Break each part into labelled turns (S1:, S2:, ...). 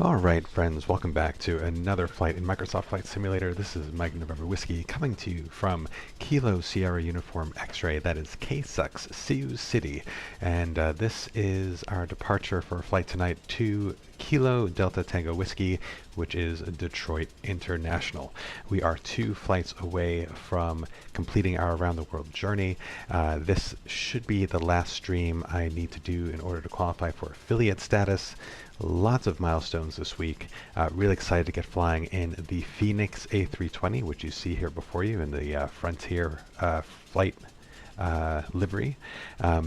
S1: All right, friends, welcome back to another flight in Microsoft Flight Simulator. This is Mike November Whiskey coming to you from Kilo Sierra Uniform X-Ray. That is KSUX, Sioux City. And this is our departure for a flight tonight to Kilo Delta Tango Whiskey, which is Detroit International. We are 2 flights away from completing our around the world journey. This should be the last stream I need to do in order to qualify for affiliate status. Lots of milestones this week. Really excited to get flying in the Fenix A320, which you see here before you in the Frontier flight livery. Yeah,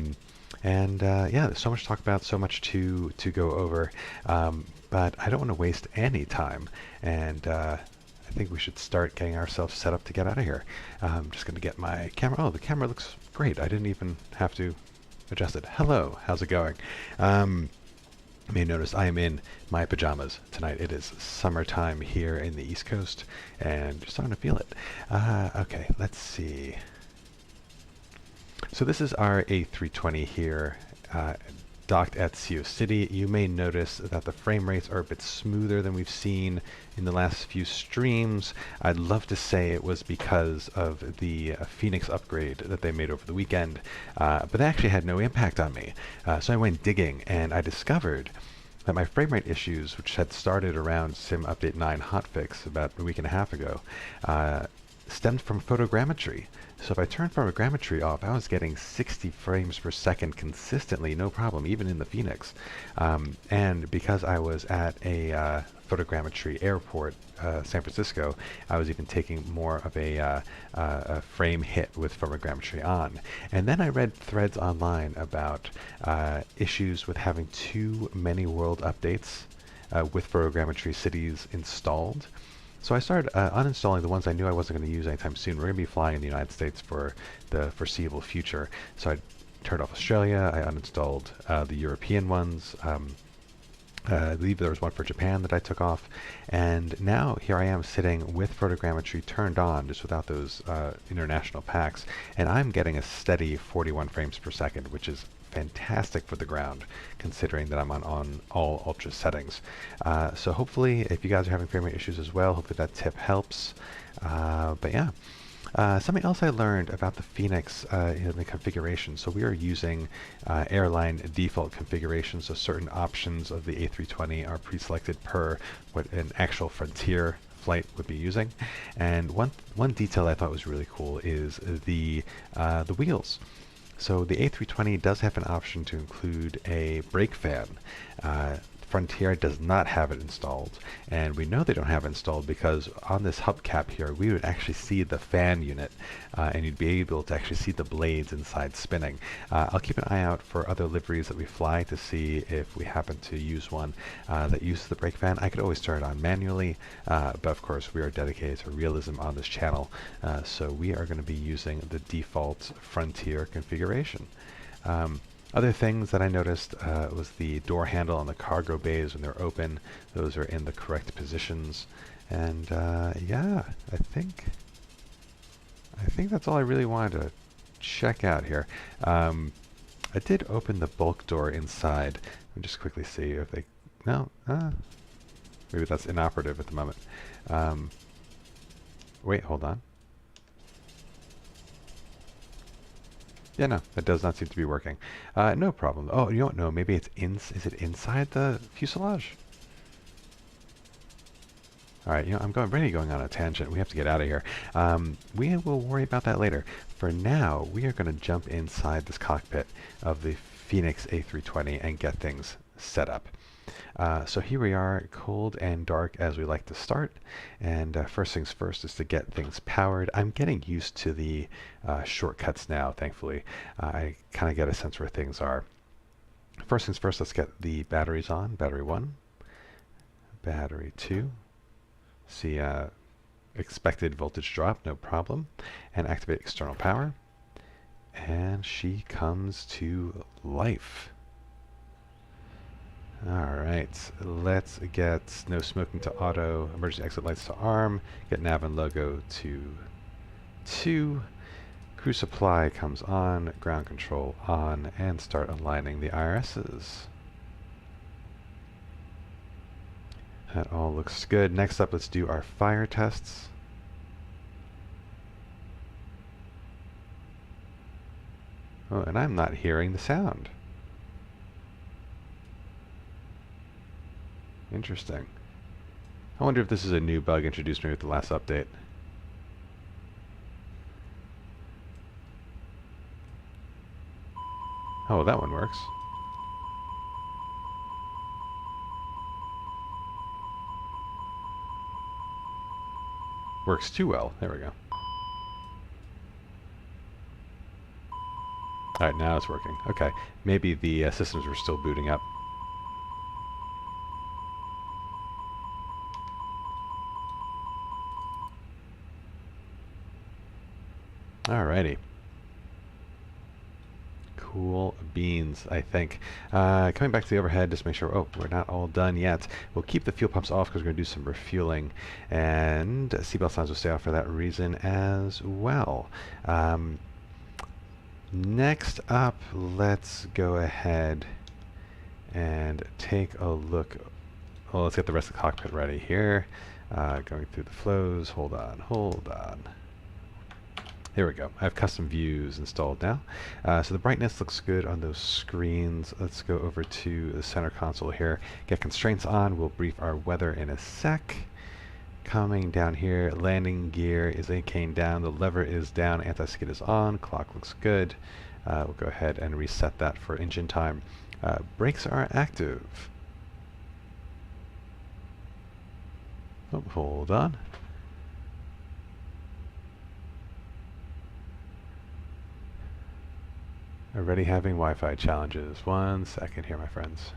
S1: there's so much to talk about, so much to go over, but I don't want to waste any time, and I think we should start getting ourselves set up to get out of here. I'm just going to get my camera. Oh, the camera looks great. I didn't even have to adjust it. Hello, how's it going? You may notice I am in my pajamas tonight. It is summertime here in the East Coast, and just starting to feel it. Okay, let's see. So this is our A320 here, docked at Sioux City. You may notice that the frame rates are a bit smoother than we've seen in the last few streams. I'd love to say it was because of the Phoenix upgrade that they made over the weekend, but that actually had no impact on me. So I went digging, and I discovered that my frame rate issues, which had started around Sim Update 9 hotfix about a week and a half ago, stemmed from photogrammetry. So if I turned photogrammetry off, I was getting 60 frames per second consistently, no problem, even in the Phoenix. And because I was at a photogrammetry airport, San Francisco, I was even taking more of a frame hit with photogrammetry on. And then I read threads online about issues with having too many world updates with photogrammetry cities installed. So I started uninstalling the ones I knew I wasn't going to use anytime soon. We're going to be flying in the United States for the foreseeable future. So I turned off Australia. I uninstalled the European ones. I believe there was one for Japan that I took off. And now here I am sitting with photogrammetry turned on, just without those international packs. And I'm getting a steady 41 frames per second, which is fantastic for the ground, considering that I'm on all ultra settings. So hopefully, if you guys are having frame rate issues as well, hopefully that tip helps. But yeah. Something else I learned about the Phoenix in the configuration. So we are using airline default configuration, so certain options of the A320 are pre-selected per what an actual Frontier flight would be using. And one detail I thought was really cool is the wheels. So the A320 does have an option to include a brake fan. Frontier does not have it installed, and we know they don't have it installed because on this hubcap here we would actually see the fan unit, and you'd be able to actually see the blades inside spinning. I'll keep an eye out for other liveries that we fly to see if we happen to use one that uses the brake fan. I could always turn it on manually, but of course we are dedicated to realism on this channel, so we are going to be using the default Frontier configuration. Other things that I noticed was the door handle on the cargo bays when they're open. Those are in the correct positions. And yeah, I think that's all I really wanted to check out here. I did open the bulk door inside. Let me just quickly see if they... No? Maybe that's inoperative at the moment. Wait, hold on. Yeah, no, that does not seem to be working. No problem. Oh, you don't know. Maybe it's is it inside the fuselage? All right, I'm really going on a tangent. We have to get out of here. We will worry about that later. For now, we are going to jump inside this cockpit of the Fenix A320 and get things set up. So here we are, cold and dark as we like to start. And first things first is to get things powered. I'm getting used to the shortcuts now, thankfully. I kind of get a sense where things are. First things first, let's get the batteries on. Battery 1, battery 2. See expected voltage drop, no problem. And activate external power. And she comes to life. Alright, let's get no smoking to auto, emergency exit lights to arm, get nav and logo to 2, crew supply comes on, ground control on, and start aligning the IRSs. That all looks good. Next up, let's do our fire tests. Oh, and I'm not hearing the sound. Interesting. I wonder if this is a new bug introduced maybe with the last update. Oh, that one works. Works too well. There we go. Alright, now it's working. Okay, maybe the systems were still booting up. Alrighty. Cool beans, I think. Coming back to the overhead, just make sure, oh, we're not all done yet. We'll keep the fuel pumps off because we're going to do some refueling, and seatbelt signs will stay off for that reason as well. Next up, let's go ahead and take a look. Well, let's get the rest of the cockpit ready here. Going through the flows. Hold on, hold on. There we go. I have custom views installed now. So the brightness looks good on those screens. Let's go over to the center console here. Get constraints on. We'll brief our weather in a sec. Coming down here, landing gear is cane down. The lever is down. Anti-skid is on. Clock looks good. We'll go ahead and reset that for engine time. Brakes are active. Oh, hold on. Already having Wi-Fi challenges. 1 second here, my friends.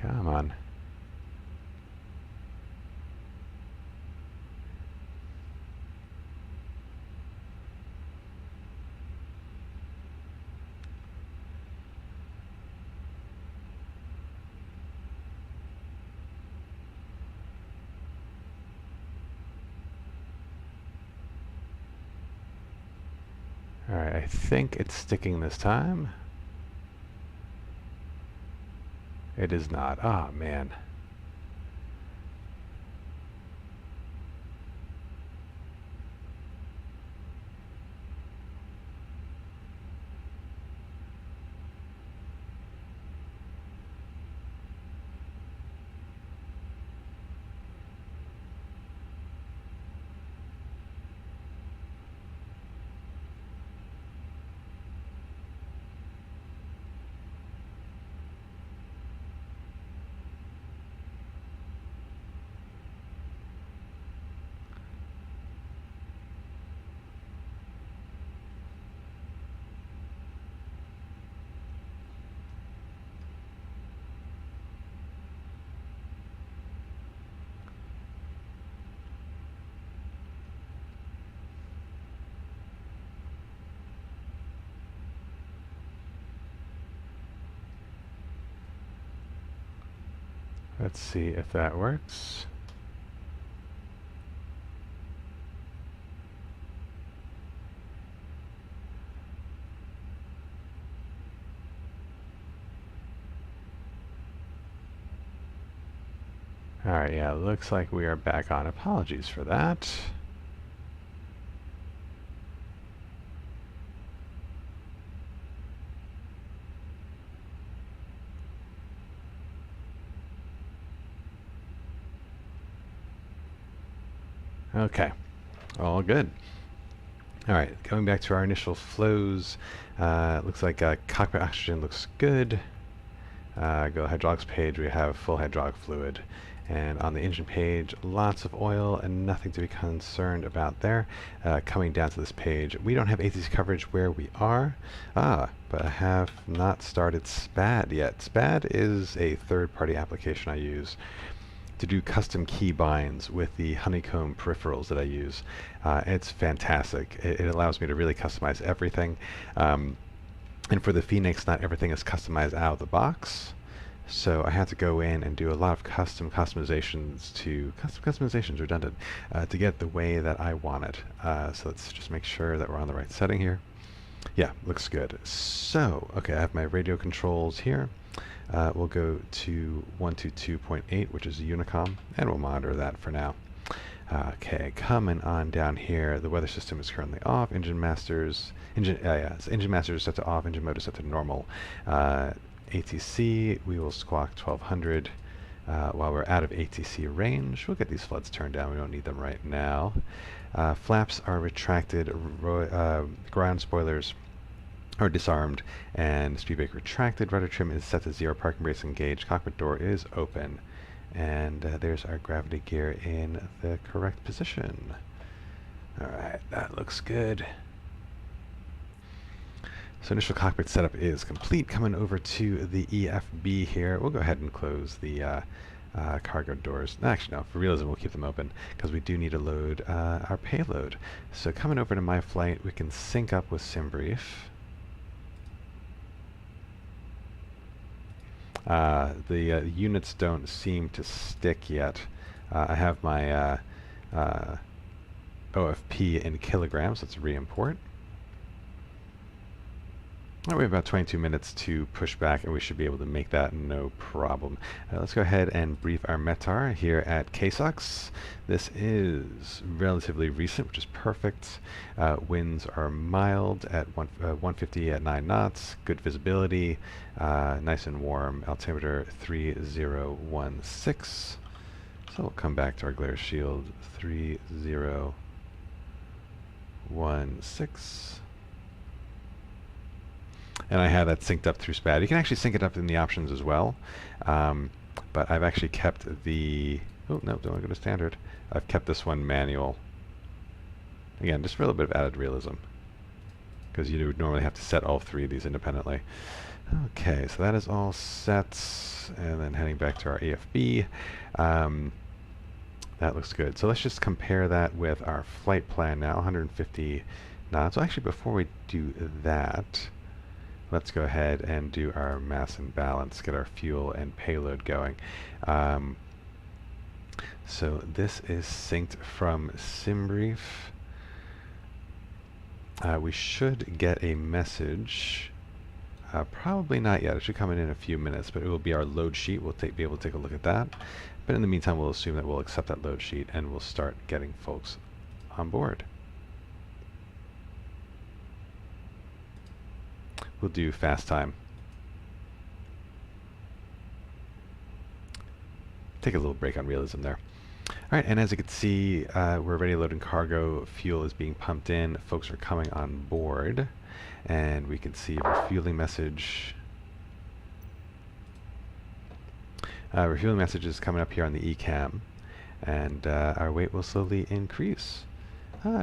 S1: Come on. All right, I think it's sticking this time. It is not. Ah, man. Let's see if that works. Alright, yeah, looks like we are back on. Apologies for that. Okay, all good. All right, going back to our initial flows, looks like cockpit oxygen looks good. Go hydraulics page, we have full hydraulic fluid. And on the engine page, lots of oil and nothing to be concerned about there. Coming down to this page, we don't have ATC coverage where we are. But I have not started SPAD yet. SPAD is a third-party application I use to do custom key binds with the honeycomb peripherals that I use. It's fantastic. It allows me to really customize everything. And for the Fenix, not everything is customized out of the box. So I had to go in and do a lot of customizations, redundant, to get the way that I want it. So let's just make sure that we're on the right setting here. Yeah, looks good. So, okay, I have my radio controls here. We'll go to 122.8, which is the Unicom, and we'll monitor that for now. Okay, coming on down here, the weather system is currently off. Engine master is set to off. Engine mode is set to normal. ATC, we will squawk 1200 while we're out of ATC range. We'll get these floods turned down. We don't need them right now. Flaps are retracted. Ground spoilers are disarmed, and speed brake retracted. Rudder trim is set to 0. Parking brakes engaged. Cockpit door is open. And there's our gravity gear in the correct position. Alright, that looks good. So initial cockpit setup is complete. Coming over to the EFB here, we'll go ahead and close the cargo doors. Actually, no, for realism, we'll keep them open because we do need to load our payload. So coming over to my flight, we can sync up with SimBrief. The units don't seem to stick yet. I have my OFP in kilograms. Let's re-import. We have about 22 minutes to push back, and we should be able to make that no problem. Let's go ahead and brief our METAR here at KSUX. This is relatively recent, which is perfect. Winds are mild at 150 at 9 knots. Good visibility, nice and warm. Altimeter 3016. So we'll come back to our glare shield 3016. And I have that synced up through SPAD. You can actually sync it up in the options as well. But I've actually kept the... Oh, no, don't want to go to standard. I've kept this one manual. Again, just for a little bit of added realism, because you would normally have to set all three of these independently. Okay, so that is all set. And then heading back to our AFB. That looks good. So let's just compare that with our flight plan now, 150 knots. So actually, before we do that, let's go ahead and do our mass and balance, get our fuel and payload going. So this is synced from SimBrief. We should get a message. Probably not yet. It should come in a few minutes, but it will be our load sheet. We'll be able to take a look at that. But in the meantime, we'll assume that we'll accept that load sheet and we'll start getting folks on board. We'll do fast time. Take a little break on realism there. Alright, and as you can see, we're already loading cargo. Fuel is being pumped in. Folks are coming on board. And we can see a refueling message. Refueling message is coming up here on the ECAM. And our weight will slowly increase.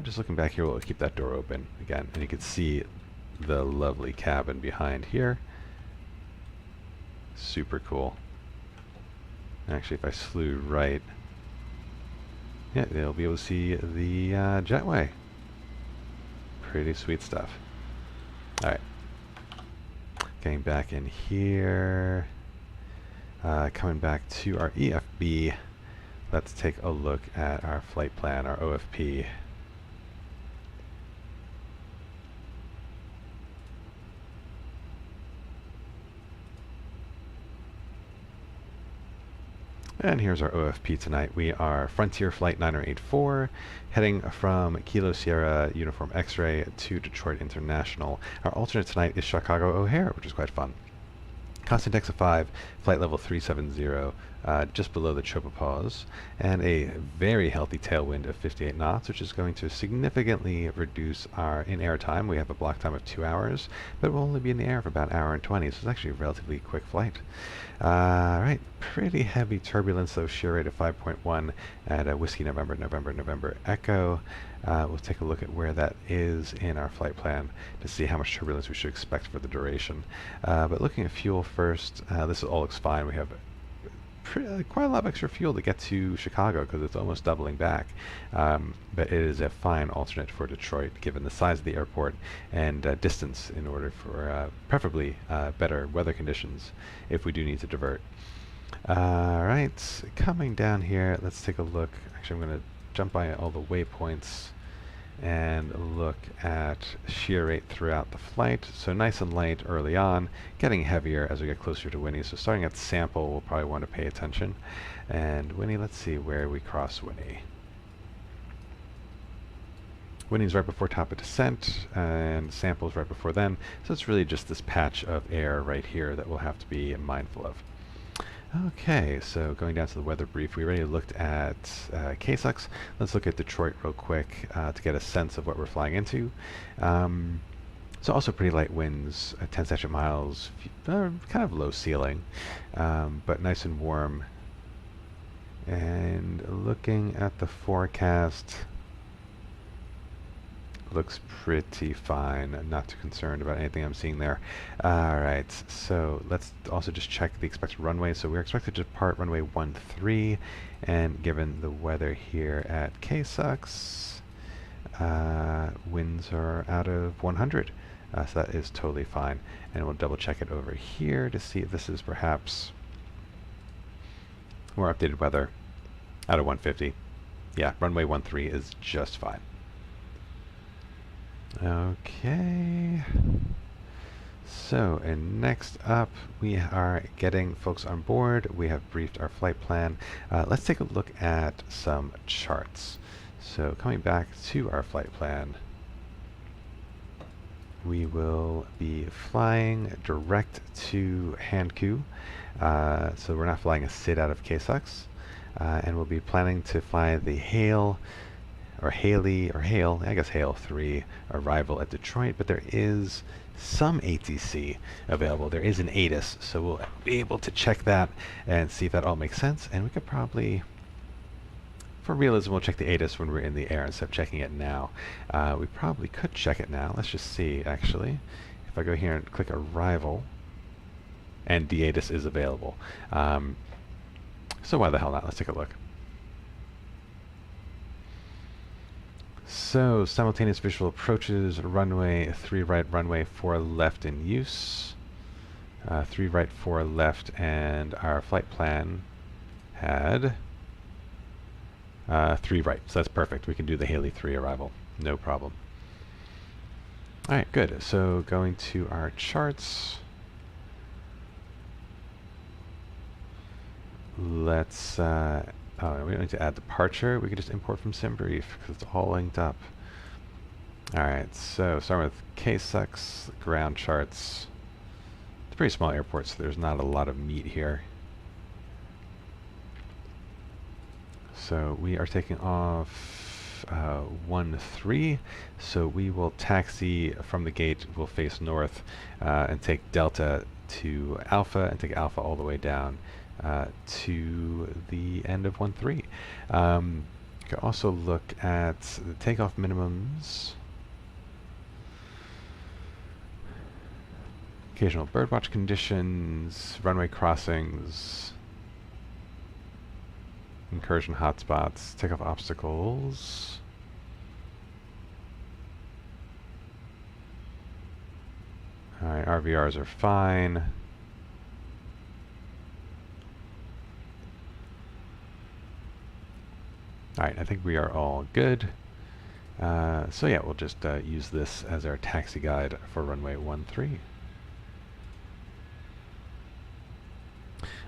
S1: Just looking back here, we'll keep that door open again. And you can see the lovely cabin behind here. Super cool. Actually, if I slew right, yeah, they'll be able to see the jetway. Pretty sweet stuff. Alright. Getting back in here. Coming back to our EFB. Let's take a look at our flight plan, our OFP. And here's our OFP tonight. We are Frontier Flight 9084, heading from Kilo Sierra Uniform X-Ray to Detroit International. Our alternate tonight is Chicago O'Hare, which is quite fun. Constant X of 5, flight level 370, just below the tropopause, and a very healthy tailwind of 58 knots, which is going to significantly reduce our in-air time. We have a block time of 2 hours, but we'll only be in the air for about an hour and 20, so it's actually a relatively quick flight. Right, pretty heavy turbulence, though, shear rate of 5.1 at Whiskey November, November, November Echo. We'll take a look at where that is in our flight plan to see how much turbulence we should expect for the duration. But looking at fuel first, this all looks fine. We have quite a lot of extra fuel to get to Chicago because it's almost doubling back. But it is a fine alternate for Detroit given the size of the airport and distance in order for preferably better weather conditions if we do need to divert. Alright, coming down here, let's take a look. Actually, I'm going to jump by all the waypoints and look at shear rate throughout the flight. So nice and light early on, getting heavier as we get closer to Winnie. So starting at Sample, we'll probably want to pay attention. And Winnie, let's see where we cross Winnie. Winnie's right before top of descent, and Sample's right before then. So it's really just this patch of air right here that we'll have to be mindful of. Okay, so going down to the weather brief, we already looked at KSUX. Let's look at Detroit real quick to get a sense of what we're flying into. So also pretty light winds, 10 statute miles, kind of low ceiling, but nice and warm. And looking at the forecast, looks pretty fine. I'm not too concerned about anything I'm seeing there. Alright, so let's also just check the expected runway. So we're expected to depart runway 13, and given the weather here at KSUX, winds are out of 100. So that is totally fine. And we'll double check it over here to see if this is perhaps more updated weather. Out of 150. Yeah, runway 13 is just fine. Okay, so and next up we are getting folks on board. We have briefed our flight plan. Let's take a look at some charts. So coming back to our flight plan, we will be flying direct to Hankou. So we're not flying a SID out of KSUX, and we'll be planning to fly the Hale 3 arrival at Detroit, but there is some ATC available. There is an ATIS, so we'll be able to check that and see if that all makes sense. And we could probably, for realism, we'll check the ATIS when we're in the air instead of checking it now. We probably could check it now. Let's just see, actually. If I go here and click arrival, and the ATIS is available. So why the hell not? Let's take a look. So, simultaneous visual approaches, runway 3 right, runway 4 left in use. 3 right, 4 left, and our flight plan had 3 right. So that's perfect. We can do the Haley 3 arrival. No problem. Alright, good. So, going to our charts. Let's oh, we don't need to add departure. We could just import from SimBrief because it's all linked up. Alright, so starting with KSUX, ground charts. It's a pretty small airport, so there's not a lot of meat here. So we are taking off 13, so we will taxi from the gate. We'll face north and take Delta to Alpha and take Alpha all the way down to the end of 13. You can also look at the takeoff minimums, occasional birdwatch conditions, runway crossings, incursion hotspots, takeoff obstacles. Alright, RVRs are fine. Alright, I think we are all good. So yeah, we'll just use this as our taxi guide for runway 13.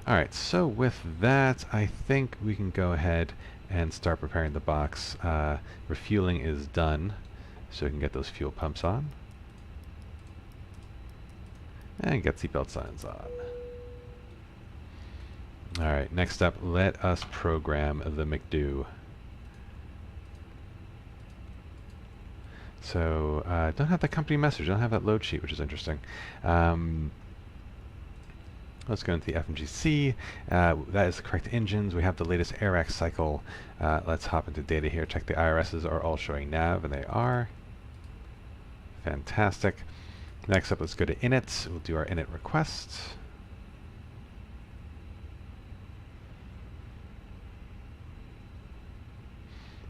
S1: Alright, so with that, I think we can go ahead and start preparing the box. Refueling is done, so we can get those fuel pumps on. And get seatbelt signs on. Alright, next up, let us program the McDo. So, don't have the company message, don't have that load sheet, which is interesting. Let's go into the FMGC. That is the correct engines. We have the latest AIRAC cycle. Let's hop into data here. Check the IRSs are all showing nav, and they are. Fantastic. Next up, let's go to init. We'll do our init request.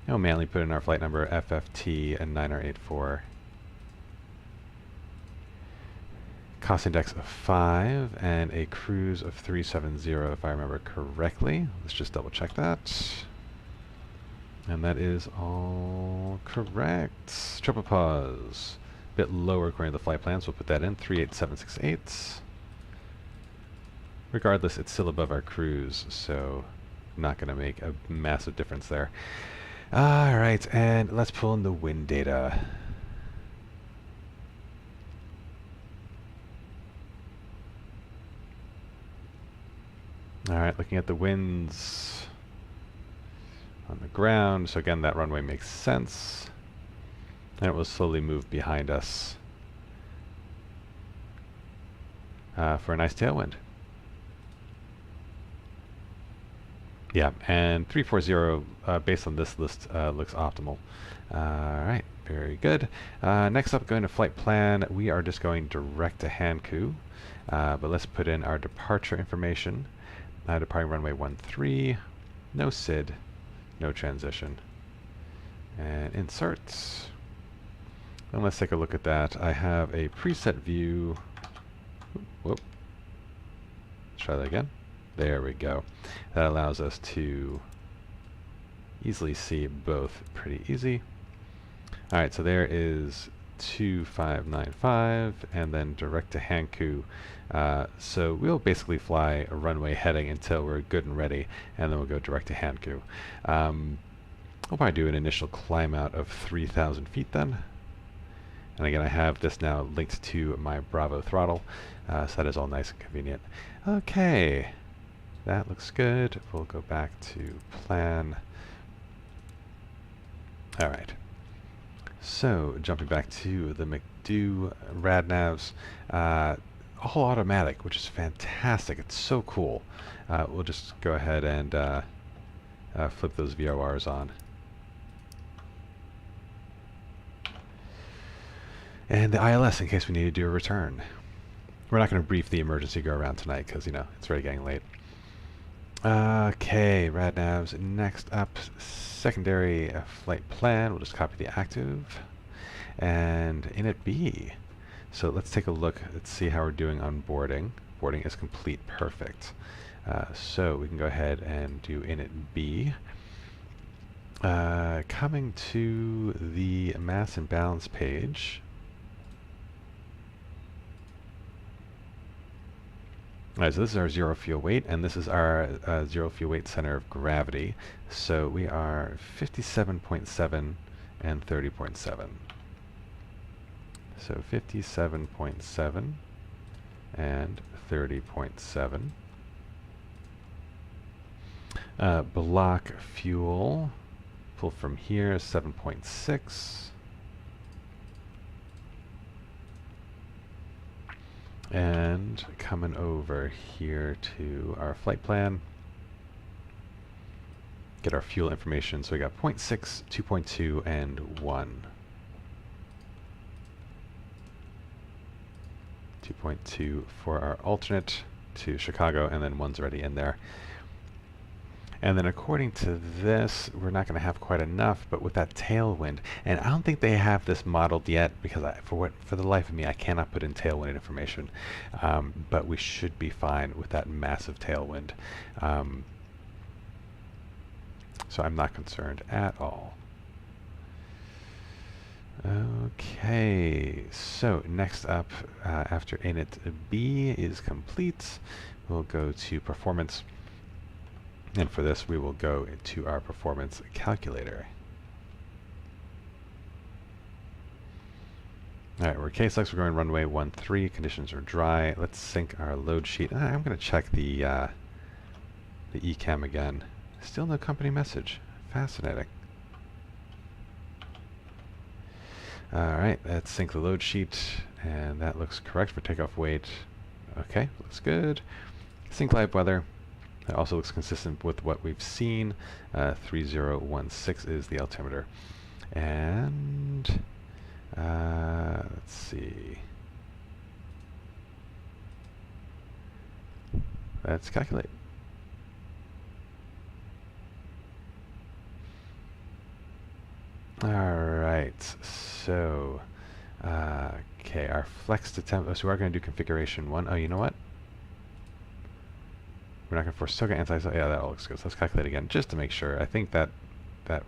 S1: We'll manually put in our flight number FFT and 9084. Cost index of 5 and a cruise of 370 if I remember correctly. Let's just double check that. And that is all correct. Triple pause. Bit lower according to the flight plan, so we'll put that in 38768. Regardless, it's still above our cruise, so not going to make a massive difference there. Alright, and let's pull in the wind data. Alright, looking at the winds on the ground. So again, that runway makes sense. And it will slowly move behind us for a nice tailwind. Yeah, and 340 based on this list looks optimal. Alright, very good. Next up, going to flight plan, we are just going direct to Hankou. But let's put in our departure information. Departing runway 13, no SID, no transition. And insert. And let's take a look at that. I have a preset view. Whoop. Let's try that again. There we go. That allows us to easily see both pretty easy. Alright, so there is 2595 and then direct to Hankou. So we'll basically fly a runway heading until we're good and ready, and then we'll go direct to Hankou. I'll probably do an initial climb out of 3,000 feet then. And again, I have this now linked to my Bravo throttle, so that is all nice and convenient. Okay, that looks good. We'll go back to plan. Alright. So, jumping back to the McDo RadNavs, all automatic, which is fantastic. It's so cool. We'll just go ahead and flip those VORs on. And the ILS in case we need to do a return. We're not going to brief the emergency go around tonight because, you know, it's already getting late. Okay, RadNavs. Next up, secondary flight plan. We'll just copy the active. And init B. So let's take a look. Let's see how we're doing on boarding. Boarding is complete. Perfect. So we can go ahead and do init B. Coming to the mass and balance page. Alright, so this is our zero fuel weight, and this is our zero fuel weight center of gravity. So we are 57.7 and 30.7. So 57.7 and 30.7. Block fuel, pull from here, 7.6. And coming over here to our flight plan, get our fuel information. So we got 0.6, 2.2, and 1. 2.2 for our alternate to Chicago, and then 1's already in there. And then according to this, we're not going to have quite enough, but with that tailwind, and I don't think they have this modeled yet because for the life of me, I cannot put in tailwind information. But we should be fine with that massive tailwind. So I'm not concerned at all. Okay, so next up, after init B is complete, we'll go to performance. And for this, we will go into our performance calculator. Alright, we're KSUX, we're going runway 13, conditions are dry. Let's sync our load sheet. I'm going to check the the ECAM again. Still no company message. Fascinating. Alright, let's sync the load sheet, and that looks correct for takeoff weight. Okay, looks good. Sync live weather. That also looks consistent with what we've seen. 3016 is the altimeter. And let's see. Let's calculate. Alright, so okay, our flex to temp. So we are going to do configuration 1. Oh, you know what? We're not going to force Soga anti. Yeah, that all looks good. So let's calculate again just to make sure. I think that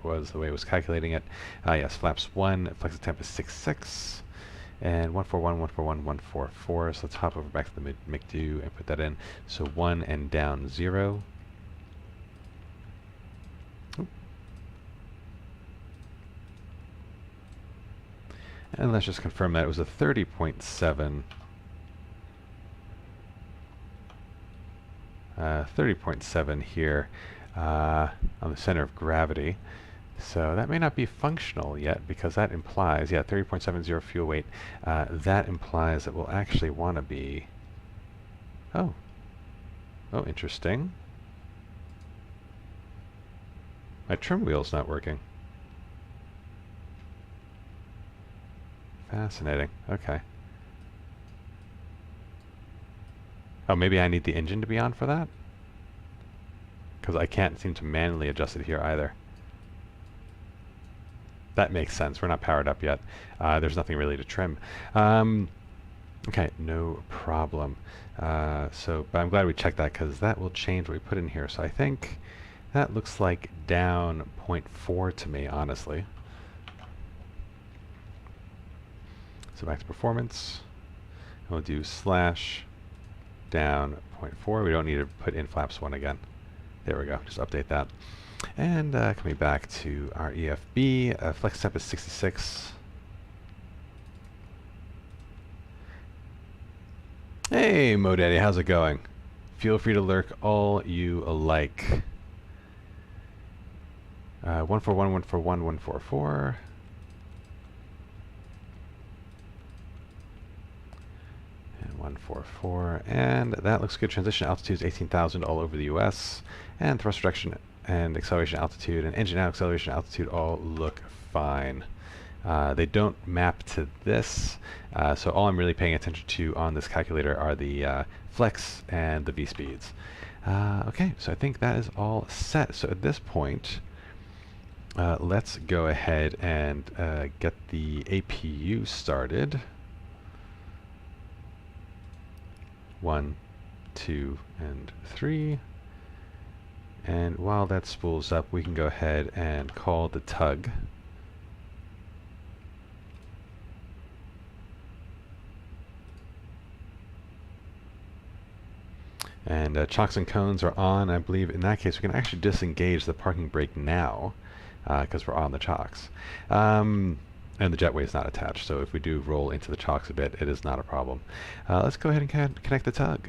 S1: was the way it was calculating it. Yes, flaps 1, flex to temp is 66, and 141, 141, 144. So let's hop over back to the McDo and put that in. So 1 and down 0. Oop. And let's just confirm that it was a 30.7. 30.7 here on the center of gravity. So that may not be functional yet, because that implies, yeah, 30.70 fuel weight. That implies that we'll actually want to be... Oh, interesting. My trim wheel's not working. Fascinating. Okay. Oh, maybe I need the engine to be on for that? Because I can't seem to manually adjust it here either. That makes sense. We're not powered up yet. There's nothing really to trim. Okay, no problem. But I'm glad we checked that, because that will change what we put in here. So I think that looks like down 0.4 to me, honestly. So back to performance. And we'll do slash down 0.4. We don't need to put in flaps 1 again. There we go. Just update that. And coming back to our EFB, flex temp is 66. Hey, MoDaddy, how's it going? Feel free to lurk all you like. 141, 141, 144. And 144, and that looks good. Transition altitude is 18,000 all over the US, and thrust reduction and acceleration altitude and engine out acceleration altitude all look fine. They don't map to this, so all I'm really paying attention to on this calculator are the flex and the V-speeds. Okay, so I think that is all set. So at this point, let's go ahead and get the APU started. 1, 2, and 3. And while that spools up, we can go ahead and call the tug. And chocks and cones are on. I believe in that case we can actually disengage the parking brake now, because we're on the chocks. And the jetway is not attached, so if we do roll into the chocks a bit, it is not a problem. Let's go ahead and connect the tug.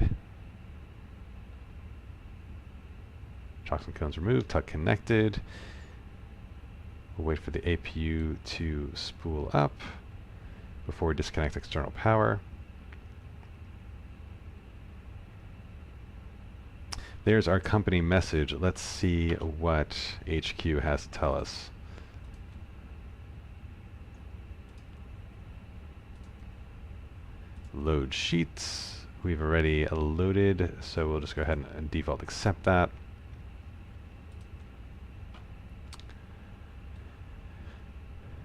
S1: Chocks and cones removed, tug connected. We'll wait for the APU to spool up before we disconnect external power. There's our company message. Let's see what HQ has to tell us. Load sheets. We've already loaded, so we'll just go ahead and default accept that.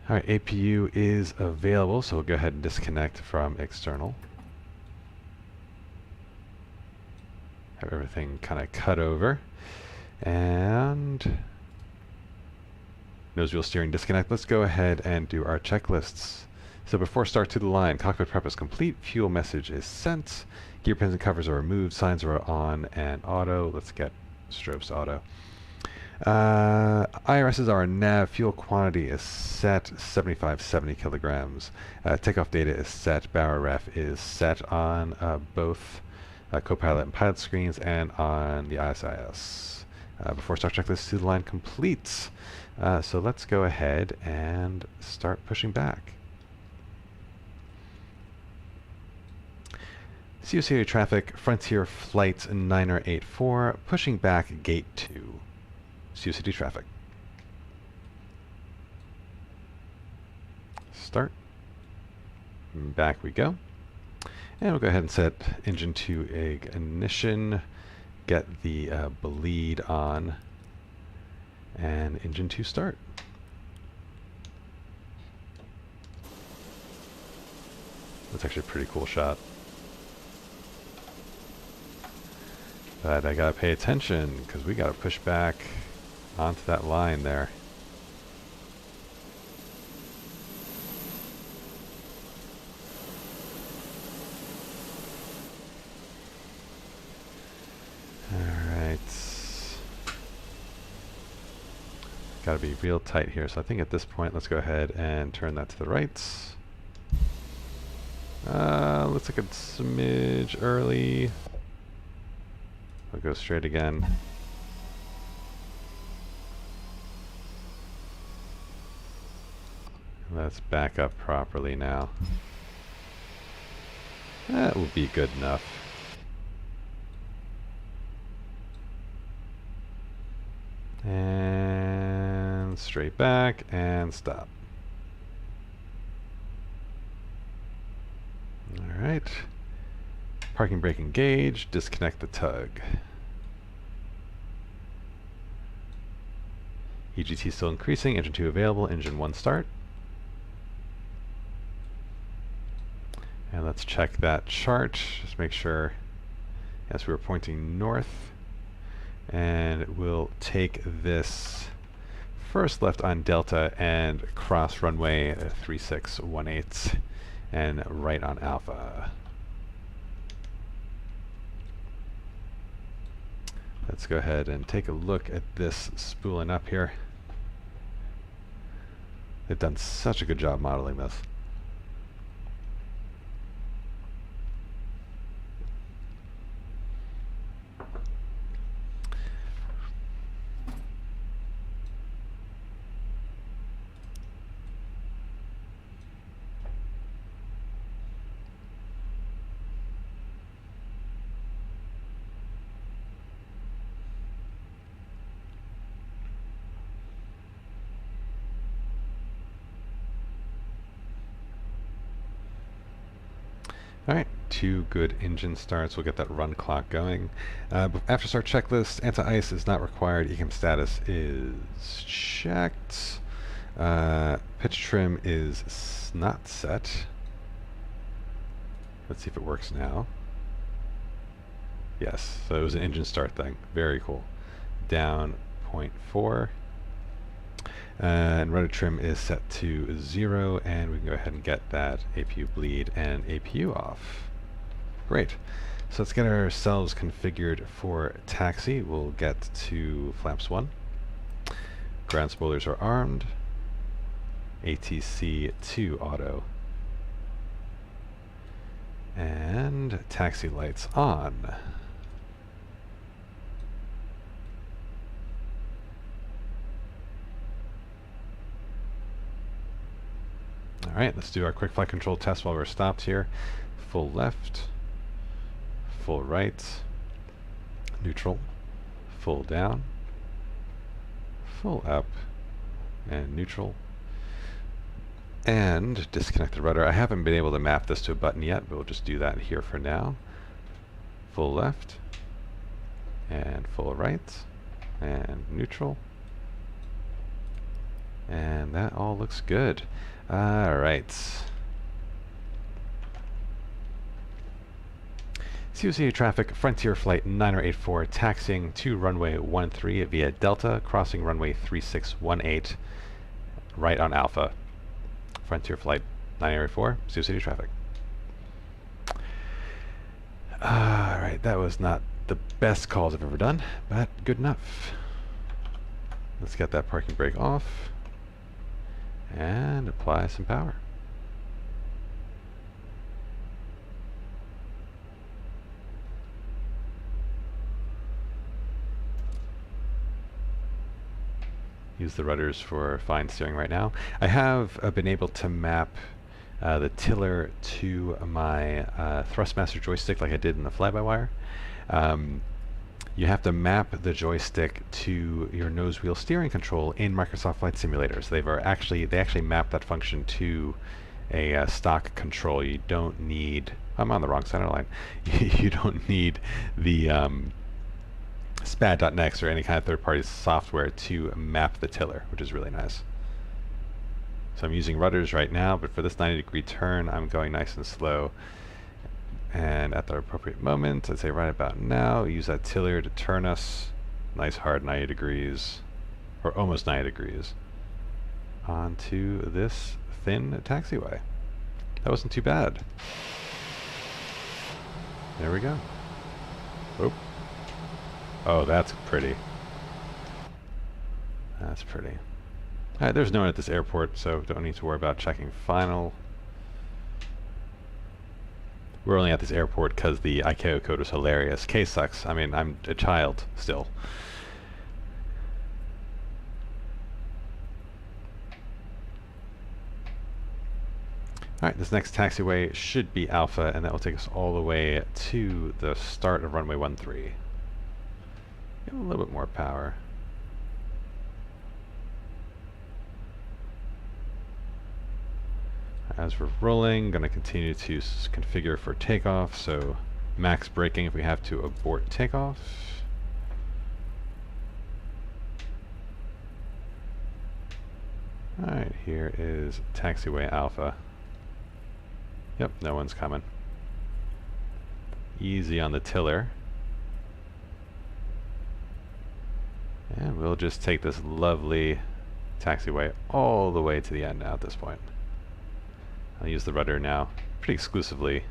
S1: Alright, APU is available, so we'll go ahead and disconnect from external. Have everything kind of cut over. And nose wheel steering disconnect. Let's go ahead and do our checklists. So before start to the line, cockpit prep is complete, fuel message is sent, gear pins and covers are removed, signs are on and auto. Let's get strobes to auto. IRSs are nav, fuel quantity is set, 7570 kilograms. Takeoff data is set, Bauer ref is set on both Copilot and pilot screens and on the ISIS. before start checklist to the line completes. So let's go ahead and start pushing back. Sioux City traffic, Frontier Flight 9084, pushing back gate 2. Sioux City traffic. Start. Back we go. And we'll go ahead and set engine to ignition, get the bleed on, and engine to start. That's actually a pretty cool shot. But I gotta pay attention because we gotta push back onto that line there. Alright. Gotta be real tight here, so I think at this point let's go ahead and turn that to the right. Looks like a smidge early. I'll go straight again. Let's back up properly now. That will be good enough. And straight back and stop. Alright. Parking brake engaged, disconnect the tug. EGT still increasing, engine 2 available, engine 1 start. And let's check that chart, just make sure, yes, we were pointing north. And we'll take this first left on Delta and cross runway 3618 and right on Alpha. Let's go ahead and take a look at this spooling up here. They've done such a good job modeling this. Alright, 2 good engine starts. We'll get that run clock going. After start checklist, anti-ice is not required. ECAM status is checked. Pitch trim is not set. Let's see if it works now. Yes, so it was an engine start thing. Very cool. Down 0.4. And rudder trim is set to 0, and we can go ahead and get that APU bleed and APU off. Great. So let's get ourselves configured for taxi. We'll get to flaps 1. Ground spoilers are armed. ATC 2 auto. And taxi lights on. Alright, let's do our quick flight control test while we're stopped here. Full left, full right, neutral, full down, full up, and neutral. And disconnect the rudder. I haven't been able to map this to a button yet, but we'll just do that here for now. Full left, and full right, and neutral. And that all looks good. Alright. Sioux City traffic, Frontier Flight 9084, taxiing to runway 13 via Delta, crossing runway 3618, right on Alpha. Frontier Flight 9084, Sioux City traffic. Alright, that was not the best calls I've ever done, but good enough. Let's get that parking brake off and apply some power. use the rudders for fine steering right now. I have been able to map the tiller to my Thrustmaster joystick like I did in the fly-by-wire. You have to map the joystick to your nose wheel steering control in Microsoft Flight Simulator. So they actually map that function to a stock control. You don't need, I'm on the wrong center line. You don't need the SPAD.next or any kind of third-party software to map the tiller, which is really nice. So I'm using rudders right now, but for this 90-degree turn, I'm going nice and slow. And at the appropriate moment, I'd say right about now, use that tiller to turn us nice hard 90 degrees, or almost 90 degrees, onto this thin taxiway. That wasn't too bad. There we go. Oh. Oh, that's pretty. That's pretty. Alright, there's no one at this airport, so don't need to worry about checking final. We're only at this airport because the ICAO code was hilarious. KSUX. I mean, I'm a child still. Alright, this next taxiway should be Alpha, and that will take us all the way to the start of runway 13. Give it a little bit more power. As we're rolling, going to continue to configure for takeoff, so max braking if we have to abort takeoff. Alright, here is taxiway Alpha. Yep, no one's coming. Easy on the tiller. And we'll just take this lovely taxiway all the way to the end now at this point. I'll use the rudder now pretty exclusively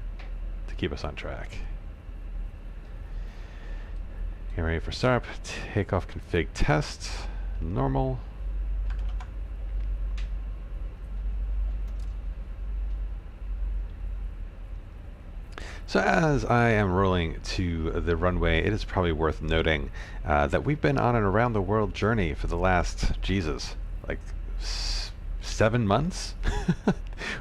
S1: to keep us on track. Get ready for startup. Takeoff config test. Normal. So as I am rolling to the runway, it is probably worth noting that we've been on an around the world journey for the last, Jesus, like 7 months?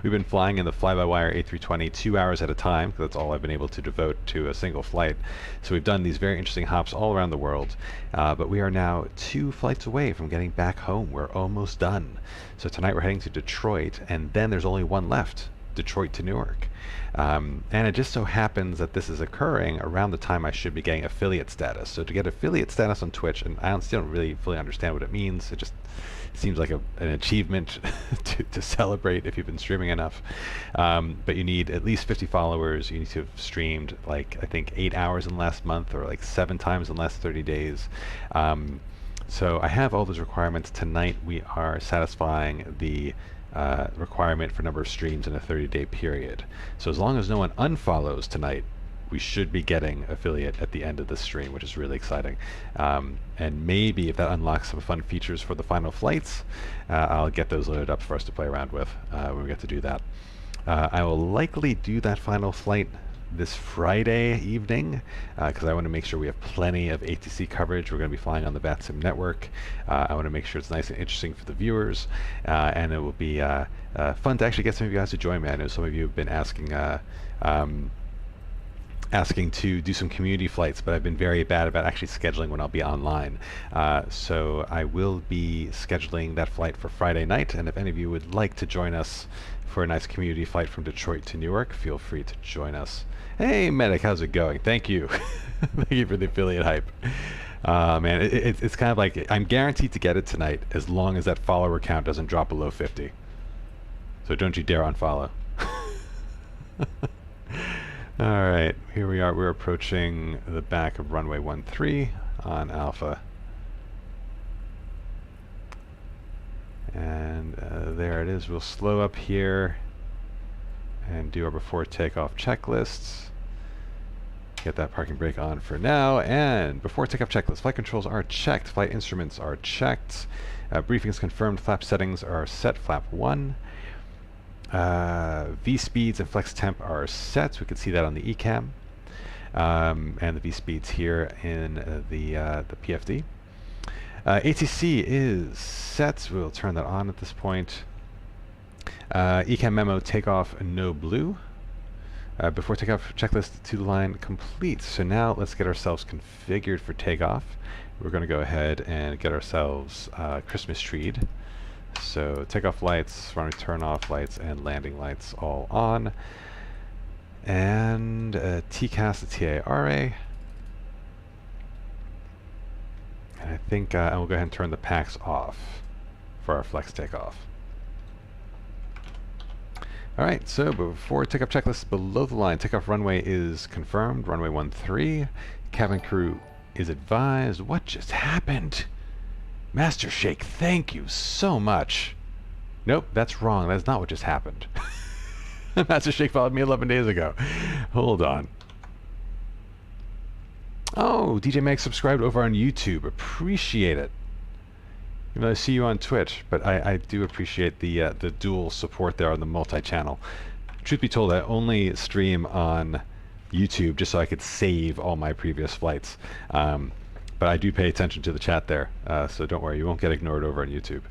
S1: We've been flying in the fly-by-wire A320 2 hours at a time, because that's all I've been able to devote to a single flight. So we've done these very interesting hops all around the world, but we are now 2 flights away from getting back home. We're almost done. So tonight we're heading to Detroit, and then there's only one left, Detroit to Newark. And it just so happens that this is occurring around the time I should be getting affiliate status. So to get affiliate status on Twitch, and I still don't really fully understand what it means, it just seems like an achievement to celebrate if you've been streaming enough. But you need at least 50 followers. You need to have streamed like, I think 8 hours in the last month, or like 7 times in the last 30 days. So I have all those requirements. Tonight we are satisfying the requirement for number of streams in a 30-day period. So as long as no one unfollows tonight, we should be getting affiliate at the end of the stream, which is really exciting. And maybe if that unlocks some fun features for the final flights, I'll get those loaded up for us to play around with when we get to do that. I will likely do that final flight this Friday evening, because I want to make sure we have plenty of ATC coverage. We're going to be flying on the VATSIM network. I want to make sure it's nice and interesting for the viewers, and it will be fun to actually get some of you guys to join me. I know some of you have been asking to do some community flights, but I've been very bad about actually scheduling when I'll be online. So I will be scheduling that flight for Friday night, and if any of you would like to join us for a nice community flight from Detroit to Newark, feel free to join us. Hey Medic, how's it going? Thank you. Thank you for the affiliate hype. Man, it's kind of like, I'm guaranteed to get it tonight as long as that follower count doesn't drop below 50. So don't you dare unfollow. Alright, here we are. We're approaching the back of runway 13 on Alpha. And there it is. We'll slow up here and do our before takeoff checklists. Get that parking brake on for now. And before takeoff checklist, flight controls are checked, flight instruments are checked, briefings confirmed, flap settings are set, flap 1. V speeds and flex temp are set. We can see that on the ECAM, and the V speeds here in the PFD. ATC is set. We'll turn that on at this point. ECAM memo, takeoff, no blue. Before takeoff, checklist to the line complete. So now let's get ourselves configured for takeoff. We're going to go ahead and get ourselves Christmas treed. So takeoff lights, runway turn off lights, and landing lights all on. And TCAS, TARA. And I think and we'll go ahead and turn the packs off for our flex takeoff. Alright, so before takeoff checklist, below the line, takeoff runway is confirmed, runway 13. Cabin crew is advised. What just happened? Master Shake, thank you so much. Nope, that's wrong. That's not what just happened. Master Shake followed me 11 days ago. Hold on. Oh, DJ Meg subscribed over on YouTube. Appreciate it. Even though I see you on Twitch, but I do appreciate the dual support there on the multi-channel. Truth be told, I only stream on YouTube just so I could save all my previous flights. But I do pay attention to the chat there, so don't worry, you won't get ignored over on YouTube.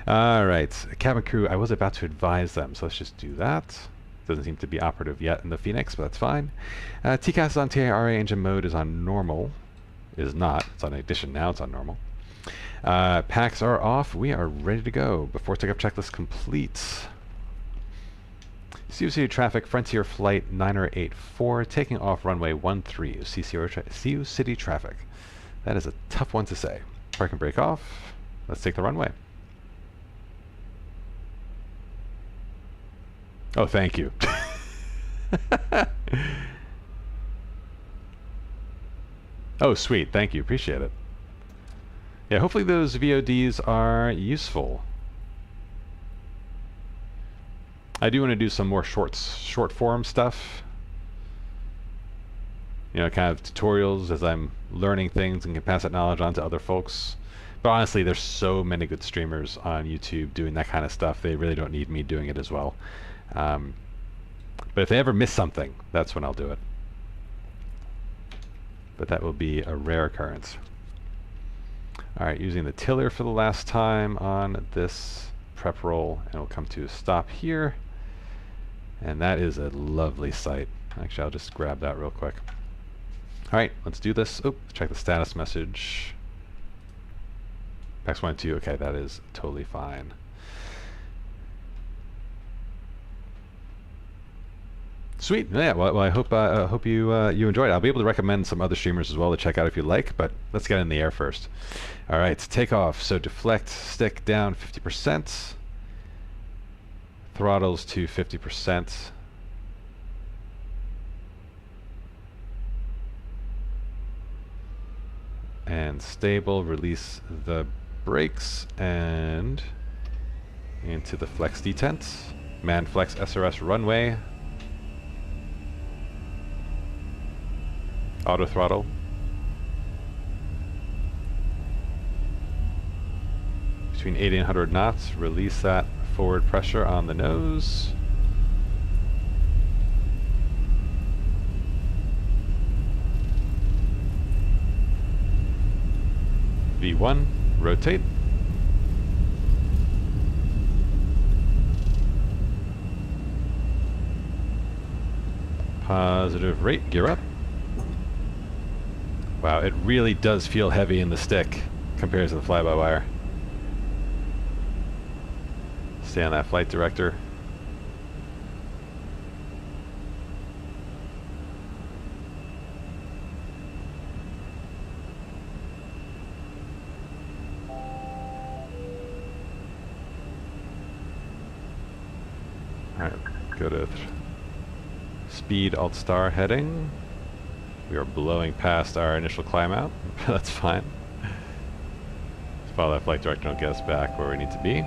S1: Alright, cabin crew, I was about to advise them, so let's just do that. Doesn't seem to be operative yet in the Phoenix, but that's fine. TCAS is on TARA, engine mode is on normal. It is not, it's on ignition now, it's on normal. Packs are off, we are ready to go. Before takeoff checklist complete. Sioux City traffic, Frontier flight 9084, taking off runway 13, Sioux City traffic. That is a tough one to say. Park and brake off. Let's take the runway. Oh, thank you. Oh, sweet. Thank you. Appreciate it. Yeah, hopefully those VODs are useful. I do want to do some more short form stuff. You know, kind of tutorials as I'm learning things and can pass that knowledge on to other folks. But honestly, there's so many good streamers on YouTube doing that kind of stuff. They really don't need me doing it as well. But if they ever miss something, that's when I'll do it. But that will be a rare occurrence. Alright, using the tiller for the last time on this prep roll, and we'll come to a stop here. And that is a lovely sight. Actually, I'll just grab that real quick. Alright, let's do this. Oh, check the status message. Packs 1 and 2, okay, that is totally fine. Sweet, yeah, well I hope you enjoyed it. I'll be able to recommend some other streamers as well to check out if you like, but let's get in the air first. Alright, takeoff, so deflect stick down 50%. Throttles to 50%. And stable, release the brakes and into the flex detent. Man flex SRS runway. Auto throttle. Between 80 and 100 knots, release that forward pressure on the nose. V1, rotate. Positive rate, gear up. Wow, it really does feel heavy in the stick compared to the fly-by-wire. Stay on that flight director. Alright, go to speed alt-star heading. We are blowing past our initial climb out. That's fine. Let's follow that flight director and get us back where we need to be.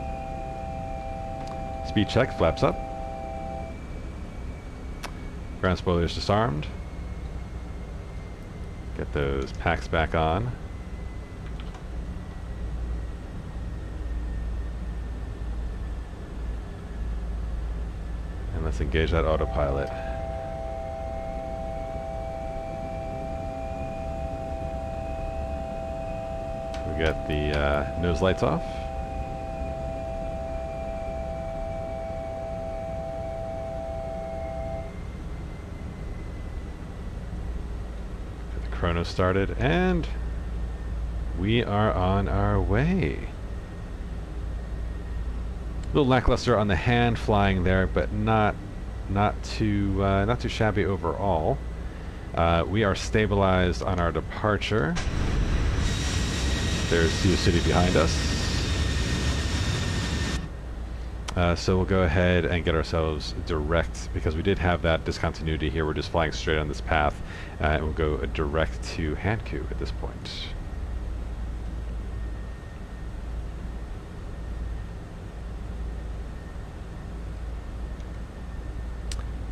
S1: Speed check, flaps up. Ground spoilers disarmed. Get those packs back on. And let's engage that autopilot. We're We'll get the nose lights off. Get the chrono started, and we are on our way. A little lackluster on the hand flying there, but not too shabby overall. We are stabilized on our departure. There's Sioux City behind us. So we'll go ahead and get ourselves direct, because we did have that discontinuity here. We're just flying straight on this path, and we'll go direct to Hankou at this point.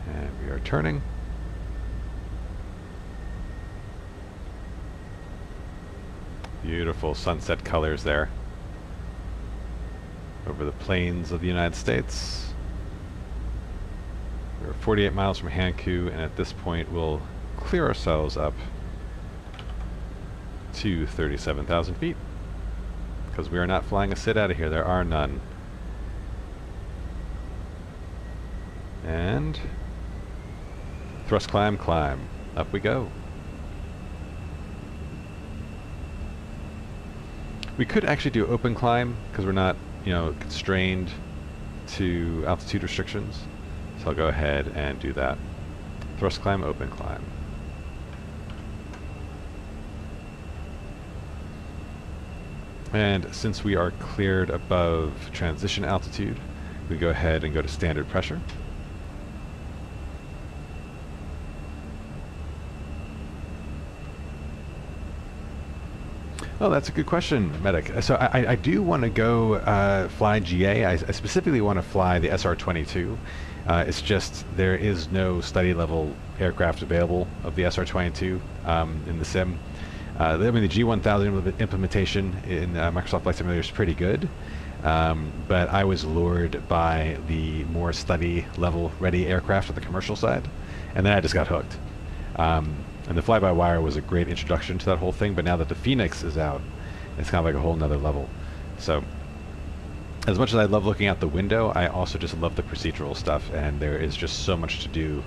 S1: And we are turning. Beautiful sunset colors there over the plains of the United States. We're 48 miles from Hankou, and at this point we'll clear ourselves up to 37,000 feet, because we are not flying a sit out of here. There are none. And thrust climb, climb. Up we go. We could actually do open climb, because we're not, constrained to altitude restrictions. So I'll go ahead and do that. Thrust climb, open climb. And since we are cleared above transition altitude, we go ahead and go to standard pressure. Oh, that's a good question, Medic. So I do want to go fly GA. I specifically want to fly the SR-22. It's just there is no study level aircraft available of the SR-22 in the sim. I mean, the G1000 implementation in Microsoft Flight Simulator is pretty good, but I was lured by the more study level ready aircraft on the commercial side, and then I just got hooked. And the fly-by-wire was a great introduction to that whole thing, but now that the Fenix is out, it's kind of like a whole nother level. So, as much as I love looking out the window, I also just love the procedural stuff, and there is just so much to do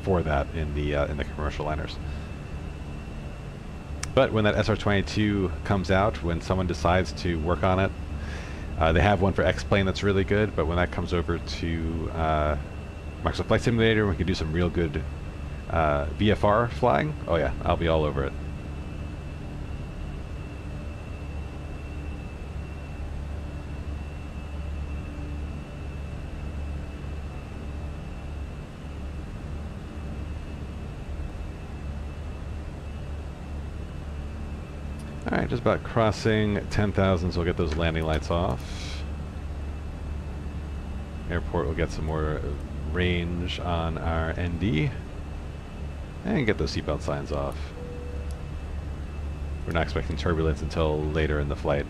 S1: for that in the commercial liners. But when that SR-22 comes out, when someone decides to work on it, they have one for X-Plane that's really good, but when that comes over to Microsoft Flight Simulator, we can do some real good VFR flying. Oh yeah, I'll be all over it. Alright, just about crossing 10,000, so we'll get those landing lights off. Airport will get some more range on our ND. And get those seatbelt signs off. We're not expecting turbulence until later in the flight.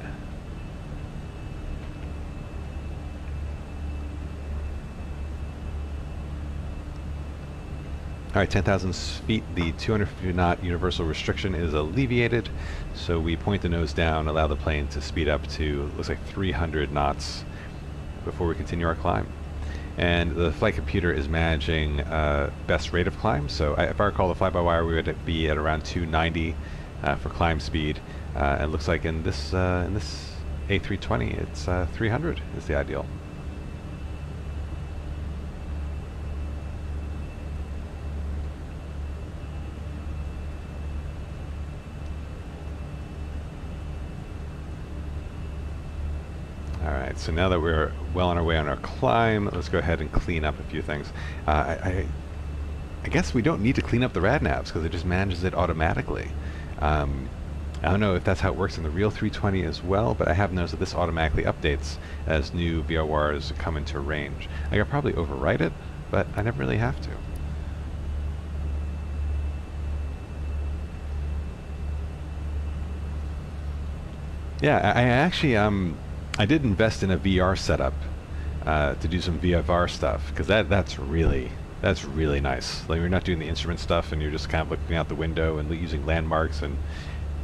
S1: Alright, 10,000 feet, the 250 knot universal restriction is alleviated, so we point the nose down, allow the plane to speed up to, looks like 300 knots before we continue our climb. And the flight computer is managing best rate of climb. So if I recall the fly-by-wire, we would be at around 290 for climb speed. It looks like in this A320, it's 300 is the ideal. Alright, so now that we're well on our way on our climb, let's go ahead and clean up a few things. I guess we don't need to clean up the rad navs because it just manages it automatically. I don't know if that's how it works in the real 320 as well, but I have noticed that this automatically updates as new VORs come into range. I could probably overwrite it, but I never really have to. Yeah, I actually I did invest in a VR setup to do some VFR stuff, because that's really nice. Like, you're not doing the instrument stuff, and you're just kind of looking out the window and using landmarks and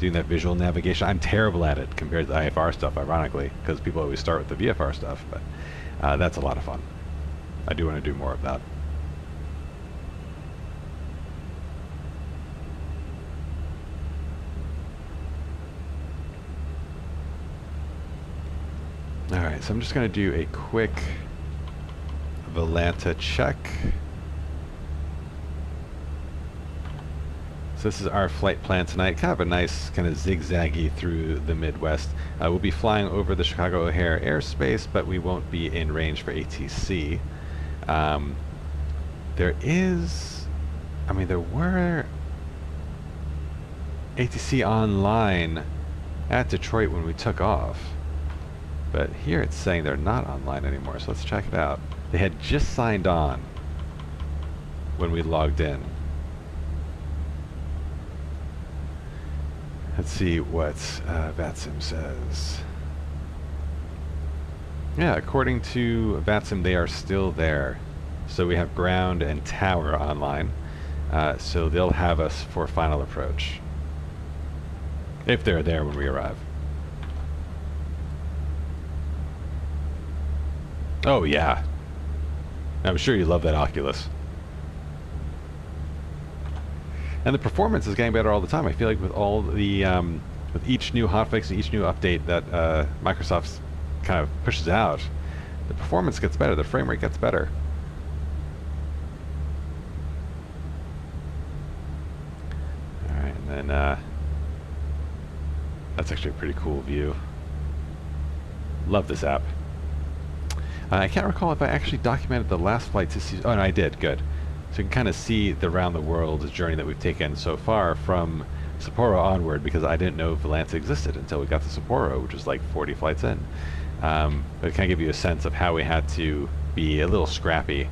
S1: doing that visual navigation. I'm terrible at it compared to the IFR stuff, ironically, because people always start with the VFR stuff, but that's a lot of fun. I do want to do more of that. Alright, so I'm just going to do a quick Volanta check. So this is our flight plan tonight, kind of a nice kind of zigzaggy through the Midwest. We'll be flying over the Chicago O'Hare airspace, but we won't be in range for ATC. There were ATC online at Detroit when we took off. But here it's saying they're not online anymore, so let's check it out. They had just signed on when we logged in. Let's see what VATSIM says. Yeah, according to VATSIM, they are still there. So we have ground and tower online. So they'll have us for final approach. If they're there when we arrive. Oh yeah. I'm sure you love that Oculus. And the performance is getting better all the time. I feel like with all the with each new hotfix and each new update that Microsoft kind of pushes out, the performance gets better, the frame rate gets better. Alright, and then that's actually a pretty cool view. Love this app. I can't recall if I actually documented the last flight to see. Oh no, I did. Good. So you can kind of see the round the world journey that we've taken so far from Sapporo onward, because I didn't know Volanta existed until we got to Sapporo, which was like 40 flights in. But it kind of give you a sense of how we had to be a little scrappy,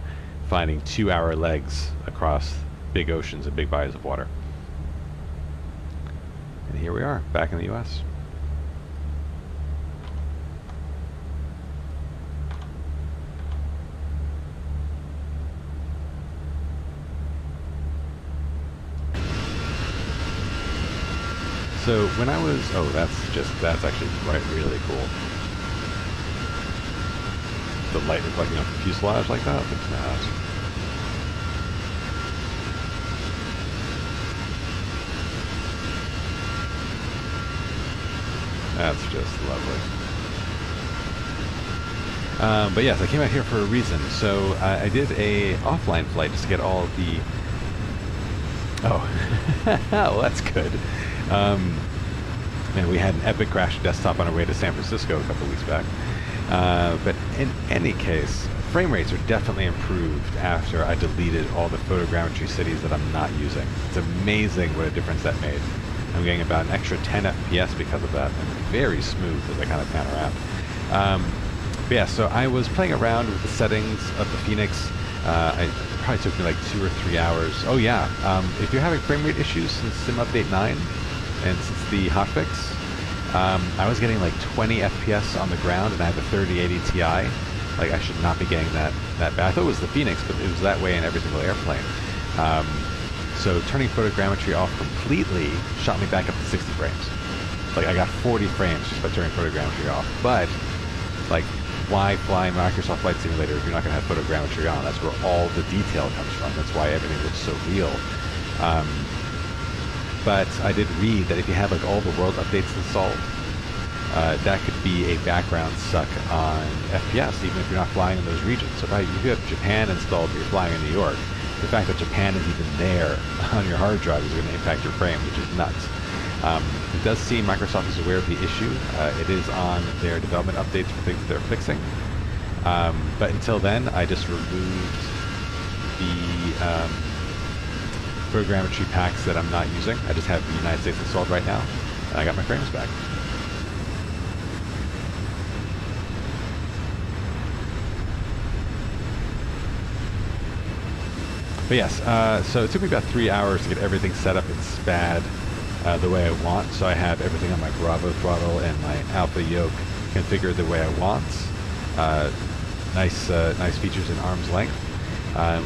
S1: finding 2-hour legs across big oceans and big bodies of water. And here we are, back in the U.S. So when I was, that's actually really cool. The light reflecting off the fuselage like that, look at that. That's just lovely. But yes, I came out here for a reason. So I did a offline flight just to get all of the... Oh, well, that's good. And we had an epic crash desktop on our way to San Francisco a couple weeks back. But in any case, frame rates are definitely improved after I deleted all the photogrammetry cities that I'm not using. It's amazing what a difference that made. I'm getting about an extra 10 FPS because of that, and very smooth as I kind of pan around. But yeah, so I was playing around with the settings of the Fenix. It probably took me like 2 or 3 hours. Oh yeah, if you're having frame rate issues since Sim Update 9, and since the hotfix, I was getting like 20 FPS on the ground, and I have a 3080 Ti. Like, I should not be getting that bad. I thought it was the Fenix, but it was that way in every single airplane. So turning photogrammetry off completely shot me back up to 60 frames. Like, I got 40 frames just by turning photogrammetry off. But, like, why fly Microsoft Flight Simulator if you're not going to have photogrammetry on? That's where all the detail comes from. That's why everything looks so real. But I did read that if you have like all the world updates installed, that could be a background suck on FPS, even if you're not flying in those regions. So if you have Japan installed but you're flying in New York, the fact that Japan is even there on your hard drive is going to impact your frame, which is nuts. It does seem Microsoft is aware of the issue. It is on their development updates for things that they're fixing. But until then, I just removed the photogrammetry packs that I'm not using. I just have the United States installed right now, and I got my frames back. But yes, so it took me about 3 hours to get everything set up in SPAD the way I want. So I have everything on my Bravo throttle and my Alpha yoke configured the way I want. Nice features in arm's length.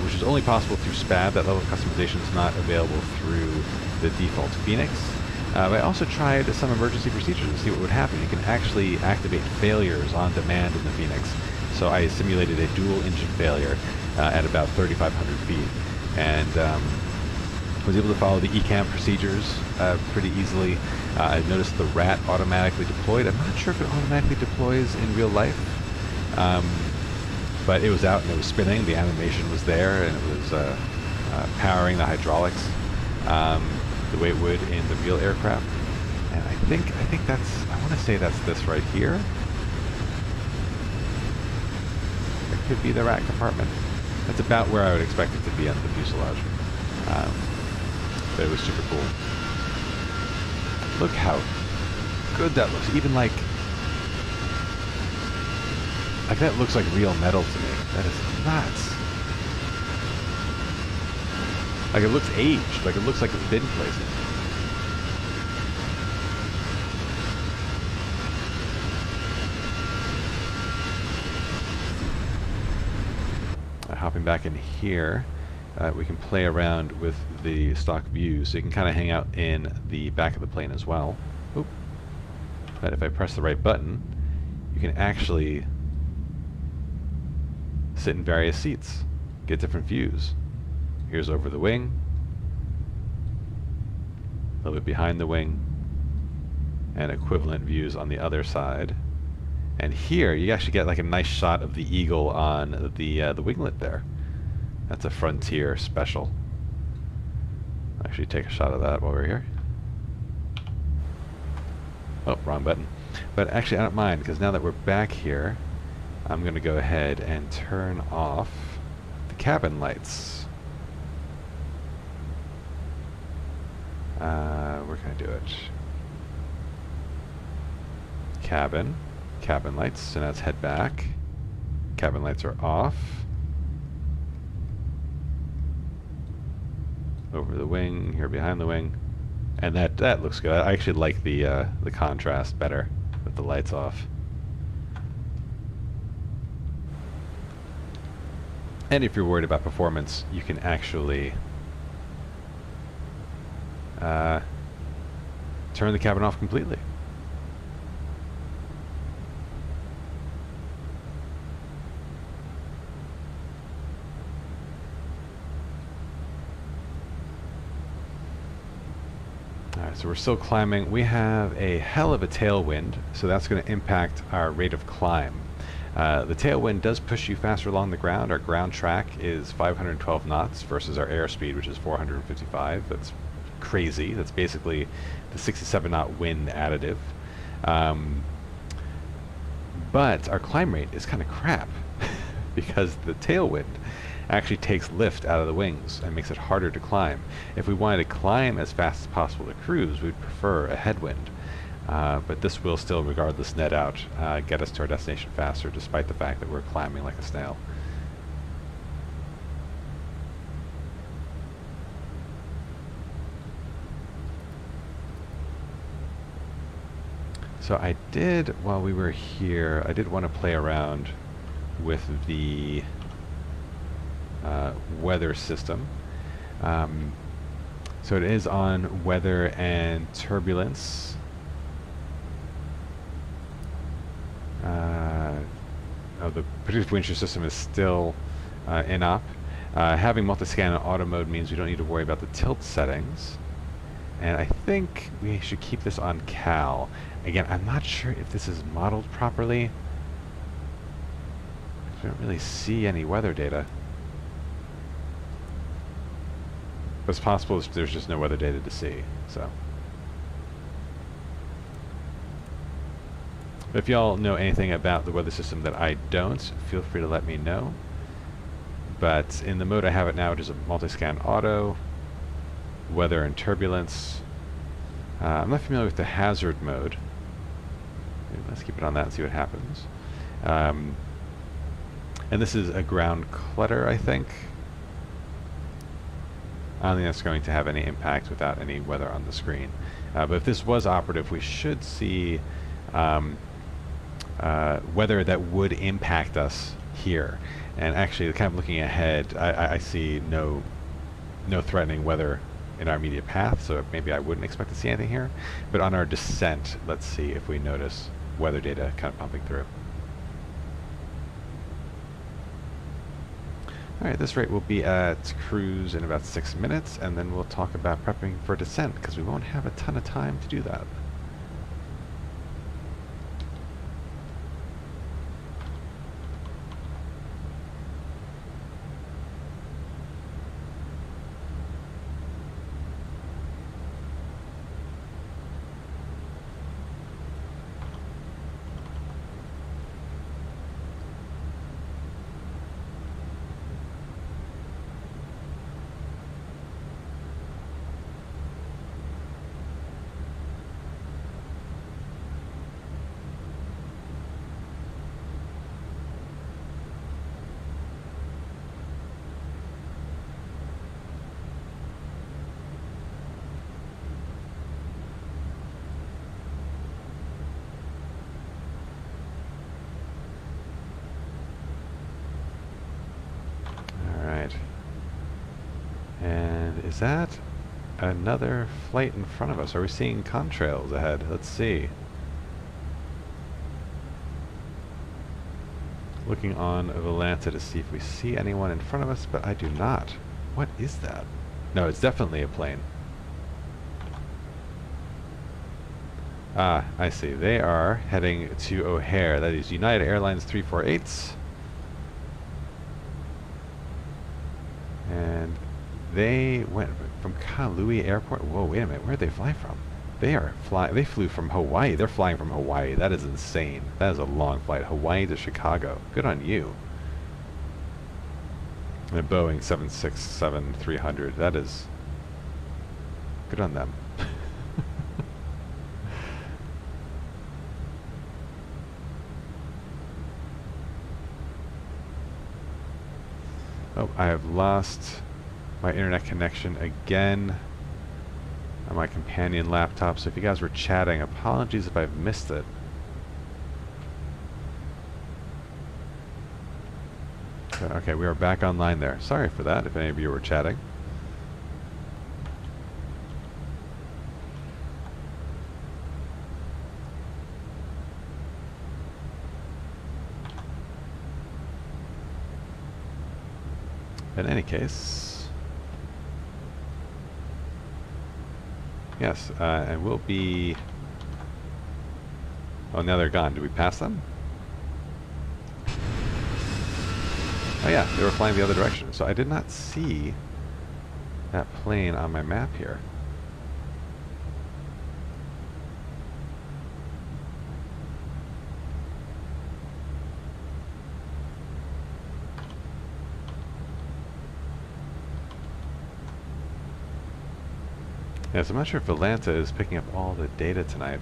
S1: Which is only possible through SPAD. That level of customization is not available through the default Fenix. But I also tried some emergency procedures to see what would happen. You can actually activate failures on demand in the Phoenix. So I simulated a dual engine failure at about 3,500 feet, and was able to follow the ECAM procedures pretty easily. I noticed the rat automatically deployed. I'm not sure if it automatically deploys in real life, but it was out and it was spinning. The animation was there, and it was powering the hydraulics the way it would in the real aircraft. And I think that's, I want to say that's this right here. It could be the rat compartment. That's about where I would expect it to be on the fuselage. But it was super cool. Look how good that looks. Even like that looks like real metal to me. That is nuts. Like it looks aged. Like it looks like it's been places. Hopping back in here, we can play around with the stock views, so you can kind of hang out in the back of the plane as well. Oop. But if I press the right button, you can actually sit in various seats, get different views. Here's over the wing, a little bit behind the wing, and equivalent views on the other side. And here, you actually get like a nice shot of the eagle on the winglet there. That's a Frontier special. I'll actually take a shot of that while we're here. Oh, wrong button. But actually, I don't mind, because now that we're back here, I'm going to go ahead and turn off the cabin lights. Where can I do it? Cabin lights. So now let's head back. Cabin lights are off. Over the wing, here behind the wing, and that looks good. I actually like the contrast better with the lights off. And if you're worried about performance, you can actually turn the cabin off completely. Alright, so we're still climbing. We have a hell of a tailwind, so that's going to impact our rate of climb. The tailwind does push you faster along the ground. Our ground track is 512 knots versus our airspeed, which is 455. That's crazy. That's basically the 67 knot wind additive. But our climb rate is kind of crap because the tailwind actually takes lift out of the wings and makes it harder to climb. If we wanted to climb as fast as possible to cruise, we'd prefer a headwind. But this will still, regardless, net out, get us to our destination faster, despite the fact that we're climbing like a snail. So I did, while we were here, I did want to play around with the weather system. So it is on weather and turbulence. The predictive wind shear system is still in op. Having multi-scan and auto mode means we don't need to worry about the tilt settings. And I think we should keep this on Cal. Again, I'm not sure if this is modeled properly. I don't really see any weather data. But it's possible there's just no weather data to see, so. If y'all know anything about the weather system that I don't, feel free to let me know. But in the mode I have it now, which is a multi-scan auto, weather and turbulence. I'm not familiar with the hazard mode. Maybe let's keep it on that and see what happens. And this is a ground clutter, I think. I don't think that's going to have any impact without any weather on the screen. But if this was operative, we should see weather that would impact us here. And actually, kind of looking ahead, I see no threatening weather in our immediate path, so maybe I wouldn't expect to see anything here. But on our descent, let's see if we notice weather data kind of pumping through. Alright, this rate will be at cruise in about 6 minutes, and then we'll talk about prepping for descent, because we won't have a ton of time to do that. And is that another flight in front of us? Are we seeing contrails ahead? Let's see. Looking on Volanta to see if we see anyone in front of us, but I do not. What is that? No, it's definitely a plane. Ah, I see. They are heading to O'Hare. That is United Airlines 348s. And they went from Kailua Airport. Whoa, wait a minute. Where did they fly from? They flew from Hawaii. They're flying from Hawaii. That is insane. That is a long flight. Hawaii to Chicago. Good on you. And a Boeing 767-300. That is good on them. Oh, I have lost my internet connection again on my companion laptop, so if you guys were chatting, apologies if I've missed it. Okay, we are back online there. Sorry for that if any of you were chatting. In any case, yes, and we'll be... Oh, now they're gone. Did we pass them? Oh yeah, they were flying the other direction. So I did not see that plane on my map here. Yes, I'm not sure if Volanta is picking up all the data tonight.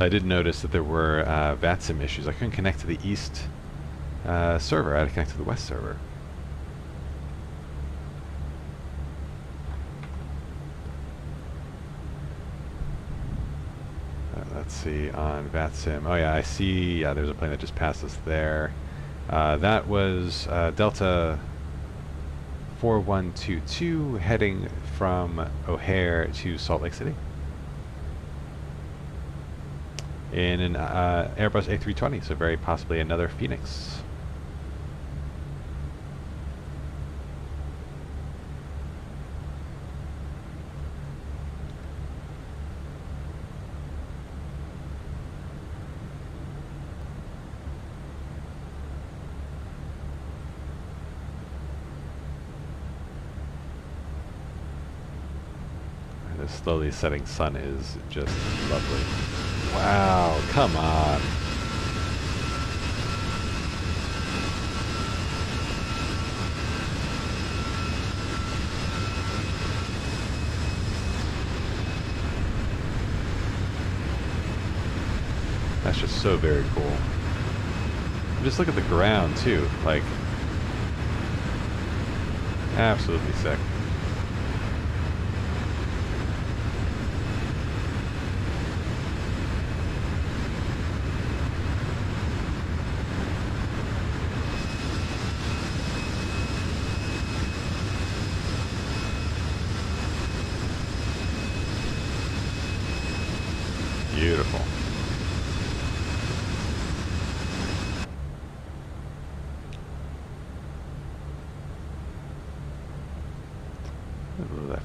S1: I did notice that there were VATSIM issues. I couldn't connect to the east server. I had to connect to the west server. Let's see, on VATSIM. Oh yeah, I see, yeah, there's a plane that just passed us there. That was Delta 4122 heading from O'Hare to Salt Lake City in an Airbus A320, so very possibly another Phoenix. The slowly setting sun is just lovely. Wow, come on. That's just so very cool. And just look at the ground too, like absolutely sick.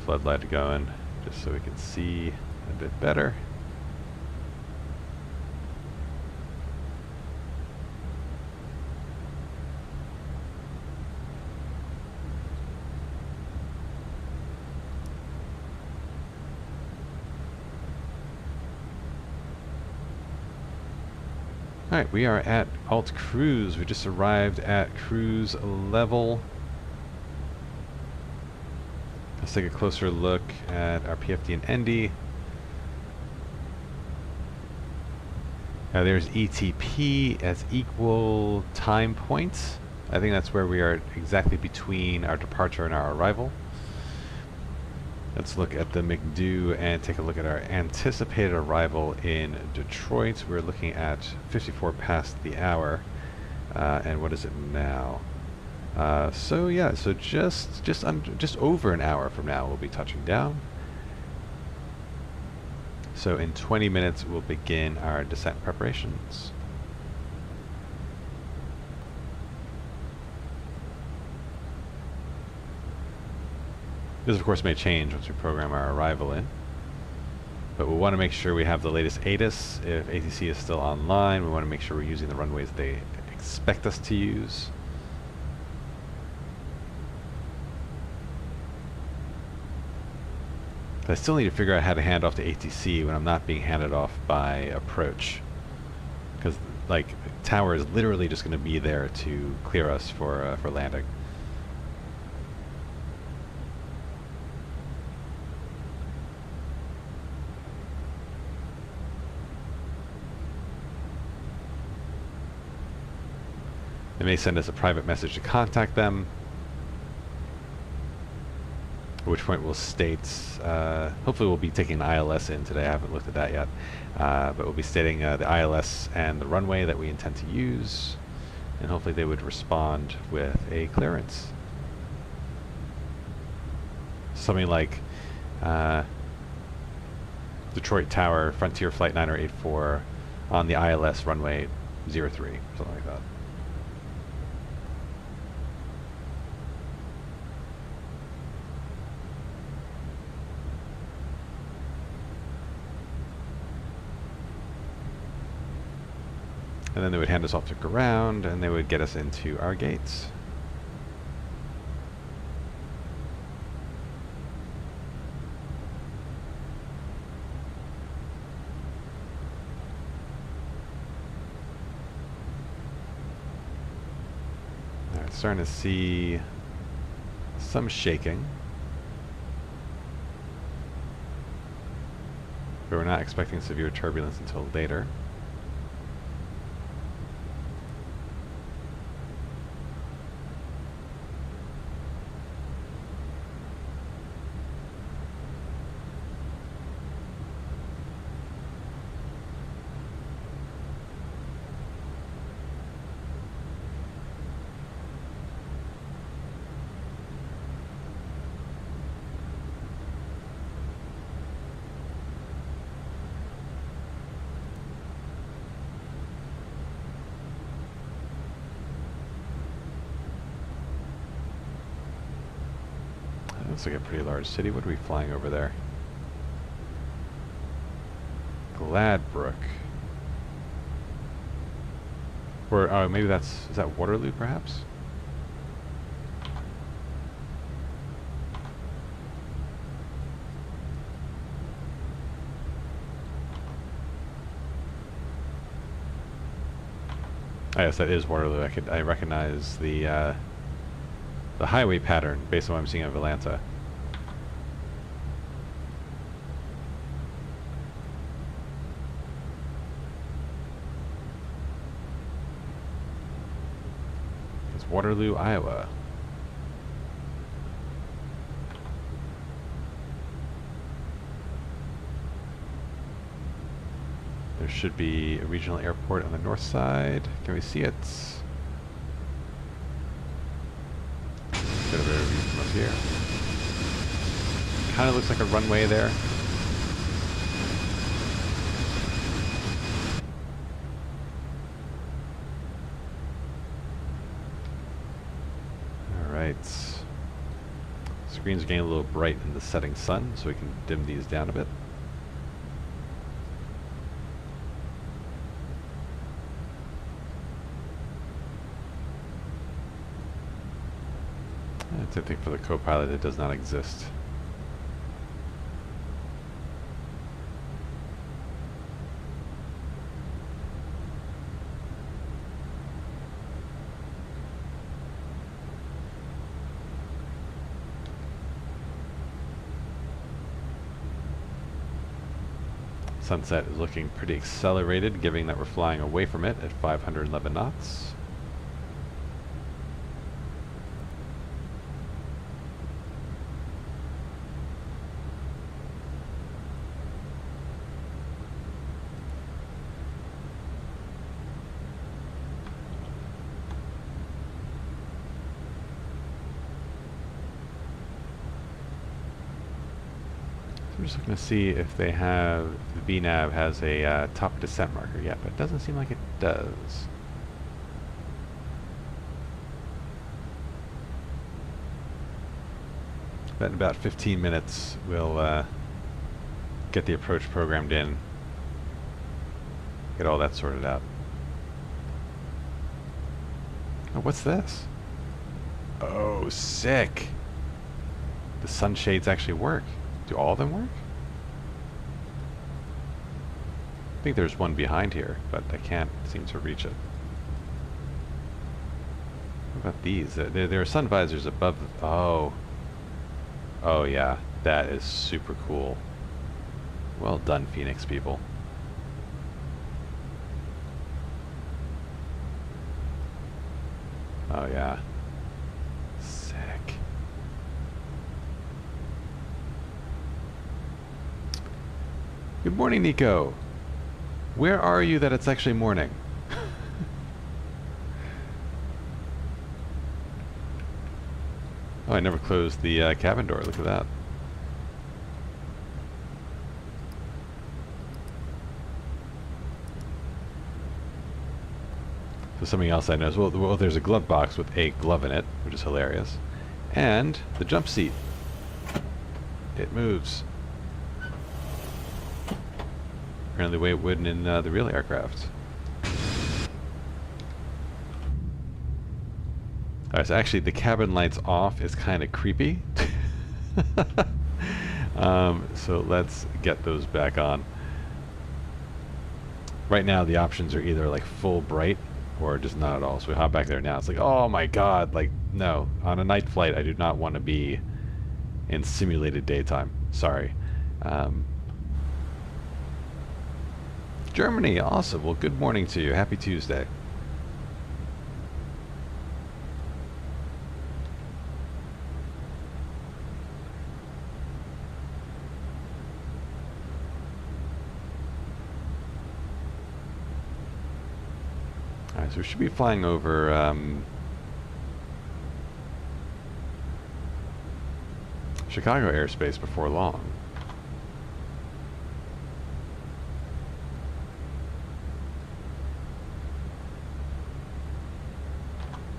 S1: floodlight going just so we can see a bit better. Alright, we are at alt cruise. We just arrived at cruise level. Let's take a closer look at our PFD and ND. Now there's ETP as equal time points. I think that's where we are exactly between our departure and our arrival. Let's look at the McDo and take a look at our anticipated arrival in Detroit. We're looking at 54 past the hour. And what is it now? So yeah, so just over an hour from now we'll be touching down. So in 20 minutes we'll begin our descent preparations. This of course may change once we program our arrival in, but we want to make sure we have the latest ATIS. If ATC is still online, we want to make sure we're using the runways they expect us to use. But I still need to figure out how to hand off to ATC when I'm not being handed off by approach, because like tower is literally just going to be there to clear us for landing. They may send us a private message to contact them, at which point we'll state, hopefully we'll be taking the ILS in today. I haven't looked at that yet, but we'll be stating the ILS and the runway that we intend to use, and hopefully they would respond with a clearance. Something like Detroit Tower, Frontier Flight 9084 on the ILS runway 03, something like that. And then they would hand us off to ground, and they would get us into our gates. All right, starting to see some shaking, but we're not expecting severe turbulence until later. Looks like a pretty large city. What are we flying over there? Gladbrook. Or, oh, maybe is that Waterloo, perhaps? Oh, yes, that is Waterloo. I recognize the highway pattern based on what I'm seeing of Atlanta. It's Waterloo, Iowa. There should be a regional airport on the north side. Can we see it? Get a better view from up here. Kind of looks like a runway there. Alright. screens are getting a little bright in the setting sun, so we can dim these down a bit. That's a thing for the co-pilot, it does not exist. Sunset is looking pretty accelerated, given that we're flying away from it at 511 knots. I'm just looking to see if they have, if the VNav has a top descent marker yet, but it doesn't seem like it does. But in about 15 minutes, we'll get the approach programmed in, get all that sorted out. Oh, what's this? Oh, sick! The sunshades actually work. Do all of them work? I think there's one behind here, but I can't seem to reach it. What about these? There are sun visors above the... Oh. Oh yeah, that is super cool. Well done, Phoenix people. Oh yeah. Sick. Good morning, Nico. Where are you that it's actually morning? Oh, I never closed the cabin door. Look at that. So something else I noticed. Well, there's a glove box with a glove in it, which is hilarious. And the jump seat. It moves. Apparently the way it would in the real aircraft. Alright, so actually the cabin lights off is kind of creepy. So let's get those back on. Right now the options are either like full bright or just not at all. So we hop back there now. It's like, oh my god, like no. On a night flight I do not want to be in simulated daytime. Sorry. Germany, awesome. Well, good morning to you. Happy Tuesday. All right, so we should be flying over Chicago airspace before long.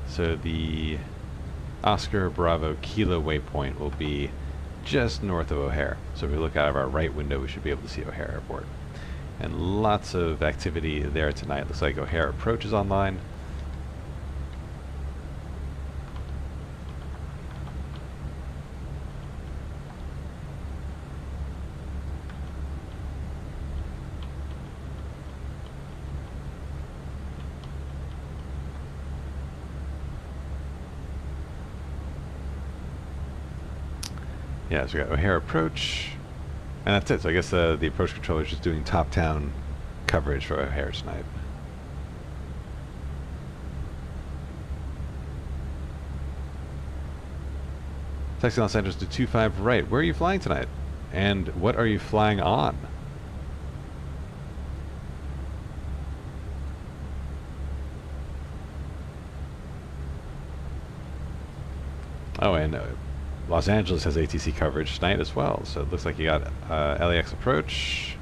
S1: So the Oscar Bravo Kilo waypoint will be just north of O'Hare. So if we look out of our right window, we should be able to see O'Hare Airport. And lots of activity there tonight. Looks like O'Hare Approach is online. Yeah, so we got O'Hare Approach, and that's it. So I guess the approach controller is just doing top-down coverage for O'Hare tonight. Taxi Los Angeles to 25 right. Where are you flying tonight? And what are you flying on? Oh, and Los Angeles has ATC coverage tonight as well, so it looks like you got LAX approach.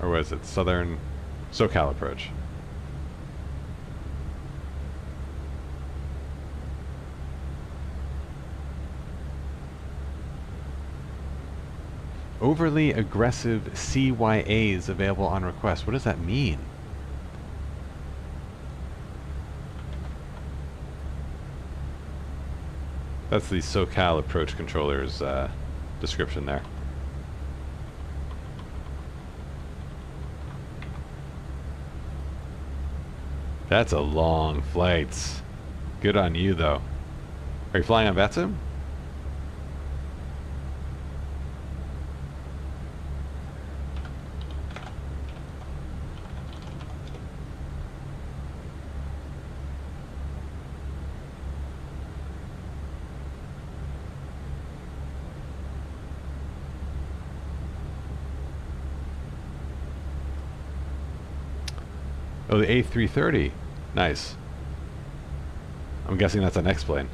S1: Or was it Southern SoCal approach? Overly aggressive CYAs available on request. What does that mean? That's the SoCal approach controller's description there. That's a long flight. Good on you, though. Are you flying on VATSIM? Oh, the A330. Nice. I'm guessing that's an X-plane.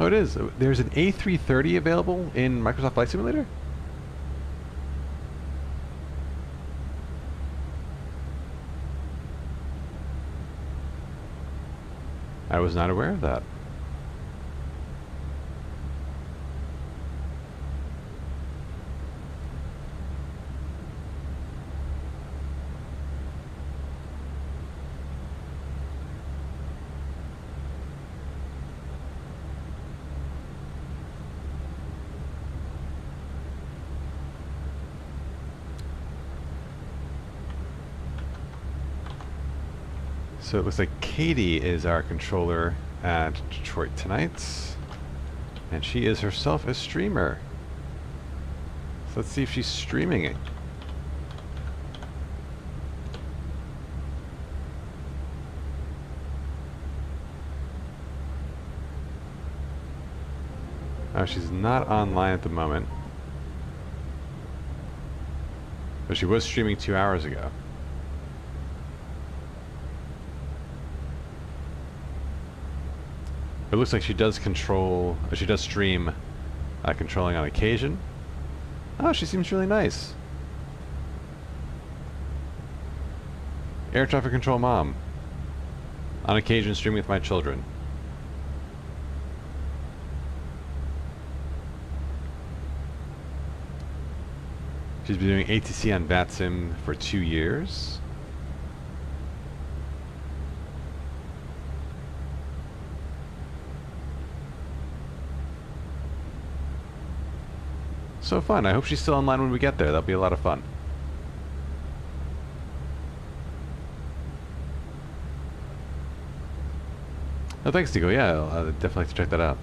S1: Oh, it is. There's an A330 available in Microsoft Flight Simulator? I was not aware of that. So it looks like Katie is our controller at Detroit tonight, and she is herself a streamer. So let's see if she's streaming it. Oh, she's not online at the moment, but she was streaming 2 hours ago. It looks like she does control, or she does stream controlling on occasion. Oh, she seems really nice. Air traffic control mom. On occasion streaming with my children. She's been doing ATC on VATSIM for 2 years. So fun. I hope she's still online when we get there. That'll be a lot of fun. Oh, thanks, Nico. Yeah, I'll definitely like to check that out.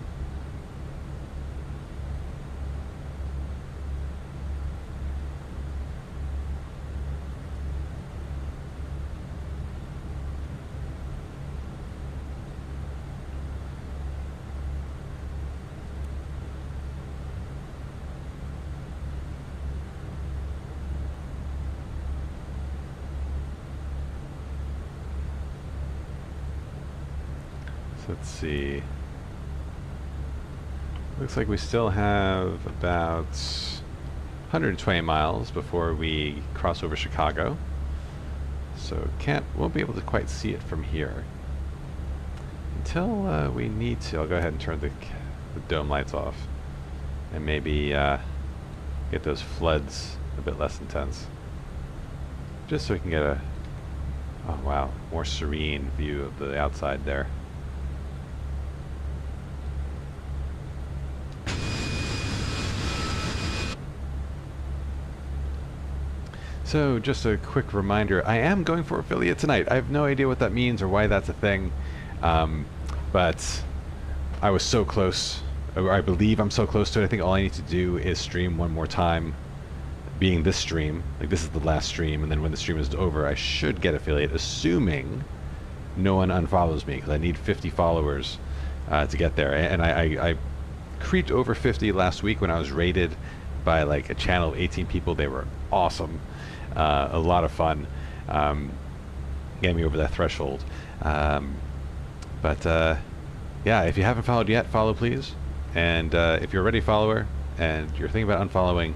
S1: Let's see. Looks like we still have about 120 miles before we cross over Chicago. So won't be able to quite see it from here. Until we need to, I'll go ahead and turn the dome lights off. And maybe get those floods a bit less intense. Just so we can get a, oh wow, more serene view of the outside there. So, just a quick reminder, I am going for affiliate tonight. I have no idea what that means or why that's a thing, but I was so close, or I believe I'm so close to it. I think all I need to do is stream one more time, being this stream. Like, this is the last stream, and then when the stream is over, I should get affiliate, assuming no one unfollows me, because I need 50 followers to get there. And I creeped over 50 last week when I was rated by like a channel of 18 people. They were awesome. A lot of fun. Getting me over that threshold. Yeah, if you haven't followed yet, follow please. And if you're already a follower and you're thinking about unfollowing,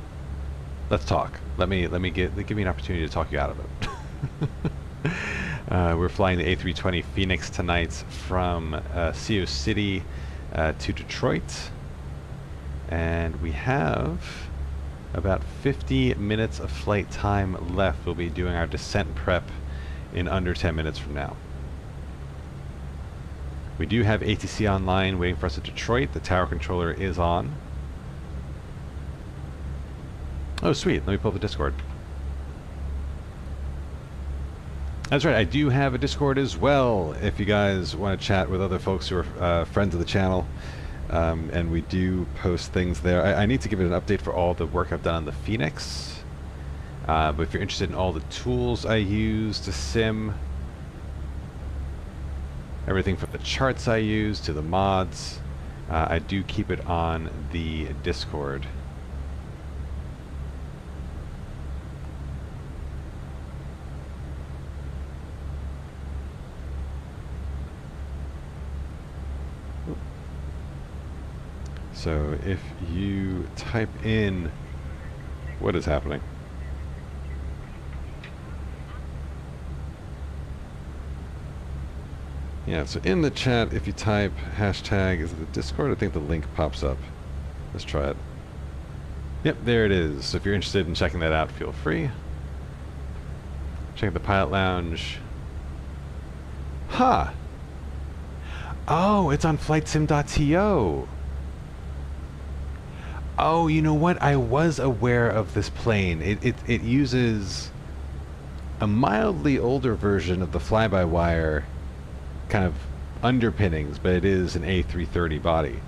S1: let's talk. Give me an opportunity to talk you out of it. We're flying the A320 Fenix tonight from Sioux City to Detroit, and we have about 50 minutes of flight time left. We'll be doing our descent prep in under 10 minutes from now. We do have ATC online waiting for us at Detroit. The tower controller is on. Oh, sweet. Let me pull up the Discord. That's right. I do have a Discord as well if you guys want to chat with other folks who are friends of the channel. And we do post things there. I need to give it an update for all the work I've done on the Fenix. But if you're interested in all the tools I use to sim, everything from the charts I use to the mods, I do keep it on the Discord. So if you type in what is happening. Yeah, so in the chat, if you type hashtag, is it the Discord? I think the link pops up. Let's try it. Yep, there it is. So if you're interested in checking that out, feel free. Check the Pilot Lounge. Huh. Oh, it's on flightsim.to. Oh, you know what? I was aware of this plane. It uses a mildly older version of the fly-by-wire kind of underpinnings, but it is an A330 body.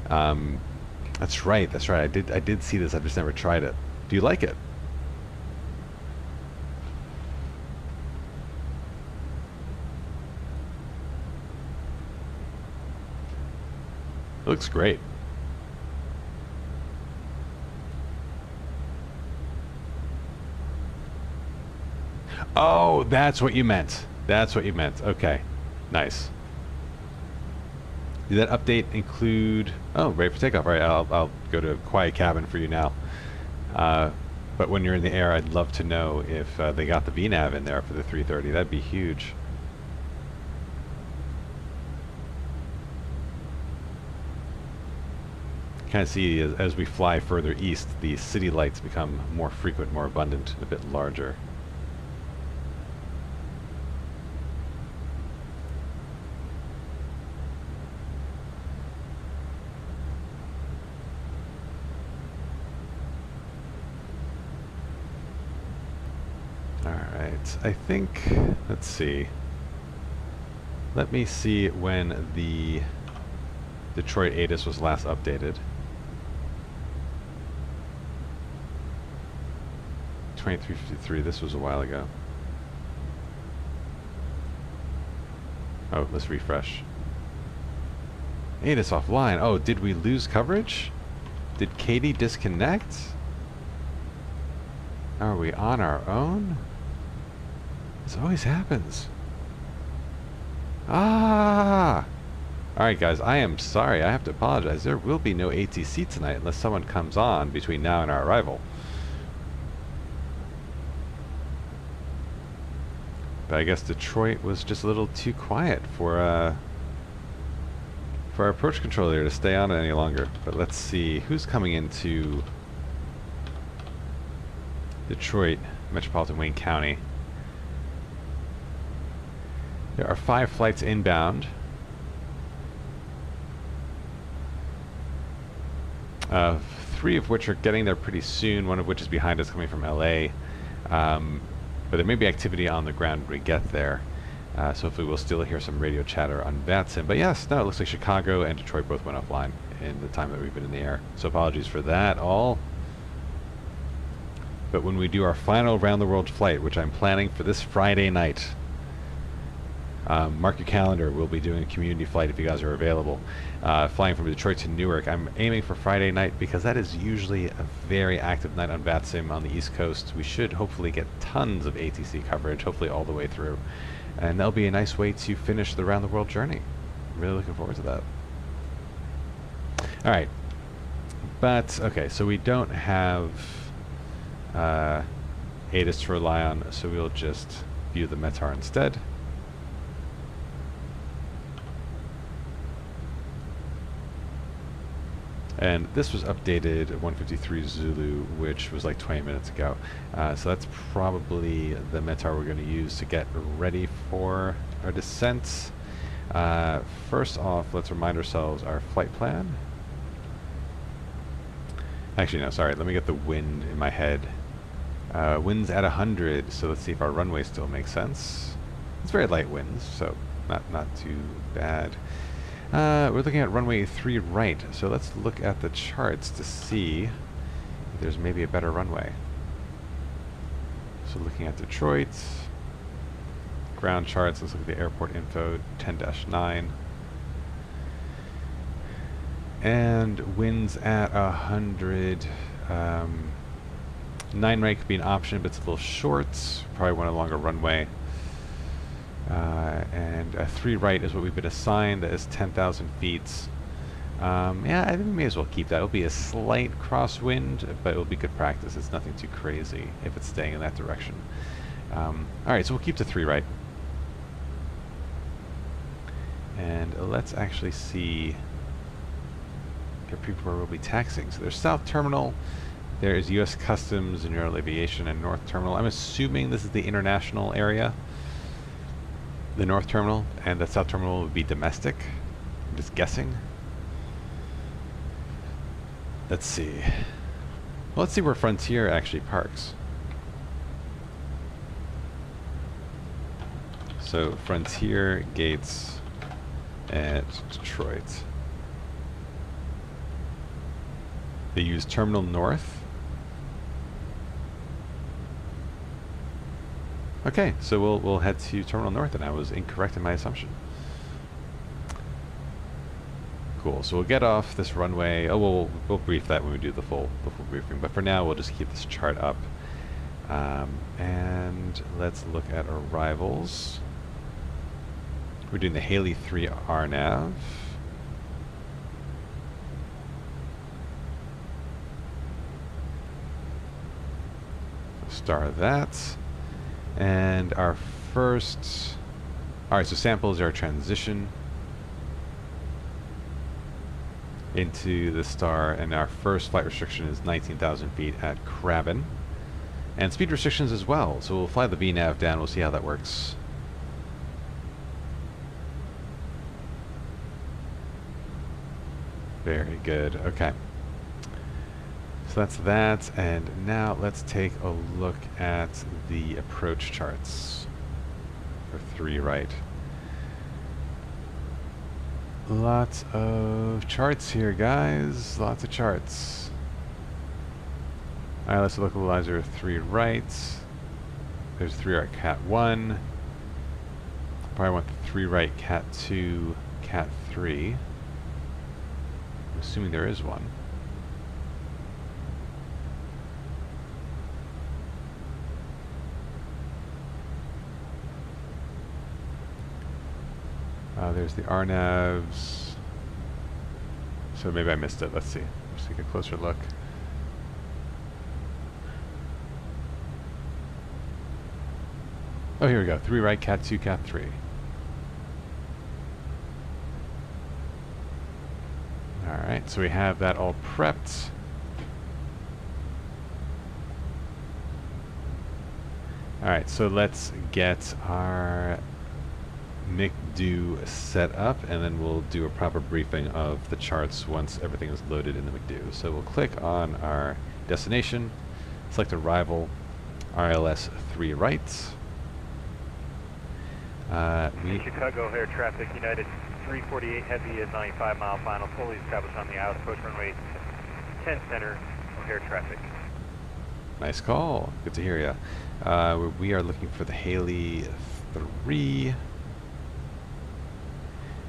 S1: That's right. That's right. I did see this. I've just never tried it. Do you like it? It looks great. Oh, that's what you meant. That's what you meant. Okay. Nice. Did that update include... Oh, ready for takeoff. All right, I'll go to quiet cabin for you now. But when you're in the air, I'd love to know if they got the VNAV in there for the 330. That'd be huge. Kind of see as we fly further east, the city lights become more frequent, more abundant, a bit larger. I think, let's see. Let me see when the Detroit ATIS was last updated. 2353, this was a while ago. Oh, let's refresh. ATIS offline. Oh, did we lose coverage? Did Katie disconnect? Are we on our own? This always happens. Ah! Alright guys, I am sorry. I have to apologize. There will be no ATC tonight unless someone comes on between now and our arrival. But I guess Detroit was just a little too quiet for our approach controller to stay on any longer. But let's see who's coming into Detroit, Metropolitan Wayne County. There are 5 flights inbound. 3 of which are getting there pretty soon, one of which is behind us coming from LA. But there may be activity on the ground when we get there. So hopefully we'll still hear some radio chatter on VATSIM. But yes, no, it looks like Chicago and Detroit both went offline in the time that we've been in the air. So apologies for that all. But when we do our final round-the-world flight, which I'm planning for this Friday night, Mark your calendar. We'll be doing a community flight if you guys are available. Flying from Detroit to Newark. I'm aiming for Friday night because that is usually a very active night on VATSIM on the East Coast. We should hopefully get tons of ATC coverage, hopefully all the way through. And that'll be a nice way to finish the round the world journey. Really looking forward to that. All right. But, okay, so we don't have ATIS to rely on, so we'll just view the METAR instead. And this was updated at 153 Zulu, which was like 20 minutes ago. So that's probably the METAR we're going to use to get ready for our descent. First off, let's remind ourselves our flight plan. Actually, no, sorry. Let me get the wind in my head. Wind's at 100, so let's see if our runway still makes sense. It's very light winds, so not too bad. We're looking at runway 3 right, so let's look at the charts to see if there's maybe a better runway. So looking at Detroit, ground charts, let's look at the airport info, 10-9. And winds at 100. 9 right could be an option, but it's a little short. Probably want a longer runway. And 3 right is what we've been assigned. That is 10,000 feet. Yeah, I think we may as well keep that. It'll be a slight crosswind, but it'll be good practice. It's nothing too crazy if it's staying in that direction. Alright, so we'll keep the 3 right. And let's actually see where we'll be taxing. So there's South Terminal, there is U.S. Customs and General Aviation and North Terminal. I'm assuming this is the international area, the North Terminal, and the South Terminal would be domestic. I'm just guessing. Let's see. Well, let's see where Frontier actually parks. So Frontier gates at Detroit. They use Terminal North. Okay, so we'll head to Terminal North, and I was incorrect in my assumption. Cool. So we'll get off this runway. Oh, we'll brief that when we do the full briefing. But for now, we'll just keep this chart up. And let's look at arrivals. We're doing the Haley 3 RNAV. Star that. And our first... Alright, so samples are our transition into the star, and our first flight restriction is 19,000 feet at Crabin. And speed restrictions as well, so we'll fly the VNAV down, we'll see how that works. Very good, okay. So that's that, and now let's take a look at the approach charts for 3 right. Lots of charts here, guys. Lots of charts. Alright, let's localizer 3 right. There's 3 right Cat 1. Probably want the 3 right Cat 2, Cat 3. I'm assuming there is one. There's the RNAVs. So maybe I missed it. Let's see. Let's take a closer look. Oh, here we go. 3 right, Cat 2, Cat 3. Alright, so we have that all prepped. Alright, so let's get our McDo set up, and then we'll do a proper briefing of the charts once everything is loaded in the McDo. So we'll click on our destination, select arrival, RLS 3 right.
S2: Chicago air traffic, United 348 heavy is 95 mile final, fully established on the aisle, approach runway 10 center, O'Hare traffic.
S1: Nice call, good to hear ya. We are looking for the Haley 3.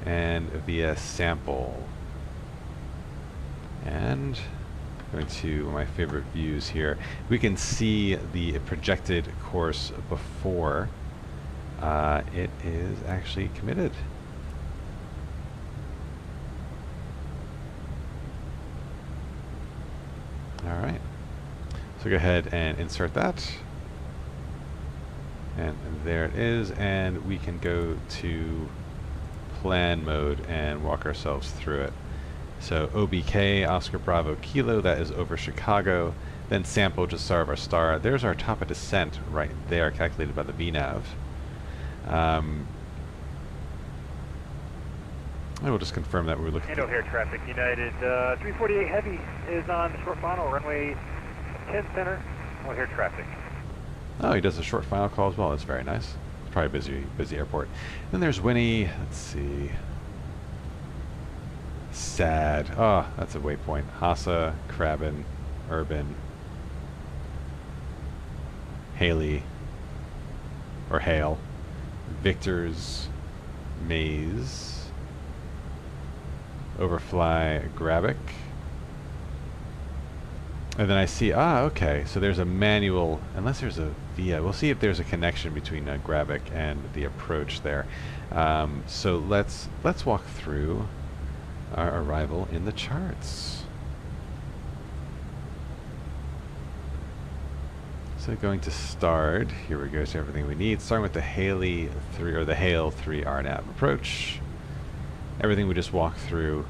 S1: and via sample. And going to my favorite views here, we can see the projected course before it is actually committed. Alright, so go ahead and insert that. And there it is, and we can go to plan mode and walk ourselves through it. So OBK, Oscar Bravo Kilo, that is over Chicago. Then sample, just star of our star. There's our top of descent right there, calculated by the VNav. I will just confirm that we're looking
S2: Handle here, traffic United 348 Heavy is on the short final, runway 10 center. O'Hare traffic.
S1: Oh, he does a short final call as well. That's very nice. Probably busy airport. Then there's Winnie. Let's see. Sad. Oh, that's a waypoint. Hassa, Crabin, Urban, Haley, or Hale, Victor's, Maze, Overfly, Grabic. And then I see, okay, so there's a manual, unless there's a via, we'll see if there's a connection between Grabic and the approach there. So let's walk through our arrival in the charts. So going to start, here we go to everything we need, starting with the Haley 3, or the Hale 3 RNAV approach. Everything we just walked through.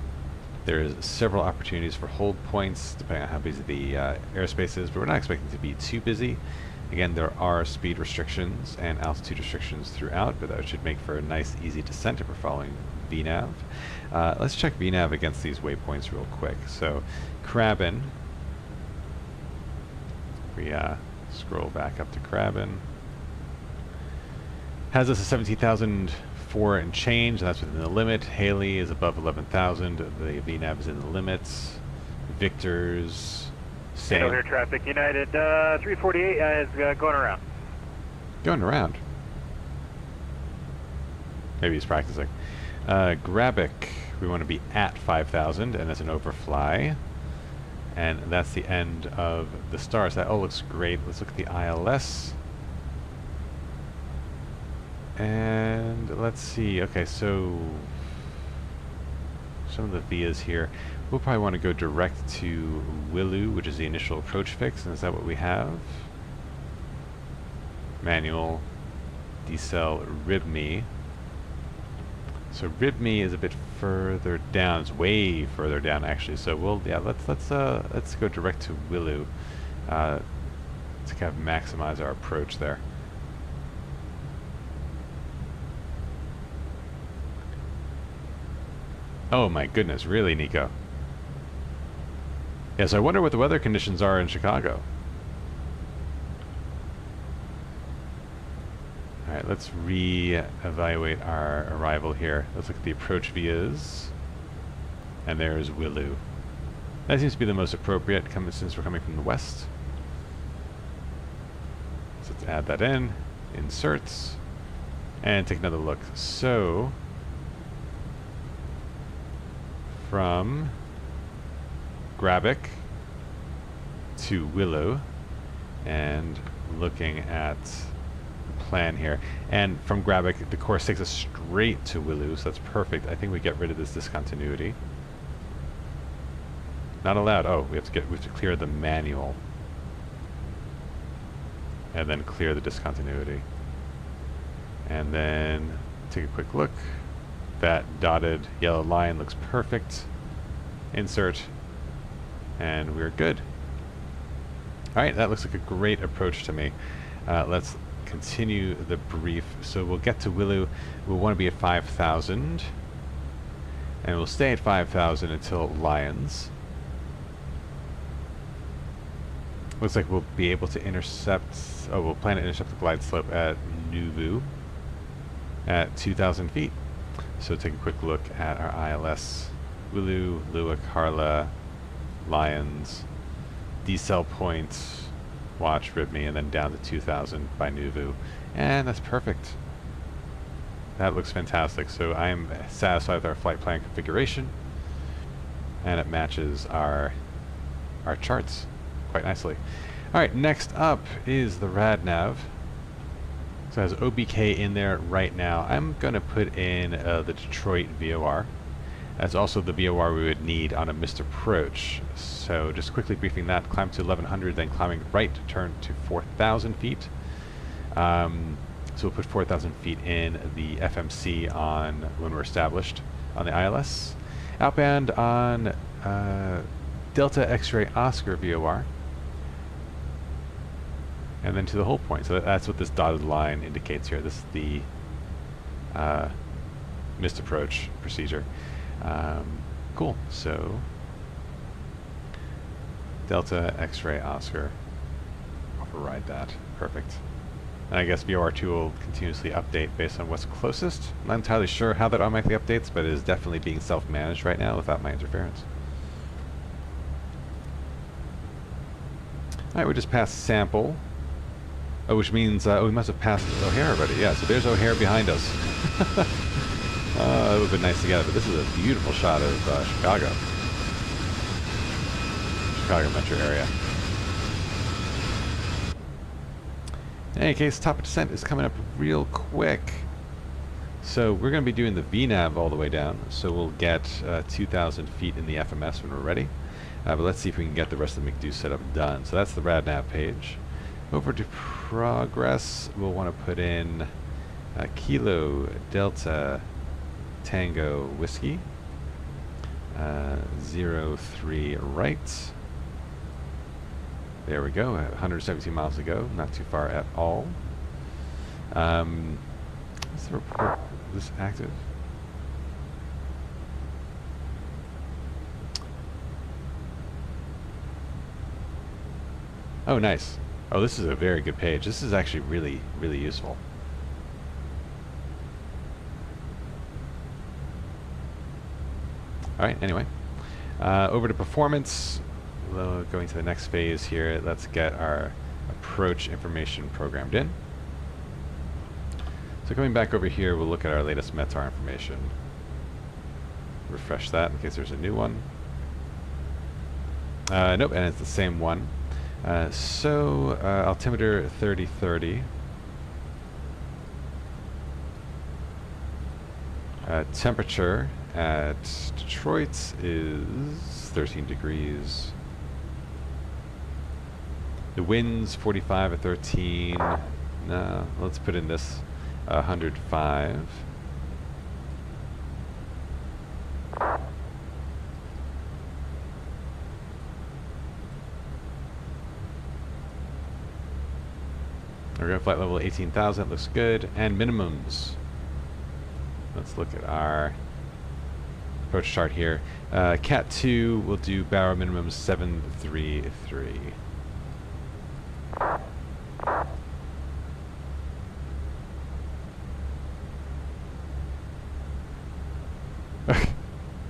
S1: There's several opportunities for hold points, depending on how busy the airspace is, but we're not expecting to be too busy. Again, there are speed restrictions and altitude restrictions throughout, but that should make for a nice, easy descent if we're following VNav. Let's check VNav against these waypoints real quick. So, Crabin. We scroll back up to Crabin. Has us a 17,004 and change, and that's within the limit. Haley is above 11,000. The VNav is in the limits. Victor's same.
S2: Here, traffic United 348 is going around.
S1: Going around. Maybe he's practicing. Grabic, we want to be at 5,000, and that's an overfly. And that's the end of the stars. That all looks great. Let's look at the ILS. And let's see. Okay, so some of the vias here. We'll probably want to go direct to Willow, which is the initial approach fix. And is that what we have? Manual, decel, Ribme. So Ribme is a bit further down. It's way further down actually. So let's go direct to Willow to kind of maximize our approach there. Oh my goodness, really, Nico? Yes, I wonder what the weather conditions are in Chicago. Alright, let's re-evaluate our arrival here. Let's look at the approach vias. And there's Willow. That seems to be the most appropriate since we're coming from the west. So let's add that in. Inserts. And take another look. So, from Grabic to Willow, and looking at the plan here, and from Grabic the course takes us straight to Willow, so that's perfect. I think we get rid of this discontinuity. Not allowed. Oh, we have to clear the manual and then clear the discontinuity, and then take a quick look. That dotted yellow line looks perfect. Insert, and we're good. Alright, that looks like a great approach to me. Let's continue the brief. So we'll get to Willow. We'll want to be at 5,000, and we'll stay at 5,000 until Lions. Looks like we'll be able to intercept, we'll plan to intercept the glide slope at Nuvu at 2,000 feet. So take a quick look at our ILS. Willow, Lua, Carla, Lions, decel point, watch, Ribme, and then down to 2,000 by Nuvu. And that's perfect. That looks fantastic. So I'm satisfied with our flight plan configuration, and it matches our charts quite nicely. All right, next up is the rad nav. So it has OBK in there right now. I'm going to put in the Detroit VOR. That's also the VOR we would need on a missed approach. So just quickly briefing that, climb to 1100, then climbing right, turn to 4,000 feet. So we'll put 4,000 feet in the FMC on when we're established on the ILS. Outbound on Delta X-Ray Oscar VOR. And then to the whole point. So that's what this dotted line indicates here. This is the missed approach procedure. Cool. So Delta X-Ray Oscar. Override that. Perfect. And I guess VOR2 will continuously update based on what's closest. I'm not entirely sure how that automatically updates, but it is definitely being self-managed right now without my interference. Alright, we just passed sample. Oh, which means, we must have passed O'Hare already. Yeah, so there's O'Hare behind us. It would have been nice to get it, but this is a beautiful shot of Chicago. Chicago metro area. In any case, top of descent is coming up real quick. So we're going to be doing the VNAV all the way down. So we'll get 2,000 feet in the FMS when we're ready. But let's see if we can get the rest of the McDo setup done. So that's the RadNav page. Over to progress, we'll want to put in Kilo Delta Tango Whiskey. 03 right. There we go, 117 miles to go, not too far at all. Is the report, is this active? Oh, nice. Oh, this is a very good page. This is actually really, really useful. All right, anyway. Over to performance. Going to the next phase here, let's get our approach information programmed in. So coming back over here, we'll look at our latest METAR information. Refresh that in case there's a new one. Nope, and it's the same one. Altimeter 3030. Temperature at Detroit is 13 degrees. The winds 45 at 13. No, let's put in this 105. We're going to flight level 18,000. Looks good. And minimums. Let's look at our approach chart here. Cat 2 will do barrel minimum 733.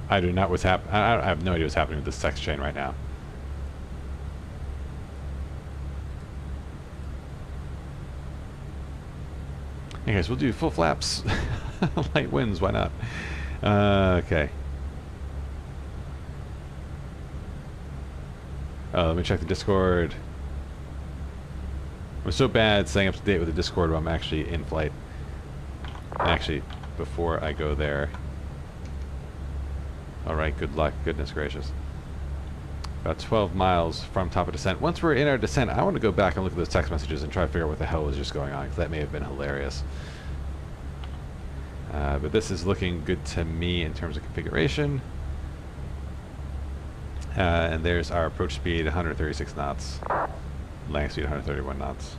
S1: I do not what's happening. I have no idea what's happening with this text chain right now. Anyways, we'll do full flaps. Light winds, why not? Okay. Let me check the Discord. I'm so bad staying up to date with the Discord while I'm actually in flight. Actually, before I go there. Alright, good luck. Goodness gracious. About 12 miles from top of descent. Once we're in our descent, I want to go back and look at those text messages and try to figure out what the hell was just going on, because that may have been hilarious. But this is looking good to me in terms of configuration. And there's our approach speed, 136 knots. Landing speed, 131 knots.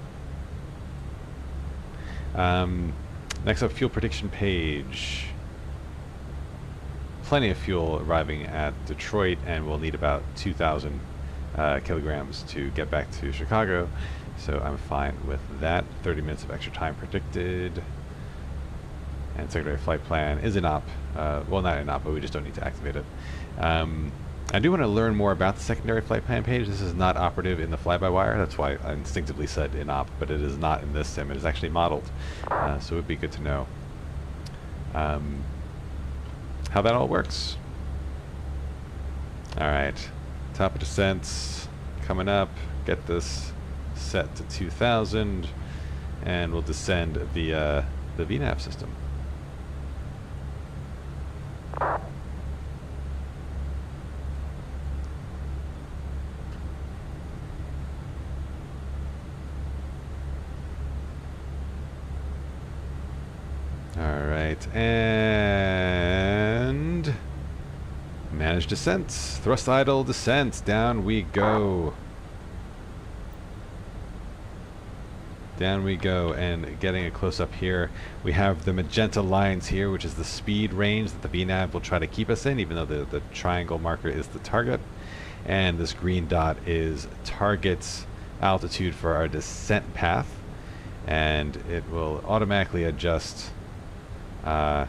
S1: Next up, fuel prediction page. Plenty of fuel arriving at Detroit, and we'll need about 2,000 kilograms to get back to Chicago. So I'm fine with that. 30 minutes of extra time predicted. And secondary flight plan is in op. Well, not in op, but we just don't need to activate it. I do want to learn more about the secondary flight plan page. This is not operative in the fly-by-wire. That's why I instinctively said in op, but it is not in this sim. It is actually modeled. So it would be good to know. how that all works. All right, top of descents coming up. Get this set to 2,000, and we'll descend via the VNAV system. All right, and manage descents. Thrust idle descents. Down we go. Down we go, and getting a close-up here, we have the magenta lines here, which is the speed range that the VNAV will try to keep us in, even though the triangle marker is the target. And this green dot is target altitude for our descent path, and it will automatically adjust to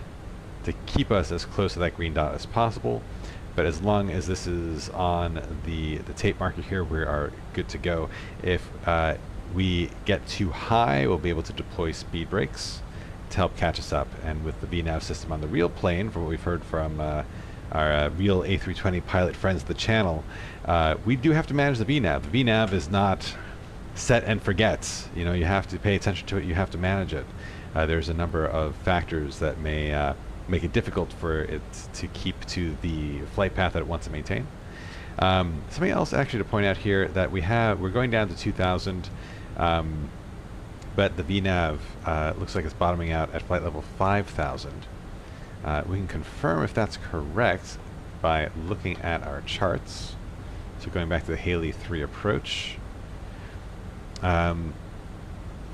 S1: keep us as close to that green dot as possible. But as long as this is on the tape marker here, we are good to go. If we get too high, we'll be able to deploy speed brakes to help catch us up. And with the VNAV system on the real plane, from what we've heard from our real A320 pilot friends of the channel, we do have to manage the VNAV. The VNAV is not set and forget. You know, you have to pay attention to it, you have to manage it. There's a number of factors that may make it difficult for it to keep to the flight path that it wants to maintain. Something else actually to point out here, that we're going down to 2,000, but the VNAV looks like it's bottoming out at flight level 5,000. We can confirm if that's correct by looking at our charts. So going back to the Haley 3 approach,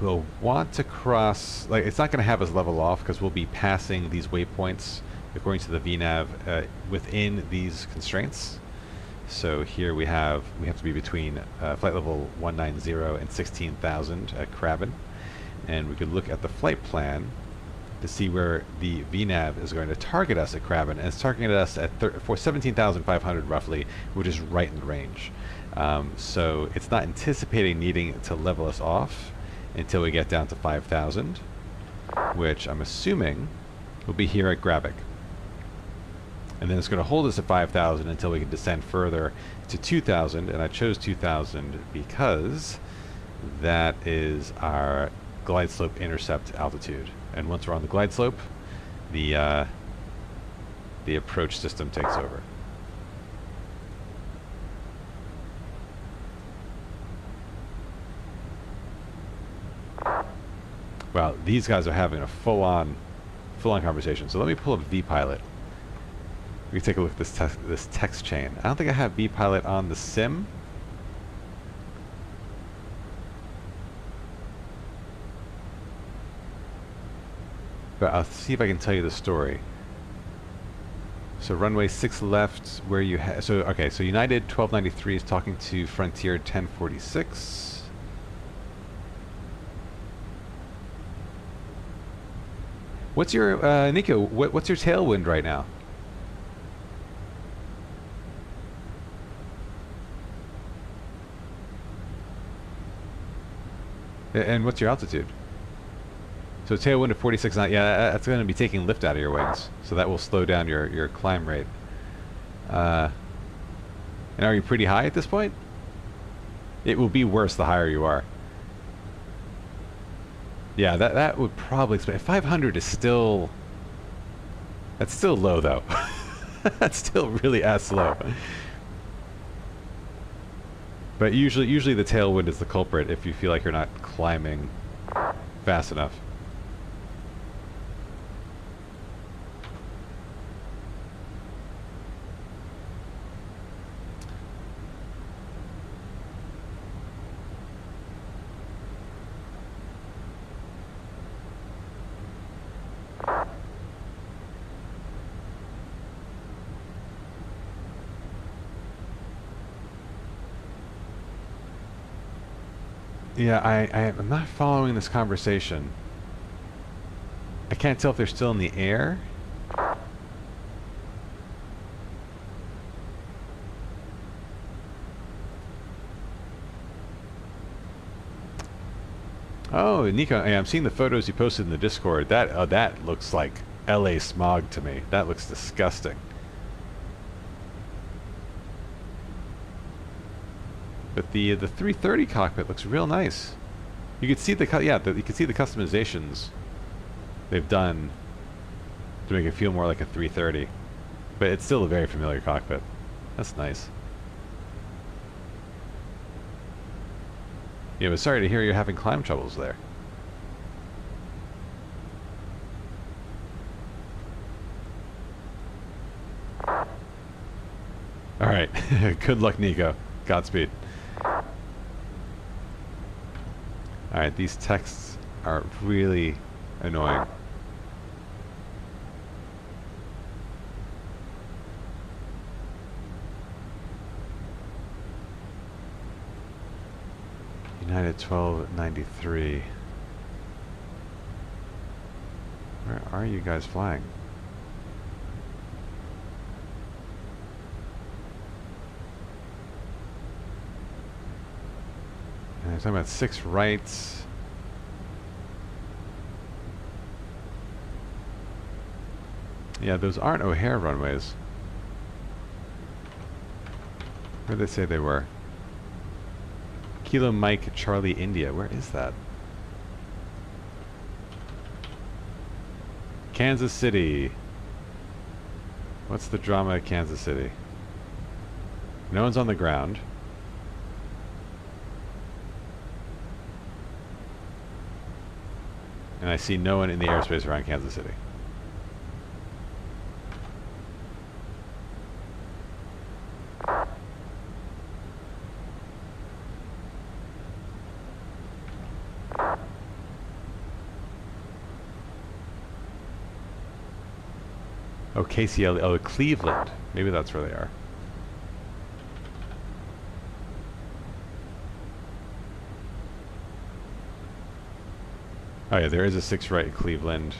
S1: we'll want to cross, like, it's not going to have us level off because we'll be passing these waypoints according to the VNAV within these constraints. So here we have to be between flight level 190 and 16,000 at Crabin, and we could look at the flight plan to see where the VNAV is going to target us at Crabin, and it's targeting us at for 17,500 roughly, which is right in the range. So it's not anticipating needing to level us off until we get down to 5,000, which I'm assuming will be here at Gravik. And then it's going to hold us at 5,000 until we can descend further to 2,000, and I chose 2,000 because that is our glide slope intercept altitude. And once we're on the glide slope, the approach system takes over. Wow, these guys are having a full-on conversation. So let me pull up VPilot. We can take a look at this text chain. I don't think I have VPilot on the sim. But I'll see if I can tell you the story. So runway 6 left, where you have, so okay, so United 1293 is talking to Frontier 1046. What's your, Nico, what's your tailwind right now? And what's your altitude? So tailwind of 46 knots, yeah, that's going to be taking lift out of your wings. So that will slow down your climb rate. And are you pretty high at this point? It will be worse the higher you are. Yeah, that would probably explain. 500 is still... That's still low, though. That's still really slow. But usually the tailwind is the culprit if you feel like you're not climbing fast enough. Yeah, I'm not following this conversation. I can't tell if they're still in the air. Oh, Nico, yeah, I'm seeing the photos you posted in the Discord. That looks like LA smog to me. That looks disgusting. But the 330 cockpit looks real nice. You can see the you can see the customizations they've done to make it feel more like a 330. But it's still a very familiar cockpit. That's nice. Yeah, but sorry to hear you're having climb troubles there. Alright. Good luck, Nico. Godspeed. Alright, these texts are really annoying. United 1293. Where are you guys flying? And they're talking about 6 rights. Yeah, those aren't O'Hare runways. Where did they say they were? Kilo Mike Charlie India. Where is that? Kansas City. What's the drama at Kansas City? No one's on the ground. And I see no one in the airspace around Kansas City. Oh, KCL, oh, Cleveland. Maybe that's where they are. Oh yeah, there is a 6 right at Cleveland.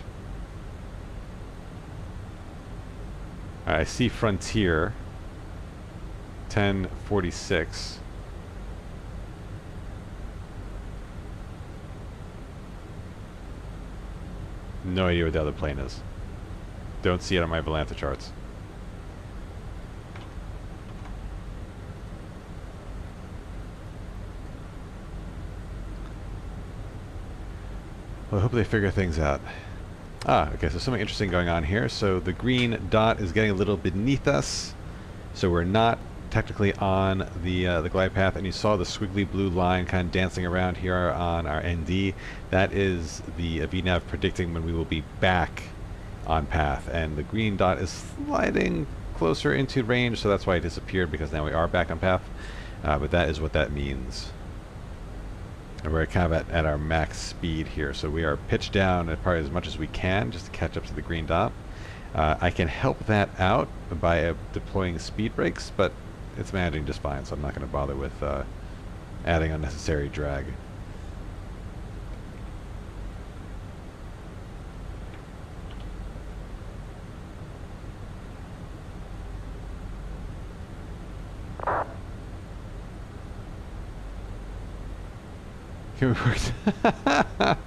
S1: I see Frontier. 1046. No idea what the other plane is. Don't see it on my Volanta charts. Well, I hope they figure things out. Ah, okay, so something interesting going on here. So the green dot is getting a little beneath us. So we're not technically on the glide path, and you saw the squiggly blue line kind of dancing around here on our ND. That is the VNAV predicting when we will be back on path, and the green dot is sliding closer into range, so that's why it disappeared, because now we are back on path. But that is what that means. And we're kind of at our max speed here, so we are pitched down at probably as much as we can just to catch up to the green dot. I can help that out by deploying speed brakes, but it's managing just fine, so I'm not going to bother with adding unnecessary drag.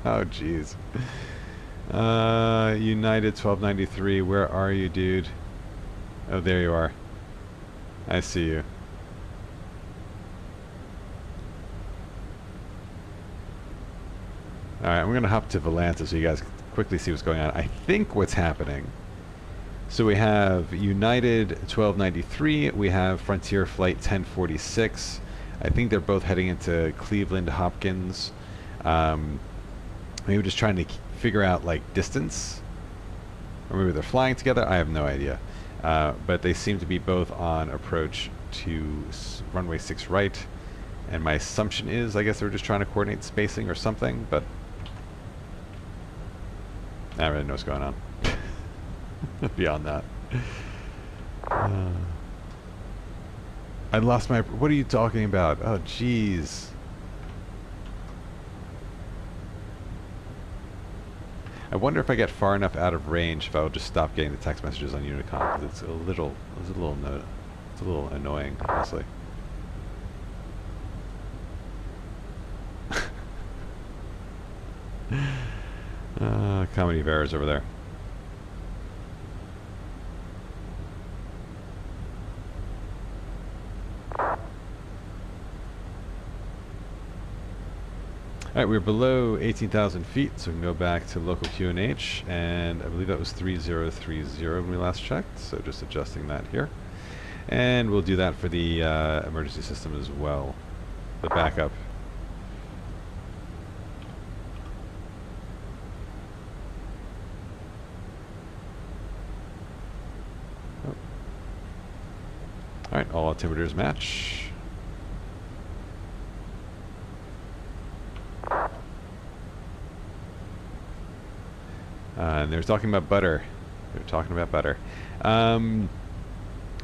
S1: Oh, jeez. United 1293, where are you, dude? Oh, there you are. I see you. Alright, I'm going to hop to Volanta so you guys can quickly see what's going on. I think what's happening... So we have United 1293, we have Frontier Flight 1046. I think they're both heading into Cleveland Hopkins. Maybe just trying to figure out like distance, or maybe they're flying together. I have no idea, but they seem to be both on approach to runway 6 right, and my assumption is I guess they're just trying to coordinate spacing or something, but I don't really know what's going on beyond that. I lost my... What are you talking about? Oh, jeez. I wonder if I get far enough out of range if I will just stop getting the text messages on Unicom, because it's a little annoying, honestly. Comedy of errors over there. Alright, we're below 18,000 feet, so we can go back to local QNH, and I believe that was 3030 when we last checked, so just adjusting that here. And we'll do that for the emergency system as well, the backup. Oh. Alright, all altimeters match. And they're talking about butter. They're talking about butter.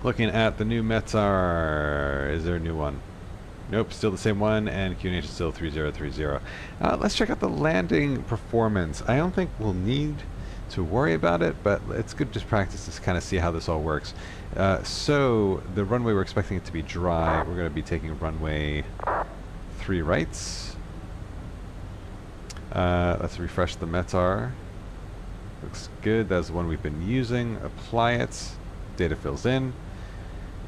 S1: Looking at the new METAR. Is there a new one? Nope, still the same one, and QNH is still 3030. Let's check out the landing performance. I don't think we'll need to worry about it, but it's good just practice to kind of see how this all works. So the runway, we're expecting it to be dry. We're going to be taking runway 3 rights. Let's refresh the METAR. Looks good. That's the one we've been using. Apply it. Data fills in.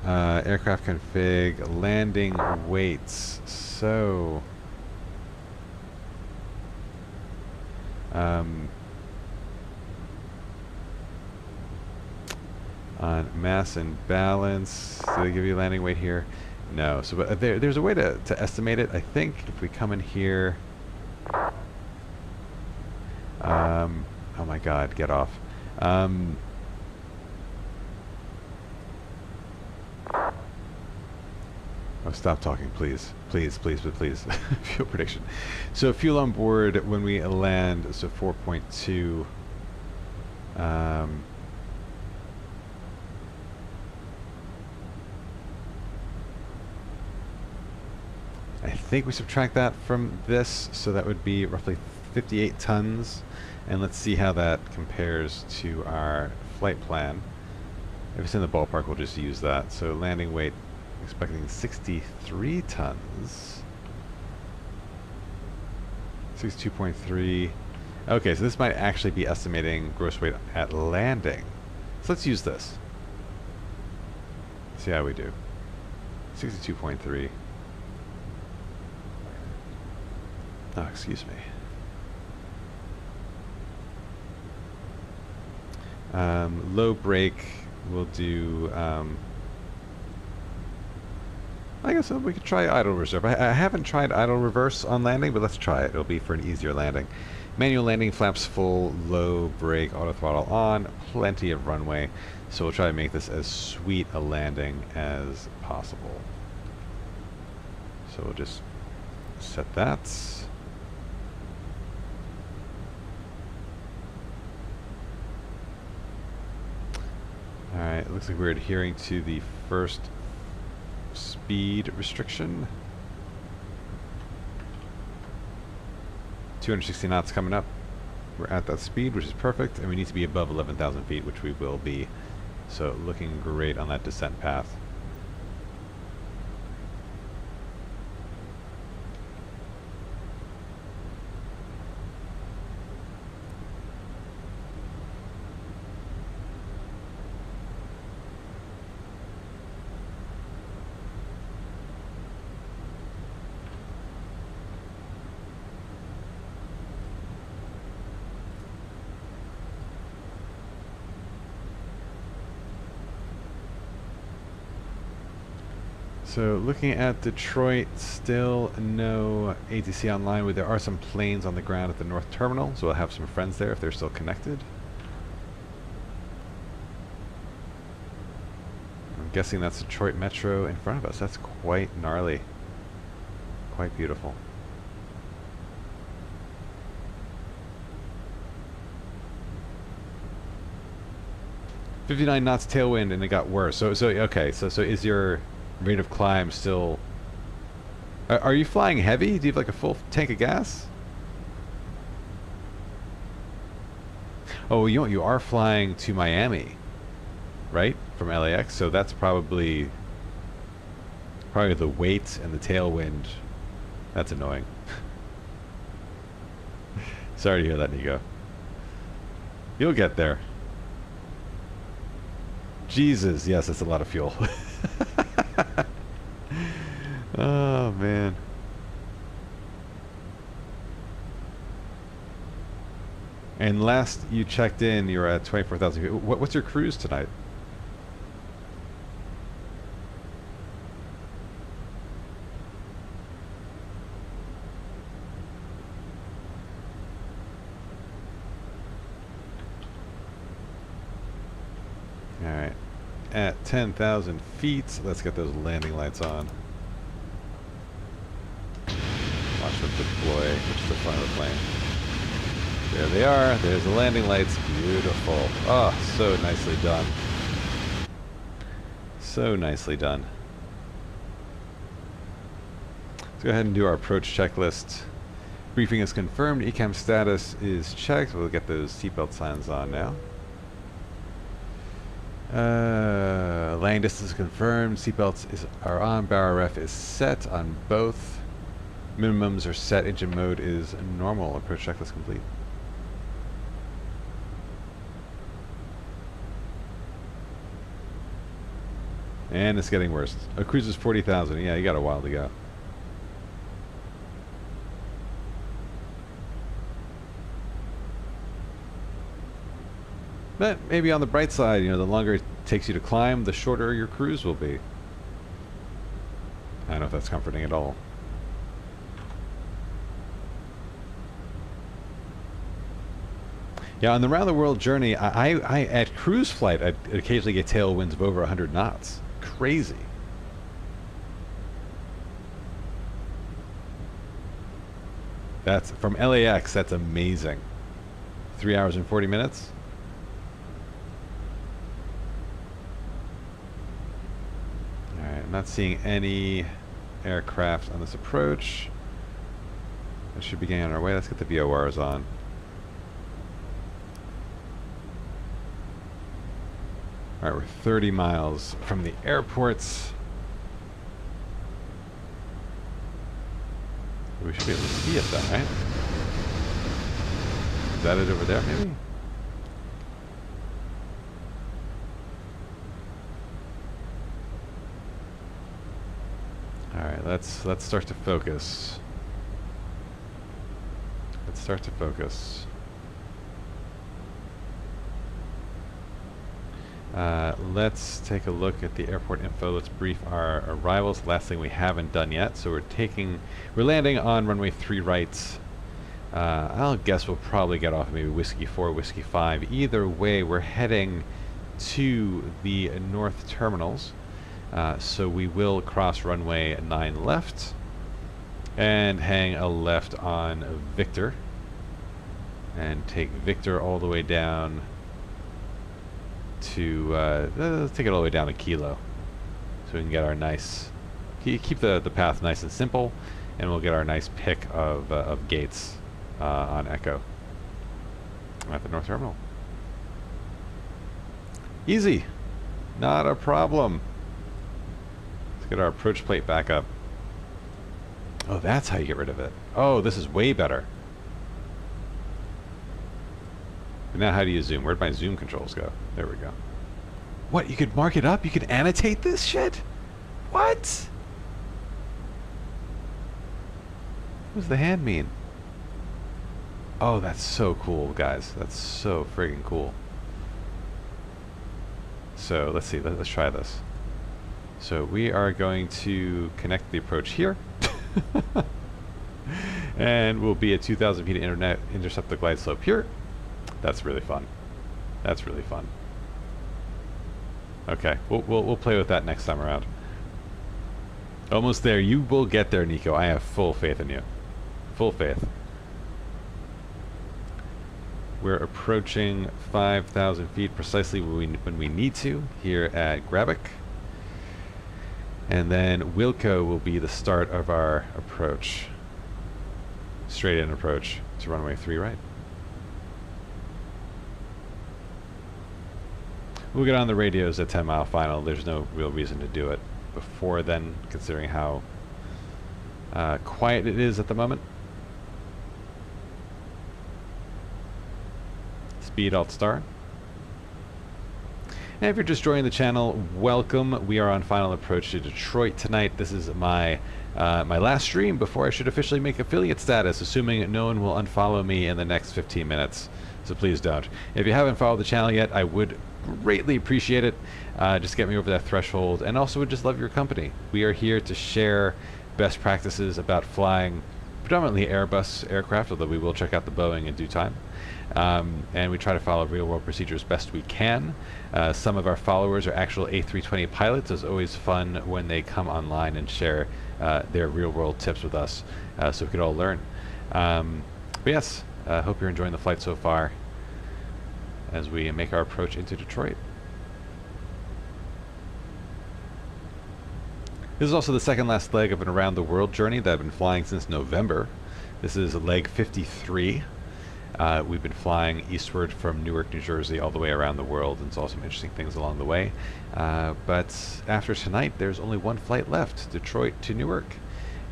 S1: Aircraft config. Landing weights. So on mass and balance, do they give you landing weight here? No. So but there's a way to estimate it. I think if we come in here. Oh my God, get off. Oh, stop talking, please. Please, please, please. Fuel prediction. So fuel on board when we land, so 4.2. I think we subtract that from this, so that would be roughly 58 tons. And let's see how that compares to our flight plan. If it's in the ballpark, we'll just use that. So landing weight, expecting 63 tons. 62.3. Okay, so this might actually be estimating gross weight at landing. So let's use this. See how we do. 62.3. Oh, excuse me. Low brake, we'll do, I guess we could try idle reserve. I haven't tried idle reverse on landing, but let's try it. It'll be for an easier landing. Manual landing, flaps full, low brake, auto throttle on, plenty of runway. So we'll try to make this as sweet a landing as possible. So we'll just set that. Alright, it looks like we're adhering to the first speed restriction. 260 knots coming up. We're at that speed, which is perfect, and we need to be above 11,000 feet, which we will be. So looking great on that descent path. So looking at Detroit, still no ATC online, but there are some planes on the ground at the North Terminal, so we'll have some friends there if they're still connected. I'm guessing that's Detroit Metro in front of us. That's quite gnarly. Quite beautiful. "59 knots tailwind," and it got worse. So okay. So is your rate of climb still? Are you flying heavy? Do you have like a full tank of gas? Oh, you are flying to Miami, right? From LAX. So that's probably the weight and the tailwind. That's annoying. Sorry to hear that, Nico. You'll get there. Jesus, yes, that's a lot of fuel. Oh man. And last you checked in, you were at 24,000 feet. What's your cruise tonight? Alright. At 10,000 feet, let's get those landing lights on. Watch them deploy, which is the front of the plane. There they are. There's the landing lights. Beautiful. Oh, so nicely done. So nicely done. Let's go ahead and do our approach checklist. Briefing is confirmed. ECAM status is checked. We'll get those seatbelt signs on now. Landing distance is confirmed. Seatbelts are on. Barrel ref is set on both. Minimums are set. Engine mode is normal. Approach checklist complete. And it's getting worse. A cruise is 40,000. Yeah, you got a while to go. But maybe on the bright side, you know, the longer it takes you to climb, the shorter your cruise will be. I don't know if that's comforting at all. Yeah, on the round the world journey, I at cruise flight, I'd occasionally get tailwinds of over 100 knots. Crazy. That's from LAX. That's amazing. 3 hours and 40 minutes. All right, I'm not seeing any aircraft on this approach. It should be getting on our way. Let's get the VORs on. All right, we're 30 miles from the airports. We should be able to see it then, right? Is that it over there, maybe? All right, let's start to focus. Let's start to focus. Let's take a look at the airport info. Let's brief our arrivals. Last thing we haven't done yet. So we're landing on runway 3 right. I'll guess we'll probably get off maybe Whiskey 4, Whiskey 5. Either way, we're heading to the north terminals. So we will cross runway 9 left and hang a left on Victor and take Victor all the way down to let's take it all the way down to Kilo, so we can get our nice keep the path nice and simple, and we'll get our nice pick of gates on Echo at the North Terminal. Easy, not a problem. Let's get our approach plate back up. Oh, that's how you get rid of it. Oh, this is way better. But now how do you zoom? Where'd my zoom controls go? There we go. What, you could mark it up? You could annotate this shit? What? What does the hand mean? Oh, that's so cool, guys. That's so friggin' cool. So, let's see. Let's try this. So, we are going to connect the approach here. And we'll be at 2,000 feet of internet, intercept the glide slope here. That's really fun. That's really fun. Okay, we'll play with that next time around. Almost there. You will get there, Nico. I have full faith in you. Full faith. We're approaching 5,000 feet precisely when we need to here at Grabic. And then Wilco will be the start of our approach. Straight in approach to runway 3 right. We'll get on the radios at 10 mile final. There's no real reason to do it before then, considering how quiet it is at the moment. Speed Alt Star. And if you're just joining the channel, welcome. We are on final approach to Detroit tonight. This is my my last stream before I should officially make affiliate status, assuming no one will unfollow me in the next 15 minutes. So please don't. If you haven't followed the channel yet, I would greatly appreciate it. Just get me over that threshold, and also would just love your company. We are here to share best practices about flying predominantly Airbus aircraft, although we will check out the Boeing in due time. And we try to follow real-world procedures best we can. Some of our followers are actual A320 pilots. It's always fun when they come online and share their real-world tips with us, so we could all learn. But yes, I hope you're enjoying the flight so far as we make our approach into Detroit. This is also the second last leg of an around the world journey that I've been flying since November. This is leg 53. We've been flying eastward from Newark, New Jersey, all the way around the world, and saw some interesting things along the way. But after tonight, there's only one flight left, Detroit to Newark.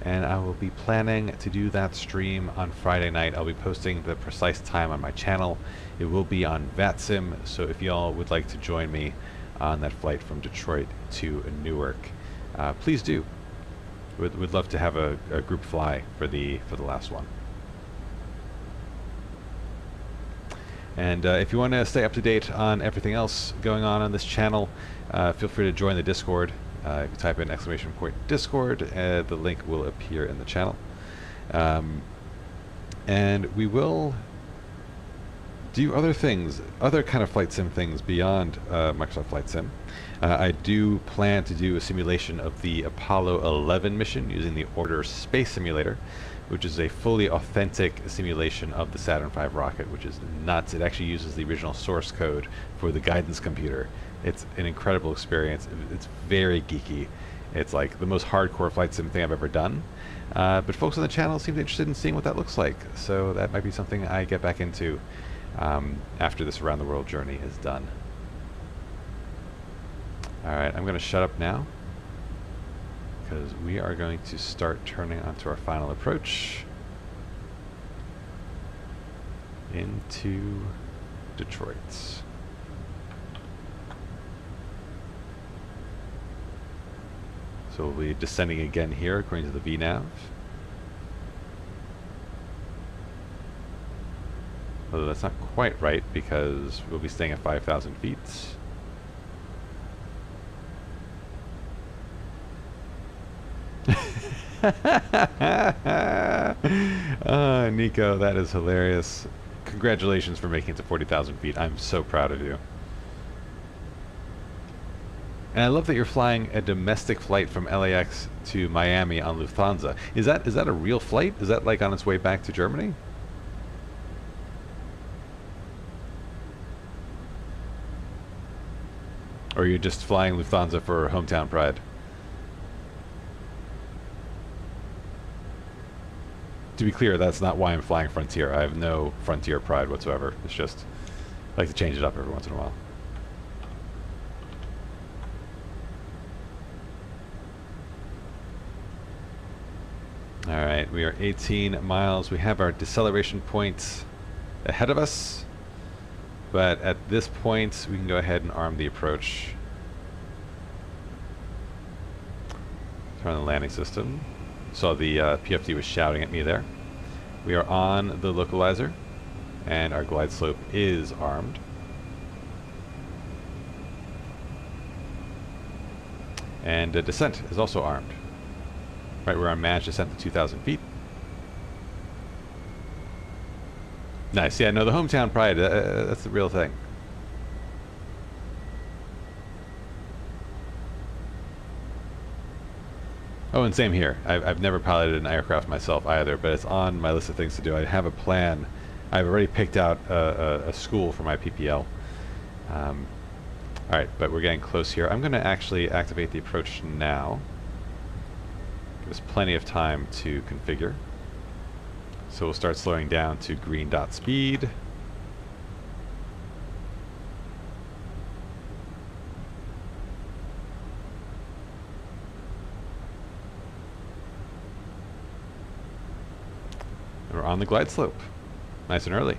S1: And I will be planning to do that stream on Friday night. I'll be posting the precise time on my channel. It will be on VATSIM, so if y'all would like to join me on that flight from Detroit to Newark, please do. We'd love to have a group fly for the last one. And if you want to stay up to date on everything else going on this channel, feel free to join the Discord. If you type in !Discord, the link will appear in the channel. And we will do other things, other kind of flight sim things beyond Microsoft Flight Sim. I do plan to do a simulation of the Apollo 11 mission using the Order Space Simulator, which is a fully authentic simulation of the Saturn V rocket, which is nuts. It actually uses the original source code for the guidance computer. It's an incredible experience. It's very geeky. It's like the most hardcore flight sim thing I've ever done. But folks on the channel seem interested in seeing what that looks like, so that might be something I get back into after this around the world journey is done. Alright, I'm going to shut up now, because we are going to start turning onto our final approach into Detroit. So we'll be descending again here according to the VNav. Although that's not quite right, because we'll be staying at 5,000 feet. Nico, that is hilarious. Congratulations for making it to 40,000 feet. I'm so proud of you. And I love that you're flying a domestic flight from LAX to Miami on Lufthansa. Is that a real flight? Is that like on its way back to Germany? Or are you just flying Lufthansa for hometown pride? To be clear, that's not why I'm flying Frontier. I have no Frontier pride whatsoever. It's just I like to change it up every once in a while. Alright, we are 18 miles. We have our deceleration points ahead of us. But at this point, we can go ahead and arm the approach. Turn on the landing system. Saw the PFD was shouting at me there. We are on the localizer, and our glide slope is armed. And descent is also armed. Right, we're on managed descent to 2,000 feet. Nice, yeah, no, the hometown pride, that's the real thing. Oh, and same here. I've never piloted an aircraft myself either, but it's on my list of things to do. I have a plan. I've already picked out a school for my PPL. Alright, but we're getting close here. I'm going to actually activate the approach now. Give us plenty of time to configure. So we'll start slowing down to green dot speed. We're on the glide slope. Nice and early.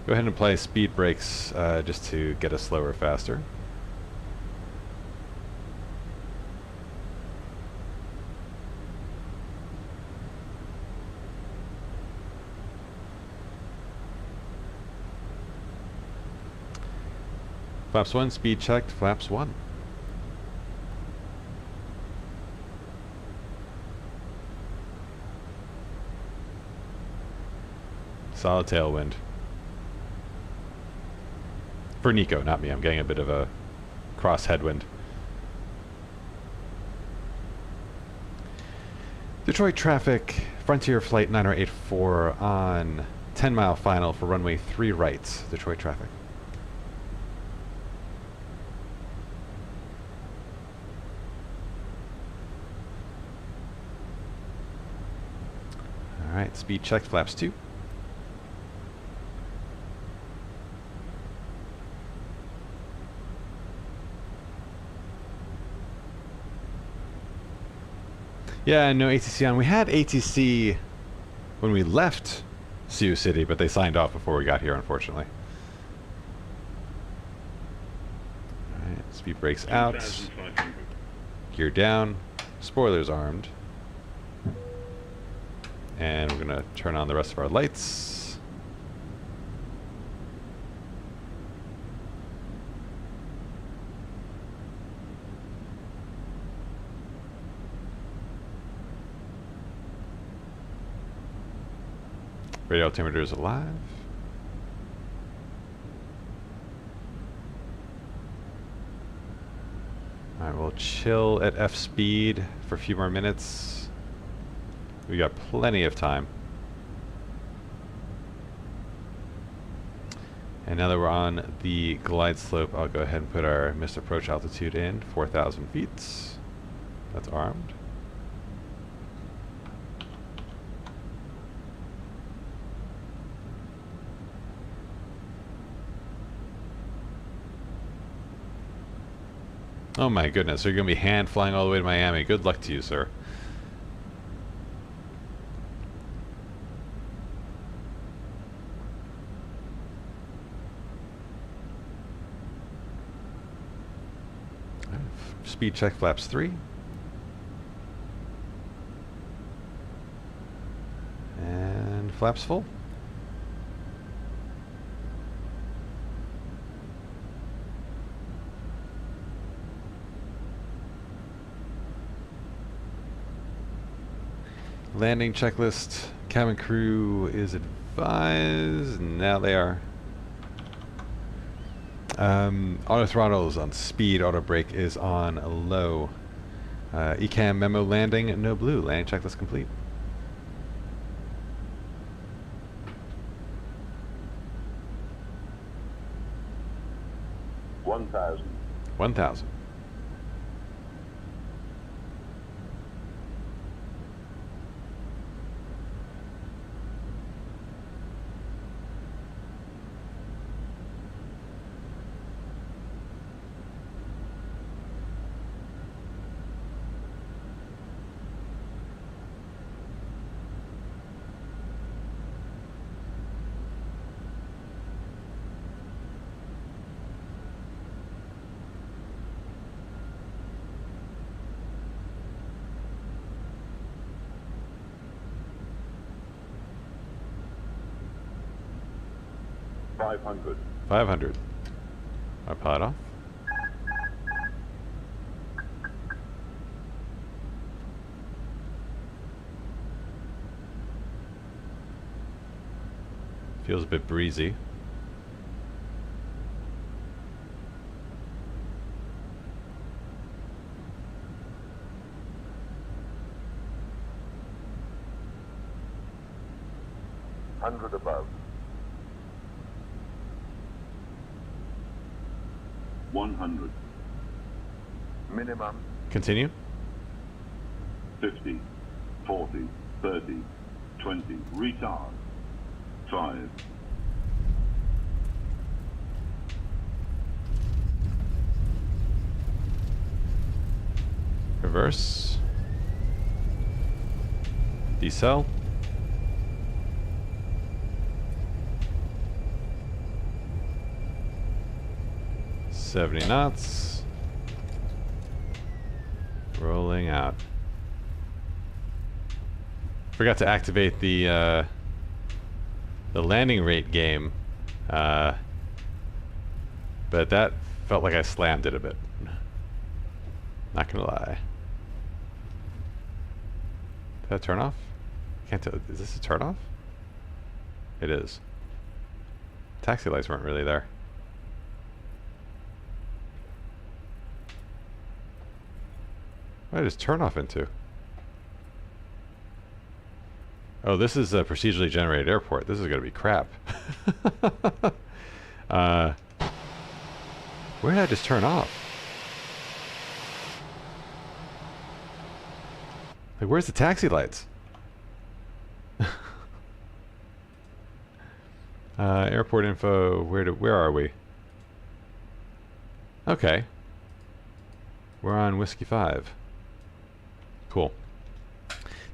S1: Go ahead and apply speed brakes just to get us slower faster. Flaps 1, speed checked, flaps 1. Solid tailwind. For Nico, not me. I'm getting a bit of a cross headwind. Detroit traffic, Frontier Flight 9084 on 10-mile final for runway 3 right. Detroit traffic. Alright, speed checked, flaps 2. Yeah, no ATC on. We had ATC when we left Sioux City, but they signed off before we got here, unfortunately. Alright, speed brakes out. Gear down. Spoilers armed. And we're going to turn on the rest of our lights. Radio altimeter is alive. Alright, we'll chill at F speed for a few more minutes. We got plenty of time. And now that we're on the glide slope, I'll go ahead and put our missed approach altitude in, 4,000 feet. That's armed. Oh my goodness, so you're going to be hand flying all the way to Miami. Good luck to you, sir. Speed check, flaps 3. And flaps full. Landing checklist. Cabin crew is advised. Now they are. Auto throttle is on speed. Auto brake is on low. ECAM memo landing. No blue. Landing checklist complete.
S3: $1,000.
S1: 1,000.
S3: $500.
S1: 500. Our pod off. Feels a bit breezy.
S3: $100 above. 100. Minimum.
S1: Continue.
S3: 50, 40, 30, 20. Retard. 5.
S1: Reverse. Decel. $70 knots. Rolling out. Forgot to activate the landing rate game, but that Felt like I slammed it a bit. Not gonna lie. Did that turn off? Can't tell. Is this a turn off? It is. Taxi lights weren't really there. What did it just turn off into? Oh, this is a procedurally generated airport. This is gonna be crap. Where did I just turn off? Like, where's the taxi lights? Airport info. Where are we? Okay. We're on Whiskey 5. Cool.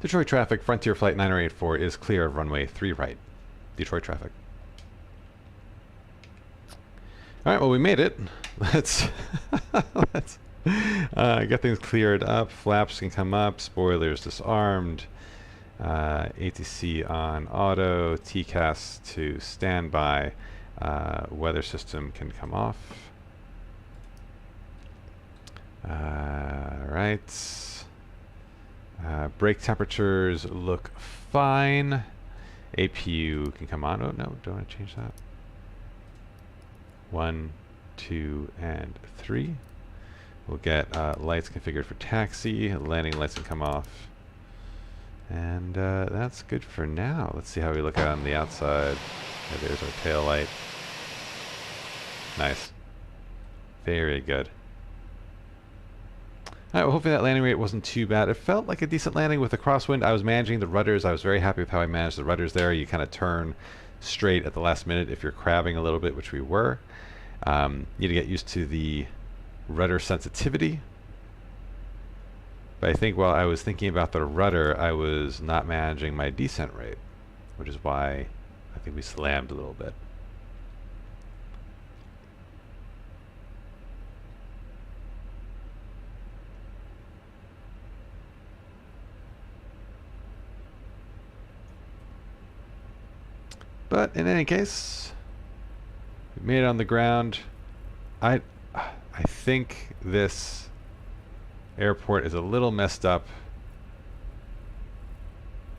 S1: Detroit traffic, Frontier Flight 9084 is clear of runway 3 right. Detroit traffic. Alright, well we made it. Let's get things cleared up. Flaps can come up, spoilers disarmed. ATC on auto, TCAS to standby. Weather system can come off. Right. Brake temperatures look fine. APU can come on. Oh no, don't want to change that. 1, 2, and 3. We'll get lights configured for taxi. Landing lights can come off. And that's good for now. Let's see how we look on the outside. Yeah, there's our tail light. Nice. Very good. Alright, well hopefully that landing rate wasn't too bad. It felt like a decent landing with the crosswind. I was managing the rudders. I was very happy with how I managed the rudders there. You kind of turn straight at the last minute if you're crabbing a little bit, which we were. Need to get used to the rudder sensitivity. But I think while I was thinking about the rudder, I was not managing my descent rate, which is why I think we slammed a little bit. But in any case, we made it on the ground. I think this airport is a little messed up.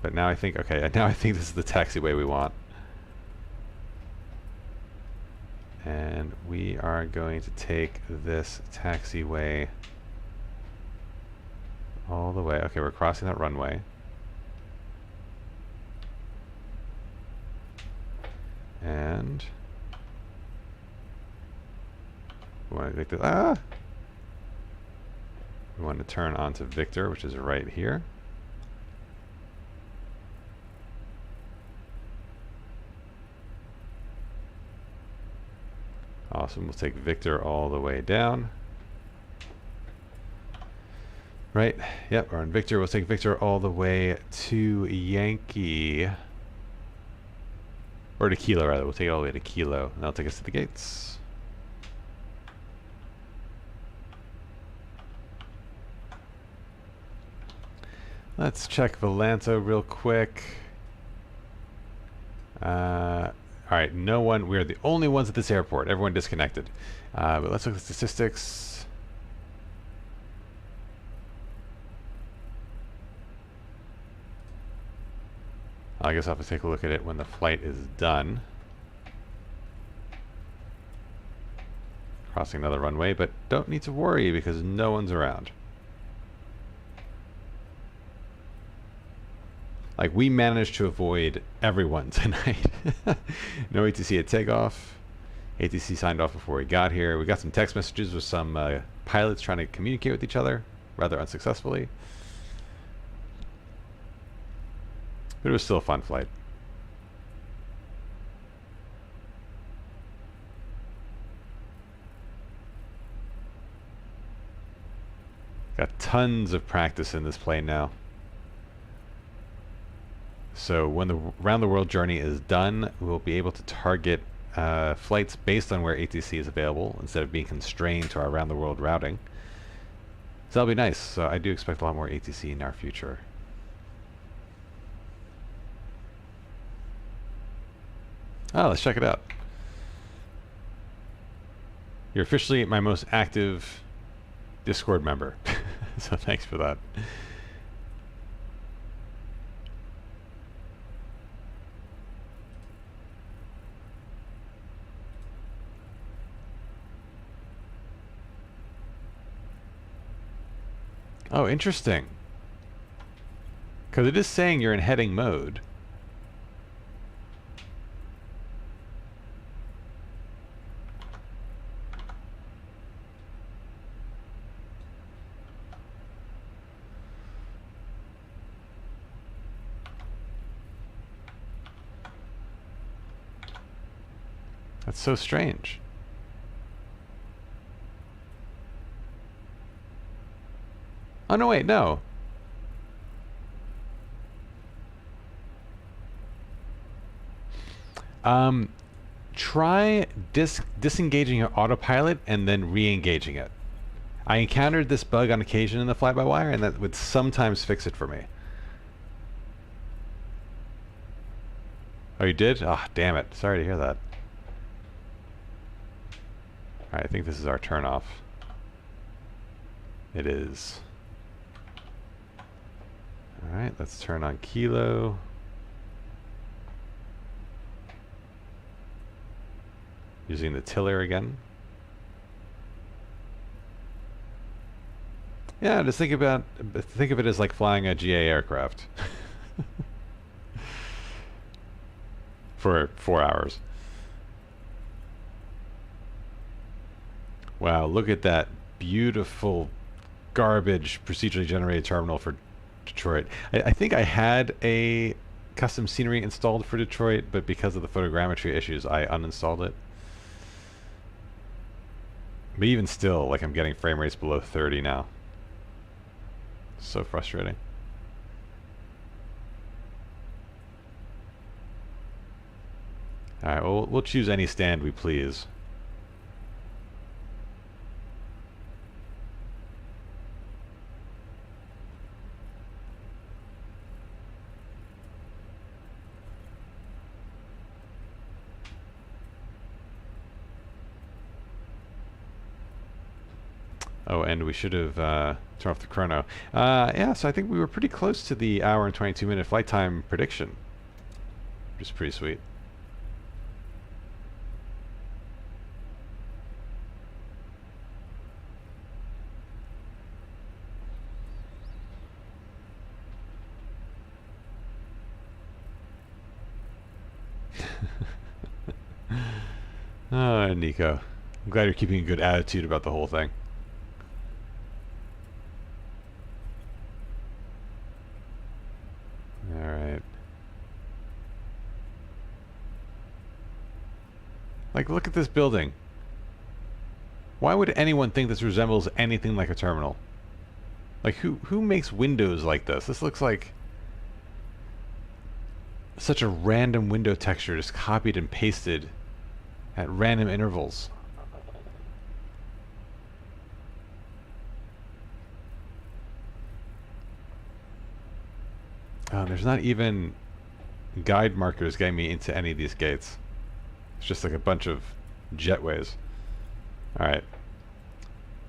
S1: But now I think, okay, now I think this is the taxiway we want. And we are going to take this taxiway all the way. Okay, we're crossing that runway. And we want to Victor. We want to turn onto Victor, which is right here. Awesome. We'll take Victor all the way down. Right. Yep, we're on Victor. We'll take Victor all the way to Yankee. Or to Kilo, rather. We'll take it all the way to Kilo. And that'll take us to the gates. Let's check Valento real quick. Alright, no one. We're the only ones at this airport. Everyone disconnected. But let's look at the statistics. I guess I'll have to take a look at it when the flight is done. Crossing another runway, but don't need to worry because no one's around. Like, we managed to avoid everyone tonight. No ATC at takeoff. ATC signed off before we got here. We got some text messages with some pilots trying to communicate with each other, rather unsuccessfully. But it was still a fun flight. Got tons of practice in this plane now. So when the round the world journey is done, we'll be able to target flights based on where ATC is available instead of being constrained to our round the world routing. So that'll be nice. So I do expect a lot more ATC in our future. Oh, let's check it out. You're officially my most active Discord member. So thanks for that. Oh, interesting. Because it is saying you're in heading mode. That's so strange. Oh, no, wait, no. Try disengaging your autopilot and then re-engaging it. I encountered this bug on occasion in the fly-by-wire, and that would sometimes fix it for me. Oh, you did? Ah, oh, damn it. Sorry to hear that. Alright, I think this is our turn-off. It is. Alright, let's turn on Kilo. Using the tiller again. Yeah, just think of it as like flying a GA aircraft. For 4 hours. Wow, look at that beautiful garbage procedurally generated terminal for Detroit. I think I had a custom scenery installed for Detroit, but because of the photogrammetry issues, I uninstalled it. But even still, like, I'm getting frame rates below 30 now. So frustrating. Alright, well, we'll choose any stand we please. Oh, and we should have turned off the chrono. Yeah, so I think we were pretty close to the hour and 22-minute flight time prediction, which is pretty sweet. Oh, Nico. I'm glad you're keeping a good attitude about the whole thing. Alright. Like, look at this building. Why would anyone think this resembles anything like a terminal? Like, who makes windows like this? This looks like such a random window texture just copied and pasted at random intervals. There's not even guide markers getting me into any of these gates. It's just like a bunch of jetways. Alright.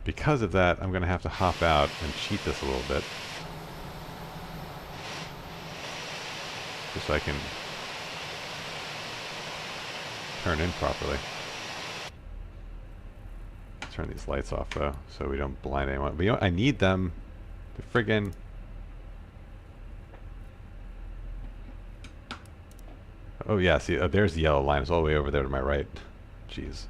S1: Because of that, I'm going to have to hop out and cheat this a little bit. Just so I can turn in properly. Turn these lights off though, so we don't blind anyone. But you know what? I need them to friggin'... Oh yeah, see, there's the yellow line. It's all the way over there to my right. Jeez.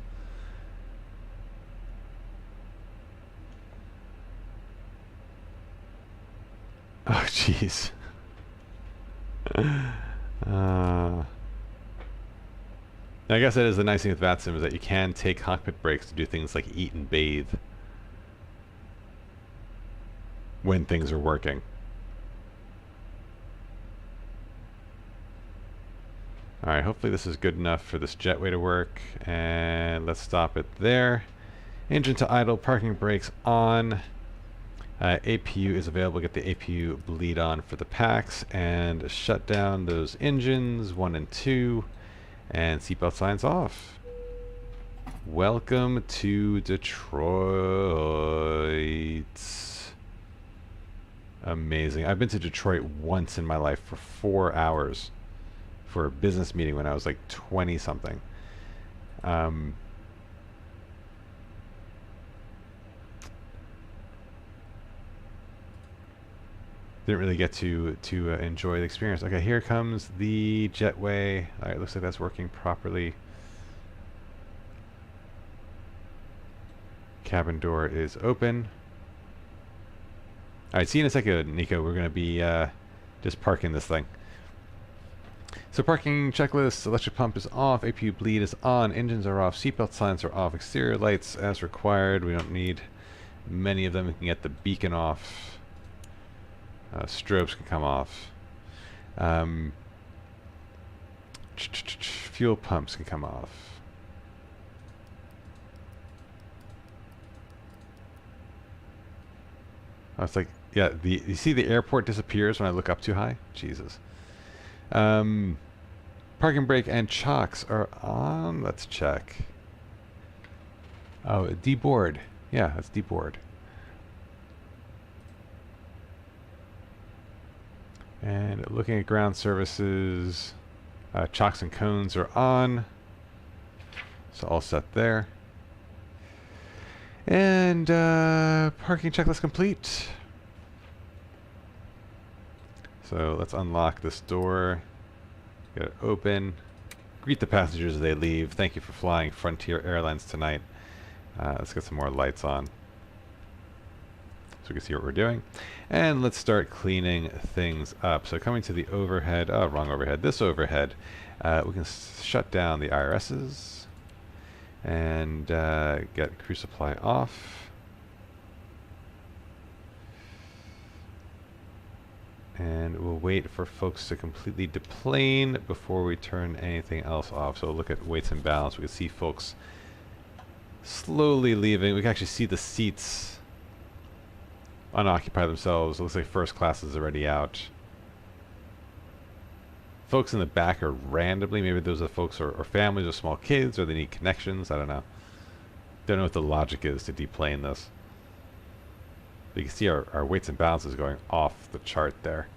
S1: Oh, jeez. I guess that is the nice thing with VATSIM, is that you can take cockpit breaks to do things like eat and bathe when things are working. Alright, hopefully this is good enough for this jetway to work. And let's stop it there. Engine to idle, parking brakes on. APU is available. Get the APU bleed on for the packs. And shut down those engines, 1 and 2. And seatbelt signs off. Welcome to Detroit. Amazing. I've been to Detroit once in my life for 4 hours for a business meeting when I was like 20 something. Didn't really get to enjoy the experience. Okay, here comes the jetway. All right, looks like that's working properly. Cabin door is open. All right, see you in a second, Nico. We're going to be just parking this thing. So parking checklist, electric pump is off, APU bleed is on, engines are off, seatbelt signs are off, exterior lights as required. We don't need many of them. We can get the beacon off. Strobes can come off. Fuel pumps can come off. I was like, yeah, you see the airport disappears when I look up too high? Jesus. Parking brake and chocks are on. Let's check. Oh, deboard. Yeah, that's deboard. And looking at ground services, chocks and cones are on. So all set there. And parking checklist complete. So let's unlock this door. Get it open. Greet the passengers as they leave. Thank you for flying Frontier Airlines tonight. Let's get some more lights on so we can see what we're doing. And let's start cleaning things up. So coming to the overhead, oh, wrong overhead, this overhead, we can shut down the IRSs and get crew supply off. And we'll wait for folks to completely deplane before we turn anything else off. So we'll look at weights and balance. We can see folks slowly leaving. We can actually see the seats unoccupy themselves. It looks like first class is already out. Folks in the back are randomly. Maybe those are folks or families or small kids, or they need connections. I don't know. Don't know what the logic is to deplane this. But you can see our weights and balances going off the chart there.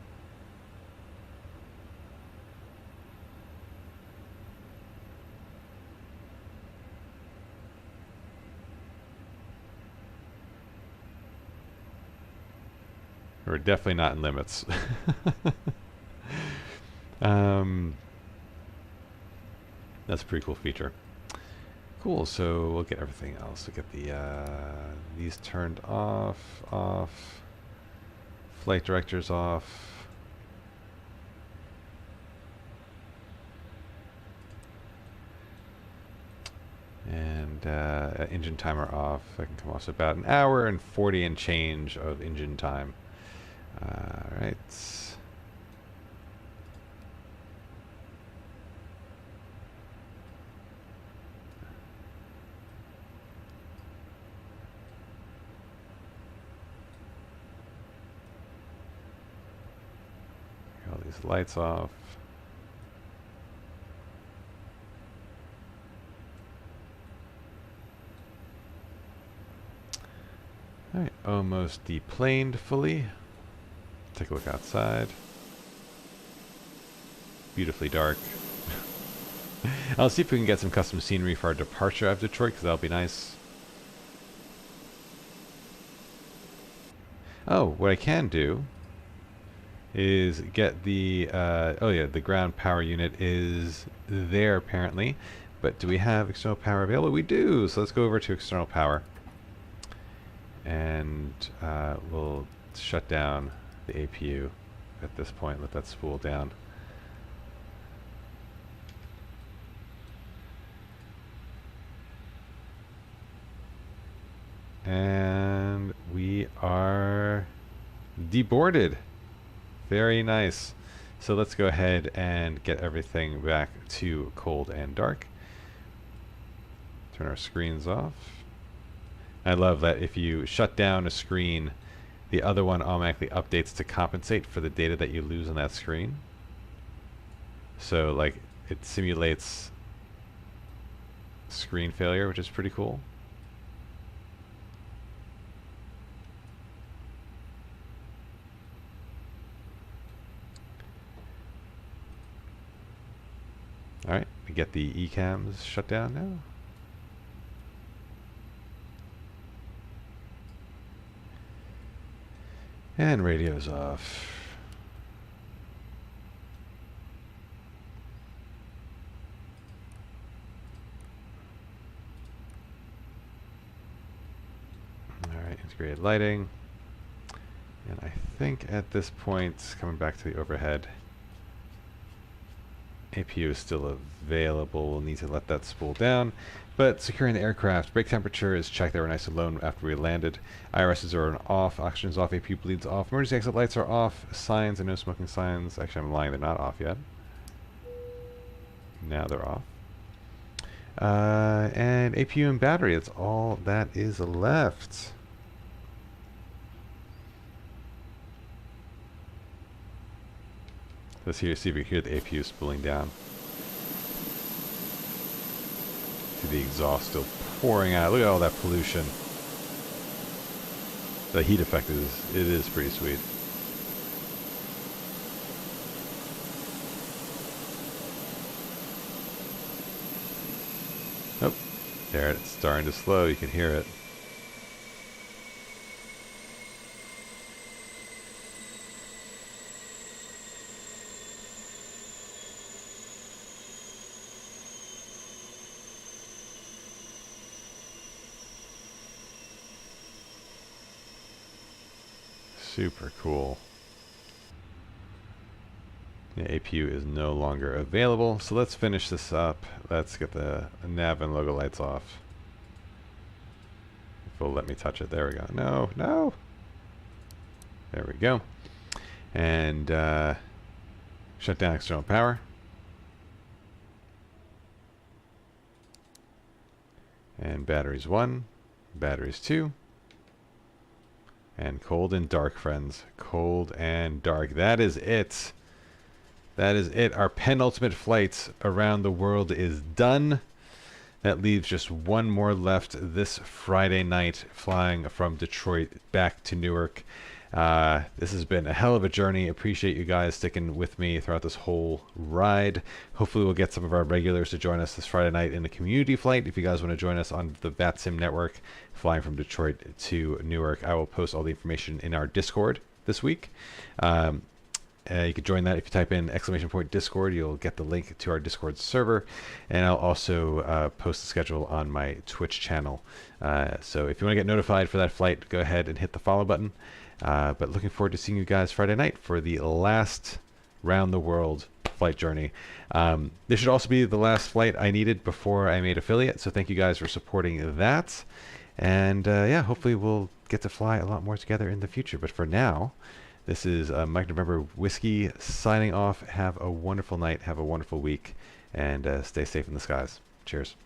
S1: We're definitely not in limits. That's a pretty cool feature. Cool, so we'll get everything else. We'll get the these turned off. Flight directors off. And engine timer off. That can come off. So about an hour and 40 and change of engine time. Alright. All these lights off. Alright, almost deplaned fully. Take a look outside. Beautifully dark. I'll see if we can get some custom scenery for our departure of Detroit, because that'll be nice. Oh, what I can do is get the, oh yeah, the ground power unit is there apparently. But do we have external power available? We do! So let's go over to external power. And we'll shut down the APU at this point. Let that spool down. And we are deboarded. Very nice. So let's go ahead and get everything back to cold and dark. Turn our screens off. I love that if you shut down a screen, the other one automatically updates to compensate for the data that you lose on that screen. So like it simulates screen failure, which is pretty cool. Alright, we get the ECAMs shut down now. And radio's off. Alright, integrated lighting. And I think at this point, coming back to the overhead, APU is still available. We'll need to let that spool down. But securing the aircraft, brake temperature is checked. They were nice and low after we landed. IRSs are off, oxygen is off, APU bleeds off, emergency exit lights are off, signs and no smoking signs. Actually, I'm lying, they're not off yet. Now they're off. And APU and battery, that's all that is left. Let's see if we hear the APU spooling down. See the exhaust still pouring out. Look at all that pollution. The heat effect is pretty sweet. Oh, there it's starting to slow. You can hear it. Super cool. The APU is no longer available, so let's finish this up. Let's get the nav and logo lights off. If it'll let me touch it. There we go. No, no. There we go. And shut down external power. And batteries 1, batteries 2. And cold and dark, friends. Cold and dark. That is it. That is it. Our penultimate flight around the world is done. That leaves just one more left this Friday night, flying from Detroit back to Newark. This has been a hell of a journey. Appreciate you guys sticking with me throughout this whole ride. Hopefully we'll get some of our regulars to join us this Friday night in the community flight. If you guys want to join us on the VATSIM network, flying from Detroit to Newark, I will post all the information in our Discord this week. You can join that if you type in !Discord. You'll get the link to our Discord server, and I'll also post the schedule on my Twitch channel. So if you want to get notified for that flight, go ahead and hit the follow button. But looking forward to seeing you guys Friday night for the last round the world flight journey. This should also be the last flight I needed before I made affiliate, so thank you guys for supporting that. And yeah, hopefully we'll get to fly a lot more together in the future. But for now, this is Mike November Whiskey signing off. Have a wonderful night, have a wonderful week, and stay safe in the skies. Cheers.